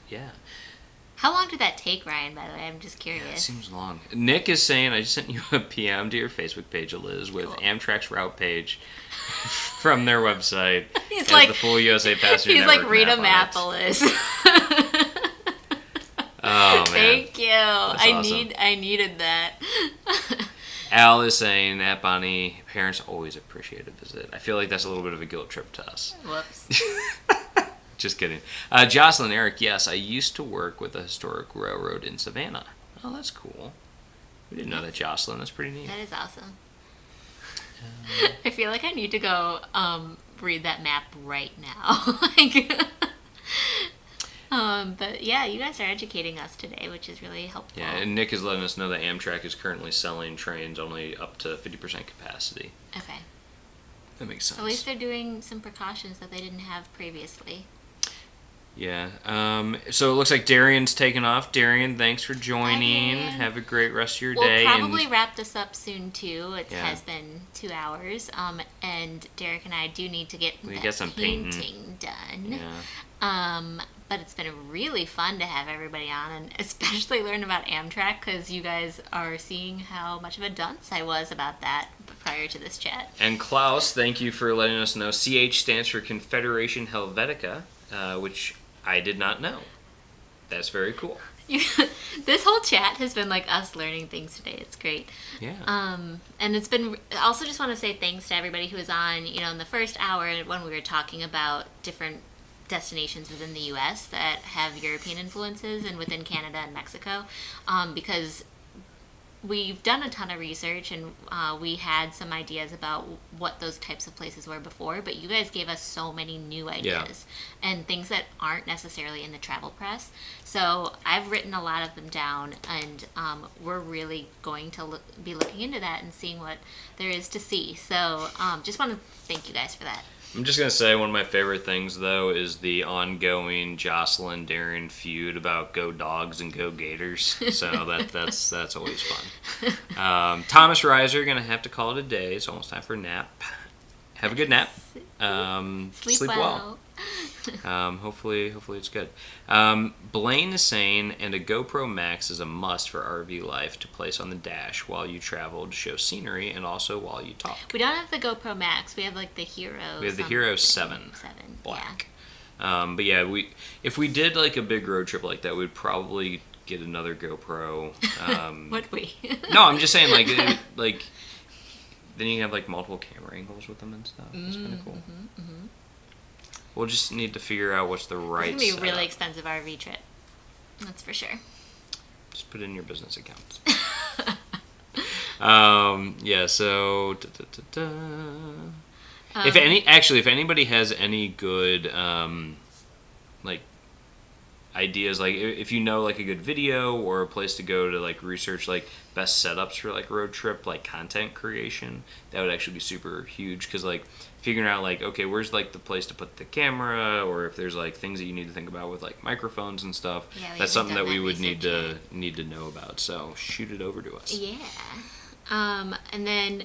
Yeah. How long did that take, Ryan, by the way? I'm just curious. Yeah, it seems long. Nick is saying, I just sent you a PM to your Facebook page, Eliz, with Amtrak's route page from their website. He's like the full USA Passenger He's Network like, read a map, on it. Eliz. Oh, man. Thank you. That's awesome. I needed that. Al is saying that Bonnie, parents always appreciate a visit. I feel like that's a little bit of a guilt trip to us. Whoops. Just kidding. Jocelyn, Eric, yes, I used to work with a historic railroad in Savannah. Oh, that's cool. We didn't know that, Jocelyn. That's pretty neat. That is awesome. I feel like I need to go read that map right now. But yeah, you guys are educating us today, which is really helpful. Yeah, and Nick is letting us know that Amtrak is currently selling trains only up to 50% capacity. Okay. That makes sense. At least they're doing some precautions that they didn't have previously. Yeah. So it looks like Darian's taken off. Darian, thanks for joining. Darian. Have a great rest of your We'll day. We'll probably wrap this up soon, too. It has been 2 hours. and Derek and I do need to get some painting done. Yeah. But it's been really fun to have everybody on, and especially learn about Amtrak, because you guys are seeing how much of a dunce I was about that prior to this chat. And Klaus, thank you for letting us know. CH stands for Confederation Helvetica, which I did not know. That's very cool. This whole chat has been like us learning things today. It's great. Yeah. And it's been. I also just want to say thanks to everybody who was on. In the first hour when we were talking about different destinations within the U.S. that have European influences, and within Canada and Mexico, because we've done a ton of research, and we had some ideas about what those types of places were before, but you guys gave us so many new ideas and things that aren't necessarily in the travel press. So I've written a lot of them down, and we're really going to be looking into that and seeing what there is to see. So just want to thank you guys for that. I'm just going to say one of my favorite things, though, is the ongoing Jocelyn-Darren feud about go dogs and go gators. So that's always fun. Thomas Reiser, going to have to call it a day. It's almost time for a nap. Have a good nap. Sleep well. Hopefully it's good. Blaine is saying, and a GoPro Max is a must for RV life to place on the dash while you travel to show scenery and also while you talk. We don't have the GoPro Max. We have like the Hero. We have the Hero 7 Black. Yeah. But yeah, if we did like a big road trip like that, we'd probably get another GoPro. Would we? No, I'm just saying like then you can have like multiple camera angles with them and stuff. It's kind of cool. Mm-hmm. We'll just need to figure out what's the right It's going to be a setup. really expensive RV trip. That's for sure. Just put it in your business accounts. Yeah, so... If anybody has any good, like, ideas, like, if you know, like, a good video or a place to go to, like, research, like, best setups for, like, road trip, like, content creation, that would actually be super huge, because, like, figuring out, like, okay, where's, like, the place to put the camera, or if there's, like, things that you need to think about with, like, microphones and stuff, that's something that we would need to know about, so shoot it over to us. Yeah. And then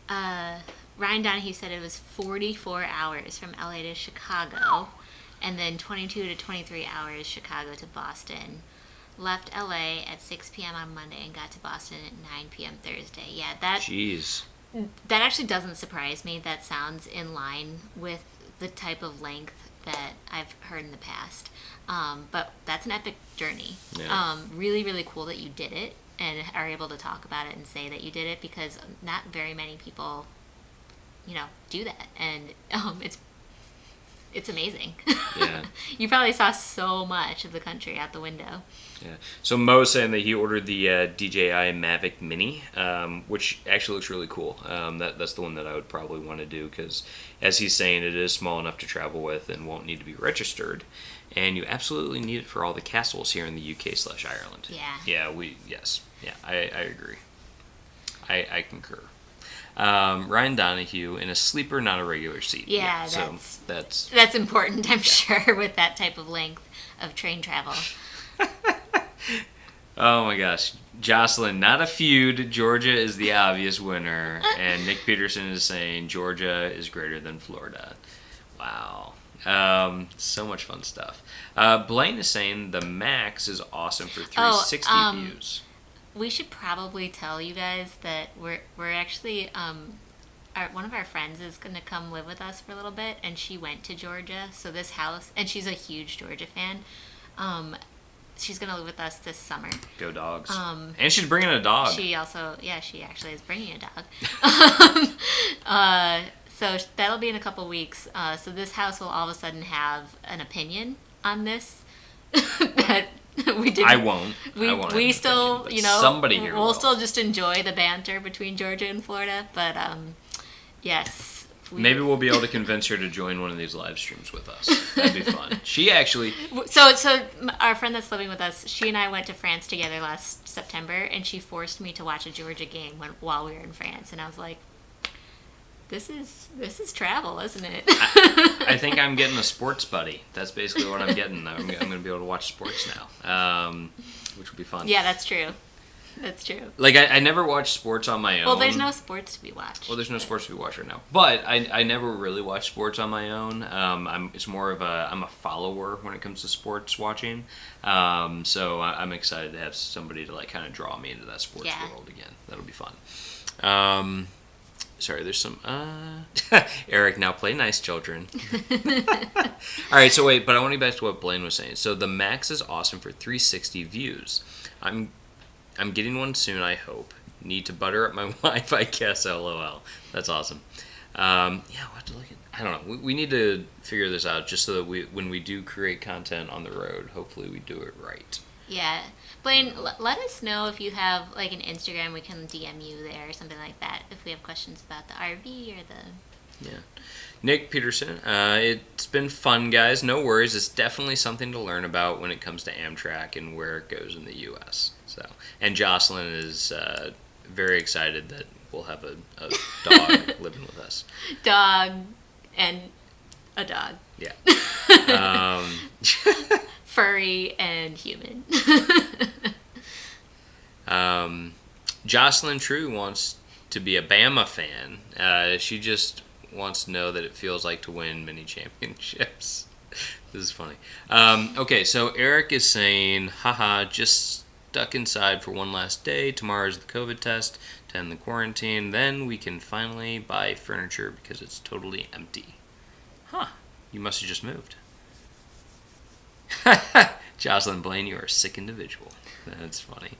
Ryan Donahue said it was 44 hours from LA to Chicago, and then 22 to 23 hours Chicago to Boston. Left LA at 6 p.m. on Monday and got to Boston at 9 p.m. Thursday. Yeah, that actually doesn't surprise me. That sounds in line with the type of length that I've heard in the past. But that's an epic journey. Yeah. Really, really cool that you did it and are able to talk about it and say that you did it, because not very many people, do that. And it's amazing. Yeah. You probably saw so much of the country out the window. Yeah. So Mo's saying that he ordered the DJI Mavic Mini, which actually looks really cool. That's the one that I would probably want to do, because, as he's saying, it is small enough to travel with and won't need to be registered. And you absolutely need it for all the castles here in the UK/Ireland. Yeah. Yeah. Yes. Yeah. I agree. I concur. Ryan Donahue in a sleeper, not a regular seat. Yeah, so that's important, I'm sure, with that type of length of train travel. Oh my gosh. Jocelyn, not a feud. Georgia is the obvious winner. And Nick Peterson is saying Georgia is greater than Florida. Wow. So much fun stuff. Blaine is saying the Max is awesome for 360 views. We should probably tell you guys that we're actually one of our friends is going to come live with us for a little bit, and she went to Georgia. So this house, and she's a huge Georgia fan. She's going to live with us this summer. Go dogs. And she's bringing a dog. She actually is bringing a dog. So that'll be in a couple weeks. So this house will all of a sudden have an opinion on this that we didn't. I won't. We still, opinion, somebody here we'll will. still just enjoy the banter between Georgia and Florida. But yes. Maybe we'll be able to convince her to join one of these live streams with us. That'd be fun. She actually... So our friend that's living with us, she and I went to France together last September, and she forced me to watch a Georgia game while we were in France, and I was like, this is travel, isn't it? I think I'm getting a sports buddy. That's basically what I'm getting. I'm going to be able to watch sports now, which will be fun. Yeah, that's true. That's true. Like, I never watch sports on my own. Well, there's no sports to be watched. Well, there's no sports to be watched right now. But I never really watch sports on my own. It's more of I'm a follower when it comes to sports watching. So I'm excited to have somebody to like kind of draw me into that sports world again. That'll be fun. Sorry, there's some... Eric, now play nice, children. All right, so wait, but I want to get back to what Blaine was saying. So the Max is awesome for 360 views. I'm getting one soon, I hope. Need to butter up my wife, I guess, LOL. That's awesome. We'll have to look at... I don't know. We need to figure this out just so that when we do create content on the road, hopefully we do it right. Yeah. Blaine, let us know if you have like an Instagram. We can DM you there or something like that if we have questions about the RV or the... Yeah. Nick Peterson, it's been fun, guys. No worries. It's definitely something to learn about when it comes to Amtrak and where it goes in the U.S. So, and Jocelyn is very excited that we'll have a dog living with us. Dog and a dog. Yeah. Furry and human. Jocelyn True wants to be a Bama fan. She just wants to know that it feels like to win many championships. This is funny. Okay, so Eric is saying, haha, just stuck inside for one last day. Tomorrow's the COVID test, to end the quarantine. Then we can finally buy furniture because it's totally empty. Huh. You must have just moved. Jocelyn Blaine, you are a sick individual. That's funny.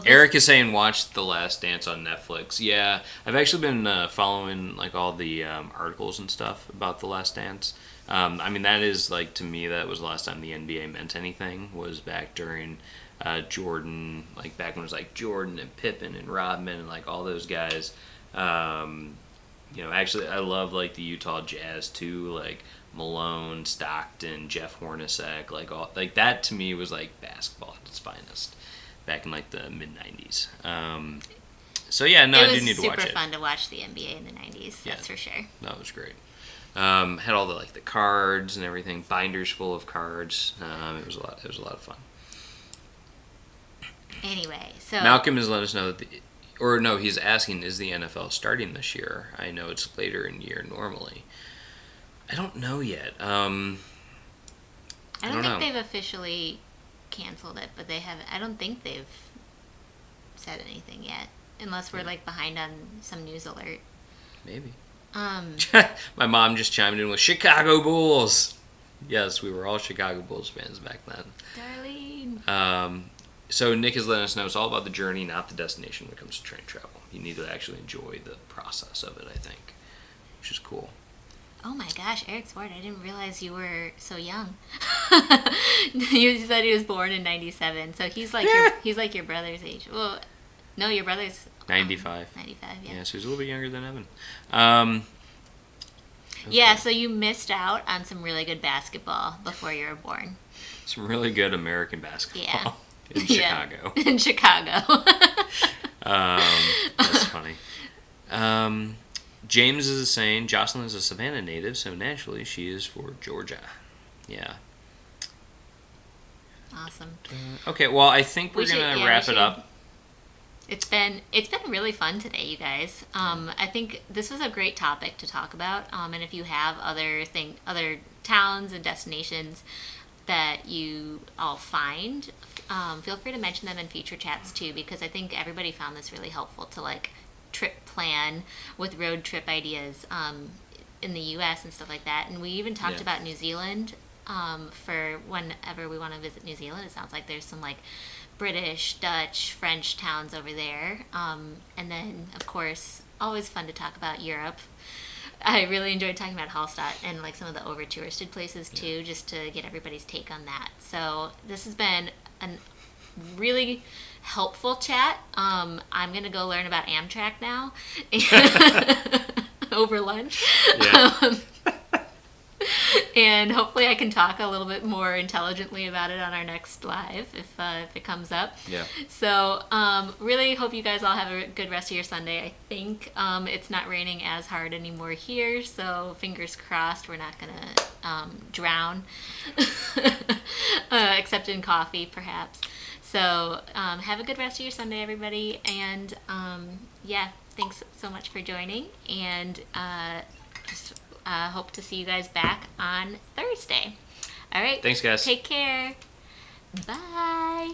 Eric is saying watch The Last Dance on Netflix. Yeah, I've actually been following like all the articles and stuff about The Last Dance. I mean, that is like, to me, that was the last time the NBA meant anything, was back during Jordan, like back when it was like Jordan and Pippen and Rodman and like all those guys. Actually, I love like the Utah Jazz too, like Malone, Stockton, Jeff Hornacek, like all like that to me was like basketball at its finest back in like the mid '90s. So yeah, no, I do need to watch it. It was super fun to watch the NBA in the '90s. That's for sure. That was great. Had all the like the cards and everything, binders full of cards. It was a lot. It was a lot of fun. Anyway, so Malcolm has let us know that he's asking, is the NFL starting this year? I know it's later in the year normally. I don't know yet. I don't think they've officially canceled it, but I don't think they've said anything yet, unless we're like behind on some news alert. Maybe. My mom just chimed in with Chicago Bulls. Yes, we were all Chicago Bulls fans back then. Darlene. So Nick is letting us know it's all about the journey, not the destination when it comes to train travel. You need to actually enjoy the process of it, I think, which is cool. Oh my gosh, Eric Swart, I didn't realize you were so young. You said he was born in '97, so he's like your brother's age. Well, no, your brother's 95. 95, yeah. Yeah, so he's a little bit younger than Evan. Okay. Yeah, so you missed out on some really good basketball before you were born. Some really good American basketball. Yeah. In Chicago. In Chicago. That's funny. James is saying Jocelyn is a Savannah native, so naturally she is for Georgia. Yeah. Awesome. Okay, well, I think we're gonna wrap it up. It's been really fun today, you guys. I think this was a great topic to talk about. And if you have other towns and destinations that you all find, feel free to mention them in future chats too, because I think everybody found this really helpful to like trip plan with road trip ideas in the U.S. and stuff like that. And we even talked about New Zealand for whenever we want to visit New Zealand. It sounds like there's some like British, Dutch, French towns over there. And then, of course, always fun to talk about Europe. I really enjoyed talking about Hallstatt and like some of the over-touristed places too, just to get everybody's take on that. So this has been a really helpful chat. I'm going to go learn about Amtrak now over lunch. Yeah. And hopefully I can talk a little bit more intelligently about it on our next live if it comes up. Yeah. So really hope you guys all have a good rest of your Sunday. I think it's not raining as hard anymore here, so fingers crossed we're not going to drown, except in coffee perhaps. So have a good rest of your Sunday, everybody. And yeah, thanks so much for joining. And just hope to see you guys back on Thursday. All right. Thanks, guys. Take care. Bye.